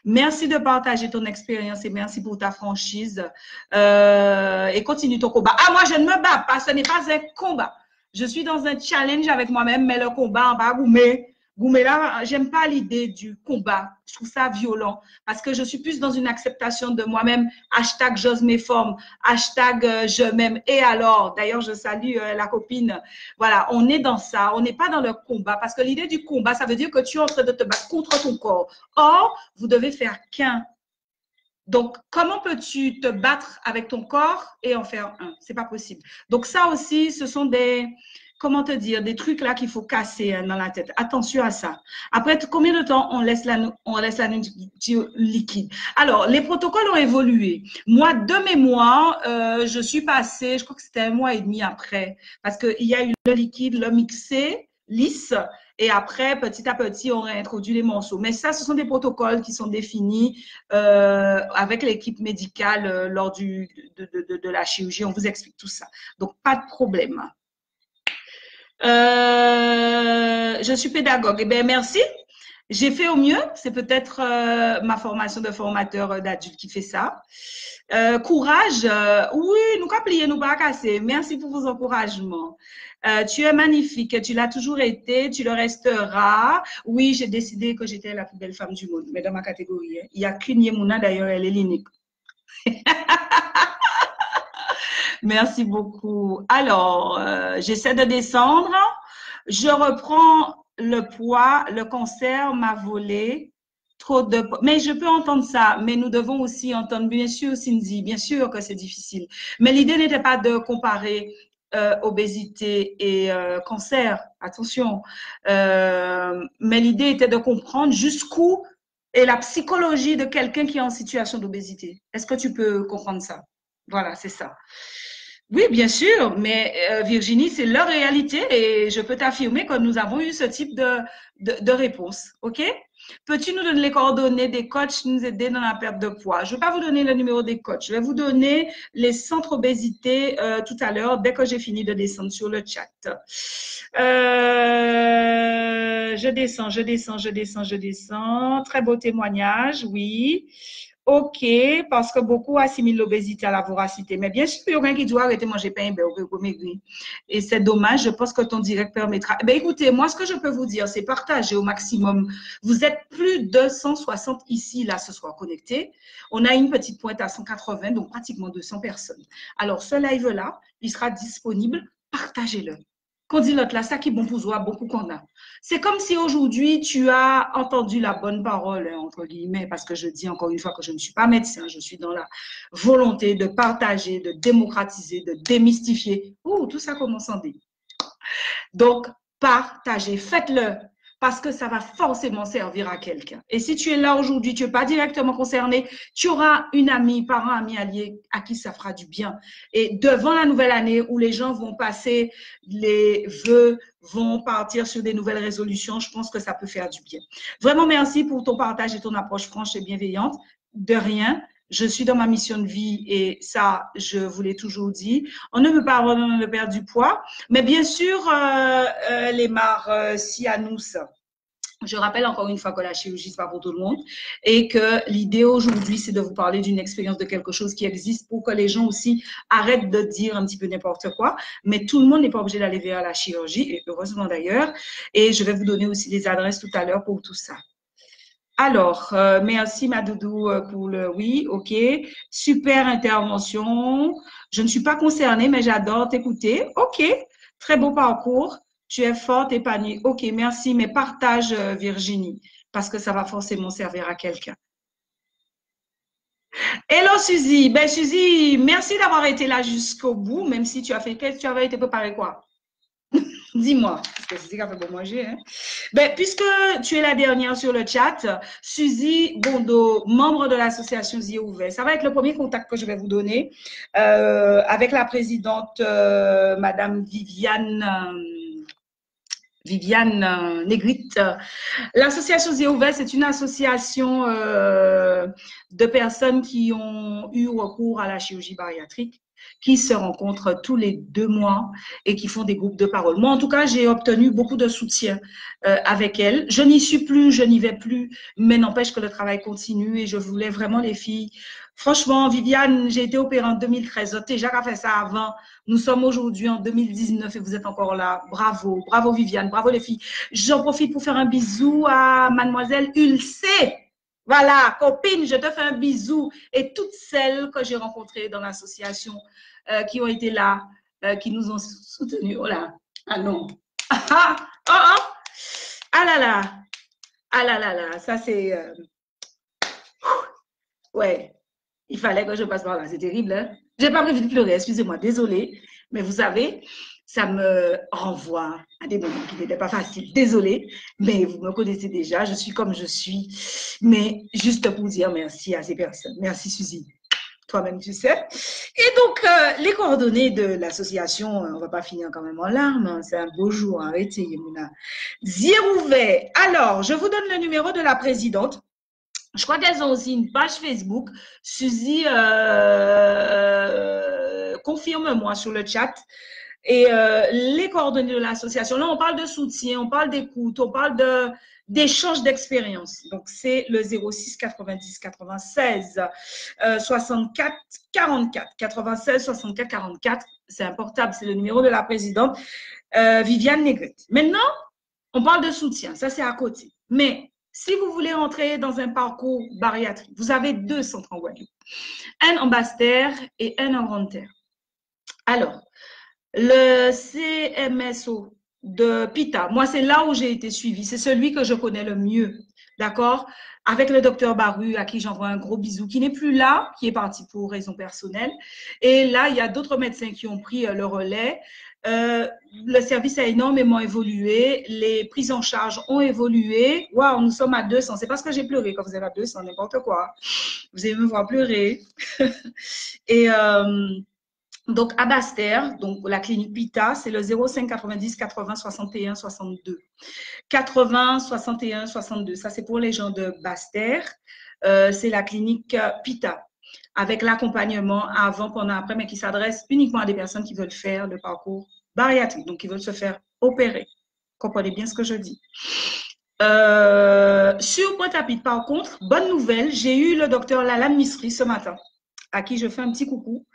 Merci de partager ton expérience et merci pour ta franchise. Et continue ton combat. Ah, moi, je ne me bats pas, ce n'est pas un combat. Je suis dans un challenge avec moi-même, mais le combat, on va goumer. Goumela, j'aime pas l'idée du combat. Je trouve ça violent parce que je suis plus dans une acceptation de moi-même. Hashtag j'ose mes formes. Hashtag je m'aime. Et alors, d'ailleurs, je salue la copine. Voilà, on est dans ça. On n'est pas dans le combat parce que l'idée du combat, ça veut dire que tu es en train de te battre contre ton corps. Or, vous devez faire qu'un. Donc, comment peux-tu te battre avec ton corps et en faire un? C'est pas possible. Donc, ça aussi, ce sont des comment te dire, des trucs là qu'il faut casser hein, dans la tête. Attention à ça. Après, combien de temps on laisse la nourriture liquide? Alors, les protocoles ont évolué. Moi, de mémoire, je suis passée, je crois que c'était 1 mois et demi après, parce qu'il y a eu le liquide, le mixé, lisse, et après, petit à petit, on réintroduit les morceaux. Mais ça, ce sont des protocoles qui sont définis avec l'équipe médicale lors de la chirurgie. On vous explique tout ça. Donc, pas de problème. Je suis pédagogue. Eh bien, merci. J'ai fait au mieux. C'est peut-être ma formation de formateur d'adulte qui fait ça. Courage. Oui, nous pas plier, nous pas casser. Merci pour vos encouragements. Tu es magnifique. Tu l'as toujours été. Tu le resteras. Oui, j'ai décidé que j'étais la plus belle femme du monde, mais dans ma catégorie. Hein. Il n'y a qu'une Yemouna, d'ailleurs, elle est l'unique. Merci beaucoup. Alors, j'essaie de descendre. Je reprends le poids. Le cancer m'a volé trop de... Mais je peux entendre ça. Mais nous devons aussi entendre, bien sûr, Cindy, bien sûr que c'est difficile. Mais l'idée n'était pas de comparer obésité et cancer. Attention. Mais l'idée était de comprendre jusqu'où est la psychologie de quelqu'un qui est en situation d'obésité. Est-ce que tu peux comprendre ça? Voilà, c'est ça. Oui, bien sûr, mais Virginie, c'est leur réalité et je peux t'affirmer que nous avons eu ce type de réponse. OK? Peux-tu nous donner les coordonnées des coachs nous aider dans la perte de poids? Je ne vais pas vous donner le numéro des coachs. Je vais vous donner les centres obésité tout à l'heure, dès que j'ai fini de descendre sur le chat. Je descends. Très beau témoignage, oui. OK, parce que beaucoup assimilent l'obésité à la voracité. Mais bien sûr, il y a quelqu'un qui doit arrêter de manger pain pour maigrir. Et c'est dommage, je pense que ton direct permettra. Ben, écoutez, moi, ce que je peux vous dire, c'est partager au maximum. Vous êtes plus de 160 ici, là, ce soir connectés. On a une petite pointe à 180, donc pratiquement 200 personnes. Alors, ce live-là, il sera disponible. Partagez-le. Qu'on dit l'autre là, ça qui est bon pour soi, beaucoup qu'on a. C'est comme si aujourd'hui, tu as entendu la bonne parole, hein, entre guillemets, parce que je dis encore une fois que je ne suis pas médecin, je suis dans la volonté de partager, de démocratiser, de démystifier. Ouh, tout ça commence en D. Donc, partagez, faites-le, parce que ça va forcément servir à quelqu'un. Et si tu es là aujourd'hui, tu n'es pas directement concerné, tu auras une amie, parent, ami, allié à qui ça fera du bien. Et devant la nouvelle année où les gens vont passer les vœux, vont partir sur des nouvelles résolutions, je pense que ça peut faire du bien. Vraiment, merci pour ton partage et ton approche franche et bienveillante. De rien. Je suis dans ma mission de vie et ça, je vous l'ai toujours dit. On ne peut pas abandonner le perdre du poids, mais bien sûr, les mares Cyanous. Je rappelle encore une fois que la chirurgie, ce n'est pas pour tout le monde et que l'idée aujourd'hui, c'est de vous parler d'une expérience de quelque chose qui existe pour que les gens aussi arrêtent de dire un petit peu n'importe quoi. Mais tout le monde n'est pas obligé d'aller vers la chirurgie, et heureusement d'ailleurs. Et je vais vous donner aussi des adresses tout à l'heure pour tout ça. Alors, merci ma doudou pour le oui, ok. Super intervention. Je ne suis pas concernée, mais j'adore t'écouter. Ok, très beau parcours. Tu es forte, épanouie. Ok, merci, mais partage Virginie, parce que ça va forcément servir à quelqu'un. Hello Suzy. Ben Suzy, merci d'avoir été là jusqu'au bout, même si tu as fait, tu avais été préparé quoi? Dis-moi, parce que Suzy a fait bon manger. Hein? Ben, puisque tu es la dernière sur le chat, Suzy Bondo, membre de l'association Yeux Ouverts, ça va être le premier contact que je vais vous donner avec la présidente, Madame Viviane Négrite. L'association Yeux Ouverts, c'est une association de personnes qui ont eu recours à la chirurgie bariatrique, qui se rencontrent tous les 2 mois et qui font des groupes de parole. Moi, en tout cas, j'ai obtenu beaucoup de soutien avec elles. Je n'y suis plus, je n'y vais plus, mais n'empêche que le travail continue et je voulais vraiment les filles. Franchement, Viviane, j'ai été opérée en 2013. Déjà qu'à fait ça avant. Nous sommes aujourd'hui en 2019 et vous êtes encore là. Bravo, bravo Viviane, bravo les filles. J'en profite pour faire un bisou à mademoiselle Ulcé. Voilà, copine, je te fais un bisou. Et toutes celles que j'ai rencontrées dans l'association qui ont été là, qui nous ont soutenus. Oh là, ah non. Ah, oh, oh. Ah là là. Ah là là là. Ça, c'est... ouais, il fallait que je passe par là. C'est terrible, hein? Je n'ai pas prévu de pleurer, excusez-moi, désolée. Mais vous savez, ça me renvoie à des moments qui n'étaient pas faciles. Désolée, mais vous me connaissez déjà, je suis comme je suis. Mais juste pour dire merci à ces personnes. Merci Suzy. Toi-même, tu sais. Et donc, les coordonnées de l'association, on ne va pas finir quand même en larmes, hein, c'est un beau jour, arrêtez, Yemuna. Zirouvet. Alors, je vous donne le numéro de la présidente. Je crois qu'elles ont aussi une page Facebook. Suzy, confirme-moi sur le chat. Et les coordonnées de l'association, là, on parle de soutien, on parle d'écoute, on parle d'échange d'expérience. Donc, c'est le 06 90 96 64 44. 96 64 44, c'est un portable, c'est le numéro de la présidente Viviane Négrette. Maintenant, on parle de soutien, ça c'est à côté. Mais si vous voulez entrer dans un parcours bariatrique, vous avez 2 centres en Guadeloupe, un en Basse-Terre et un en Grande-Terre. Alors, le CMSO de Pita, moi, c'est là où j'ai été suivie. C'est celui que je connais le mieux, d'accord? Avec le docteur Baru, à qui j'envoie un gros bisou, qui n'est plus là, qui est parti pour raison personnelle. Et là, il y a d'autres médecins qui ont pris le relais. Le service a énormément évolué. Les prises en charge ont évolué. Waouh, nous sommes à 200. C'est parce que j'ai pleuré quand vous êtes à 200, n'importe quoi. Vous allez me voir pleurer. Et... donc, à Basse-Terre, donc la clinique Pita, c'est le 05 90 80 61 62. 80 61 62, ça c'est pour les gens de Basse-Terre. C'est la clinique Pita, avec l'accompagnement avant, pendant, après, mais qui s'adresse uniquement à des personnes qui veulent faire le parcours bariatrique, donc qui veulent se faire opérer. Comprenez bien ce que je dis. Sur Pointe-à-Pitre, par contre, bonne nouvelle, j'ai eu le docteur Lalan Misri ce matin, à qui je fais un petit coucou.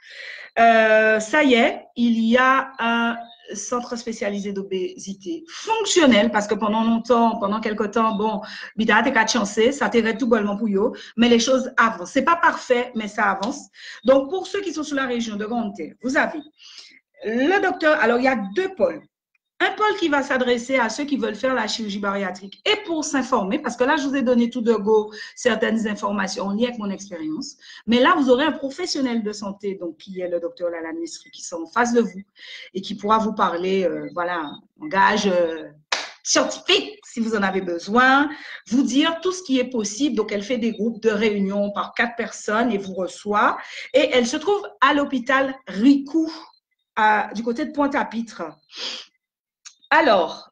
Ça y est, il y a un centre spécialisé d'obésité fonctionnel parce que pendant longtemps, pendant quelques temps, bon, bida t'es qu'à chancer, ça t'irait tout bonnement pour yo, mais les choses avancent. C'est pas parfait, mais ça avance. Donc, pour ceux qui sont sur la région de Grande-Terre, vous avez le docteur, alors il y a 2 pôles. Un pôle qui va s'adresser à ceux qui veulent faire la chirurgie bariatrique et pour s'informer, parce que là, je vous ai donné tout de go certaines informations en lien avec mon expérience. Mais là, vous aurez un professionnel de santé, donc qui est le docteur Lalan Misri, qui sont en face de vous et qui pourra vous parler, voilà, langage scientifique, si vous en avez besoin, vous dire tout ce qui est possible. Donc, elle fait des groupes de réunion par 4 personnes et vous reçoit. Et elle se trouve à l'hôpital Ricoux, du côté de Pointe-à-Pitre. Alors,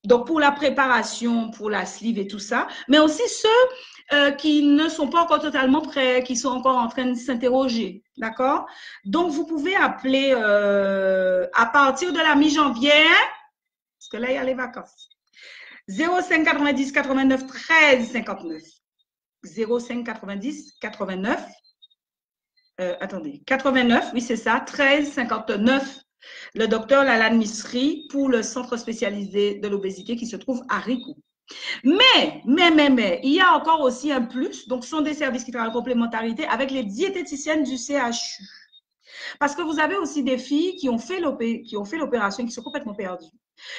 donc pour la préparation, pour la sleeve et tout ça, mais aussi ceux qui ne sont pas encore totalement prêts, qui sont encore en train de s'interroger, d'accord? Donc, vous pouvez appeler à partir de la mi-janvier, parce que là, il y a les vacances, 05 90 89 13 59. 05 90 89, attendez, 89, oui, c'est ça, 13 59. Le docteur Lalan Misri pour le centre spécialisé de l'obésité qui se trouve à Ricoux. Mais, il y a encore aussi un plus. Donc, ce sont des services qui travaillent en complémentarité avec les diététiciennes du CHU. Parce que vous avez aussi des filles qui ont fait l'opération, qui sont complètement perdues,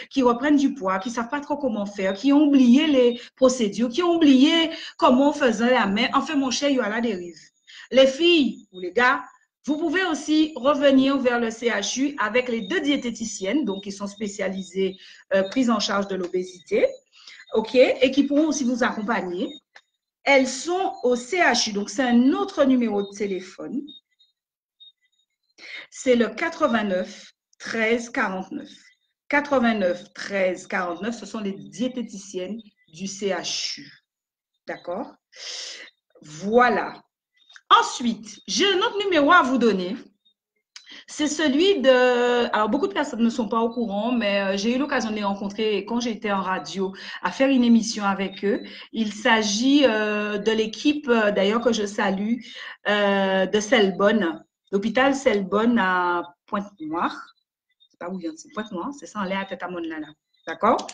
qui reprennent du poids, qui ne savent pas trop comment faire, qui ont oublié les procédures, qui ont oublié comment on faisait la main. Enfin, mon cher, il y a la dérive. Les filles ou les gars, vous pouvez aussi revenir vers le CHU avec les 2 diététiciennes, donc qui sont spécialisées prise en charge de l'obésité, ok, et qui pourront aussi vous accompagner. Elles sont au CHU, donc c'est un autre numéro de téléphone. C'est le 89 13 49. 89 13 49, ce sont les diététiciennes du CHU, d'accord? Voilà. Ensuite, j'ai un autre numéro à vous donner. C'est celui de... Alors, beaucoup de personnes ne sont pas au courant, mais j'ai eu l'occasion de les rencontrer quand j'étais en radio à faire une émission avec eux. Il s'agit de l'équipe, d'ailleurs, que je salue, de Selbonne, l'hôpital Selbonne à Pointe-Noire. C'est pas où vient, c'est Pointe-Noire, c'est ça, on est à Tête-à-Monne-là. D'accord?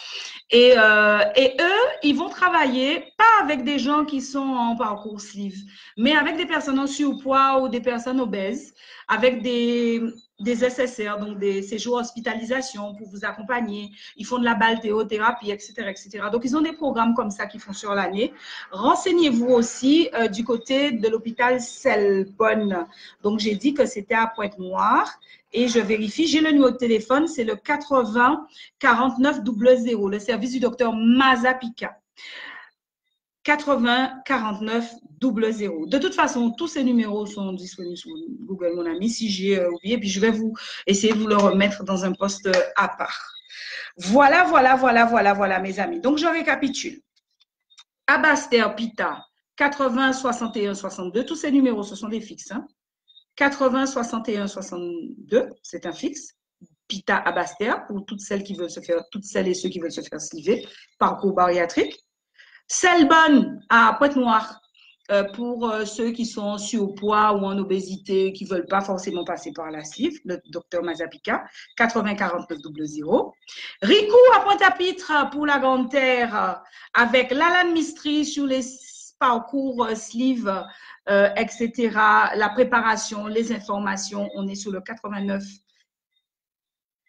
Et eux, ils vont travailler pas avec des gens qui sont en parcours sleeve, mais avec des personnes en surpoids ou des personnes obèses, avec des des SSR, donc des séjours hospitalisation pour vous accompagner. Ils font de la balnéothérapie, etc., etc. Donc, ils ont des programmes comme ça qui font sur l'année. Renseignez-vous aussi du côté de l'hôpital Selbonne. Donc, j'ai dit que c'était à Pointe-Noire et je vérifie. J'ai le numéro de téléphone, c'est le 80 49 00, le service du docteur Mazapika. 80 49 00. De toute façon, tous ces numéros sont disponibles sur Google, mon ami. Si j'ai oublié, puis je vais vous essayer de vous le remettre dans un poste à part. Voilà, mes amis. Donc, je récapitule. Abaster Pita, 80 61 62. Tous ces numéros, ce sont des fixes. Hein? 80 61 62, c'est un fixe. Pita Abaster pour toutes celles qui veulent se faire, toutes celles et ceux qui veulent se faire sliver, parcours bariatrique. Selbonne à Pointe-Noire pour ceux qui sont surpoids ou en obésité, qui ne veulent pas forcément passer par la sleeve, le docteur Mazapika, 80 49 00. Ricou à Pointe-à-Pitre pour la Grande Terre avec l'Alan Mistry sur les parcours sleeve, etc. La préparation, les informations, on est sur le 89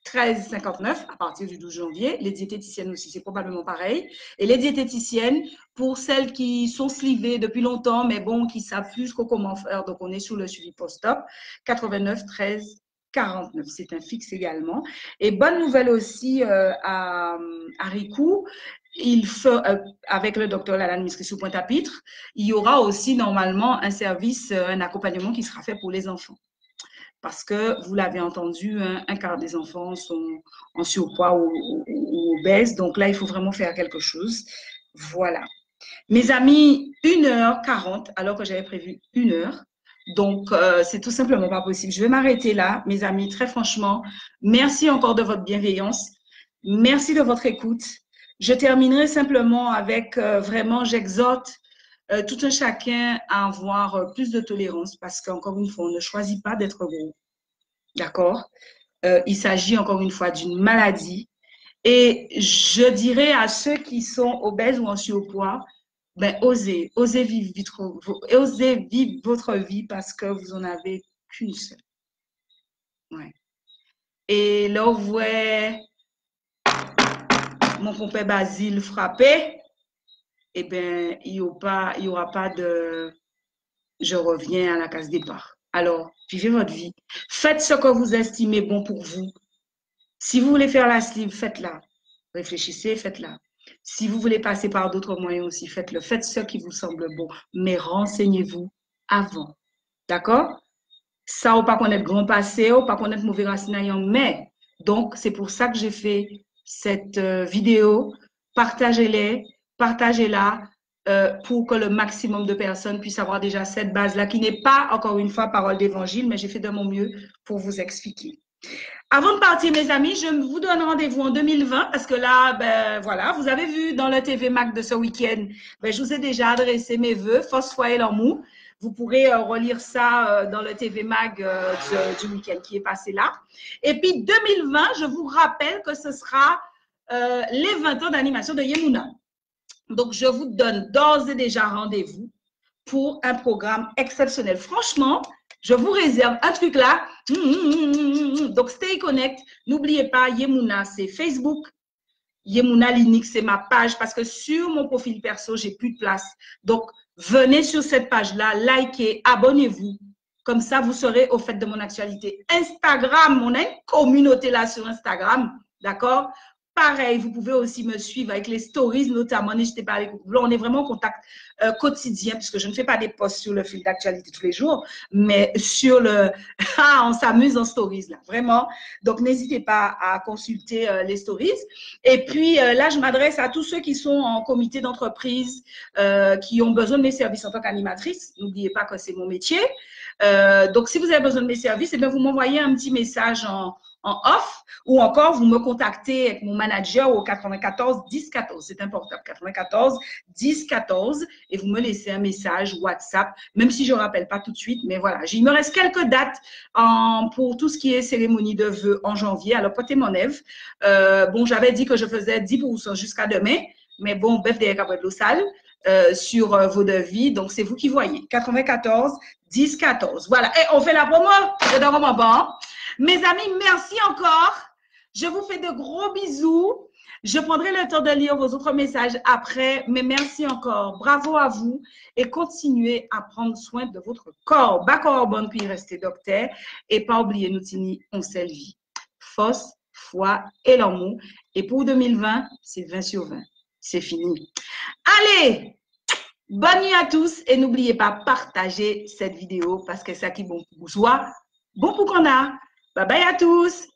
13 59 à partir du 12 janvier. Les diététiciennes aussi, c'est probablement pareil. Et les diététiciennes, pour celles qui sont slivées depuis longtemps, mais bon, qui ne savent plus comment faire, donc on est sur le suivi post-op, 89 13 49. C'est un fixe également. Et bonne nouvelle aussi à Ricou, avec le docteur Lalanne Misri sous Pointe-à-Pitre, il y aura aussi normalement un service, un accompagnement qui sera fait pour les enfants. Parce que, vous l'avez entendu, un quart des enfants sont en surpoids ou obèses. Donc là, il faut vraiment faire quelque chose. Voilà. Mes amis, 1h40, alors que j'avais prévu 1 heure. Donc, c'est tout simplement pas possible. Je vais m'arrêter là, mes amis. Très franchement, merci encore de votre bienveillance. Merci de votre écoute. Je terminerai simplement avec, vraiment, j'exhorte tout un chacun à avoir plus de tolérance parce qu'encore une fois, on ne choisit pas d'être gros. D'accord? Il s'agit encore une fois d'une maladie. Et je dirais à ceux qui sont obèses ou en surpoids, ben, osez vivre votre vie parce que vous n'en avez qu'une seule. Ouais. Et là, vous voyez mon compère Basile frappé, eh bien, il n'y aura pas de je reviens à la case départ. Alors, vivez votre vie. Faites ce que vous estimez bon pour vous. Si vous voulez faire la sleeve, faites-la. Réfléchissez, faites-la. Si vous voulez passer par d'autres moyens aussi, faites-le. Faites ce qui vous semble bon, mais renseignez-vous avant. D'accord? Ça, ou pas connaître grand passé, ou pas connaître mauvais racine, mais donc, c'est pour ça que j'ai fait cette vidéo. Partagez-la pour que le maximum de personnes puissent avoir déjà cette base-là, qui n'est pas, encore une fois, parole d'évangile, mais j'ai fait de mon mieux pour vous expliquer. Avant de partir, mes amis, je vous donne rendez-vous en 2020 parce que là, ben voilà, vous avez vu dans le TV Mac de ce week-end, ben, je vous ai déjà adressé mes vœux, force, foi et l'amour. Vous pourrez relire ça dans le TV Mag du week-end qui est passé là. Et puis 2020, je vous rappelle que ce sera les 20 ans d'animation de Yemuna. Donc, je vous donne d'ores et déjà rendez-vous pour un programme exceptionnel. Franchement, je vous réserve un truc là. Donc, stay connect. N'oubliez pas, Yemuna, c'est Facebook. Yemuna Linux, c'est ma page parce que sur mon profil perso, j'ai plus de place. Donc, venez sur cette page-là, likez, abonnez-vous. Comme ça, vous serez au fait de mon actualité. Instagram, on a une communauté là sur Instagram, d'accord? Pareil, vous pouvez aussi me suivre avec les stories, notamment. N'hésitez pas à les couper. On est vraiment en contact quotidien, puisque je ne fais pas des posts sur le fil d'actualité tous les jours, mais sur le… on s'amuse en stories, là, vraiment. Donc, n'hésitez pas à consulter les stories. Et puis, là, je m'adresse à tous ceux qui sont en comité d'entreprise, qui ont besoin de mes services en tant qu'animatrice. N'oubliez pas que c'est mon métier. Donc, si vous avez besoin de mes services, eh bien, vous m'envoyez un petit message en off ou encore vous me contactez avec mon manager au 94 10 14. C'est important, 94 10 14 et vous me laissez un message WhatsApp, même si je ne rappelle pas tout de suite. Mais voilà, il me reste quelques dates pour tout ce qui est cérémonie de vœux en janvier. Alors, portez mon Ève. Bon, j'avais dit que je faisais 10% jusqu'à demain, mais bon, bœuf derrière après de l'eau sale. Sur vos devis. Donc, c'est vous qui voyez. 94 10 14. Voilà. Et on fait la promo. C'est dans mon banc. Mes amis, merci encore. Je vous fais de gros bisous. Je prendrai le temps de lire vos autres messages après, mais merci encore. Bravo à vous et continuez à prendre soin de votre corps. D'accord, bonne puis restez docteur. Et pas oublier, nous tenir on vie. Force, foi et l'amour. Et pour 2020, c'est 20 sur 20. C'est fini. Allez! Bonne nuit à tous et n'oubliez pas partager cette vidéo parce que c'est ça qui est bon pour vous. Bon pour qu'on a. Bye bye à tous.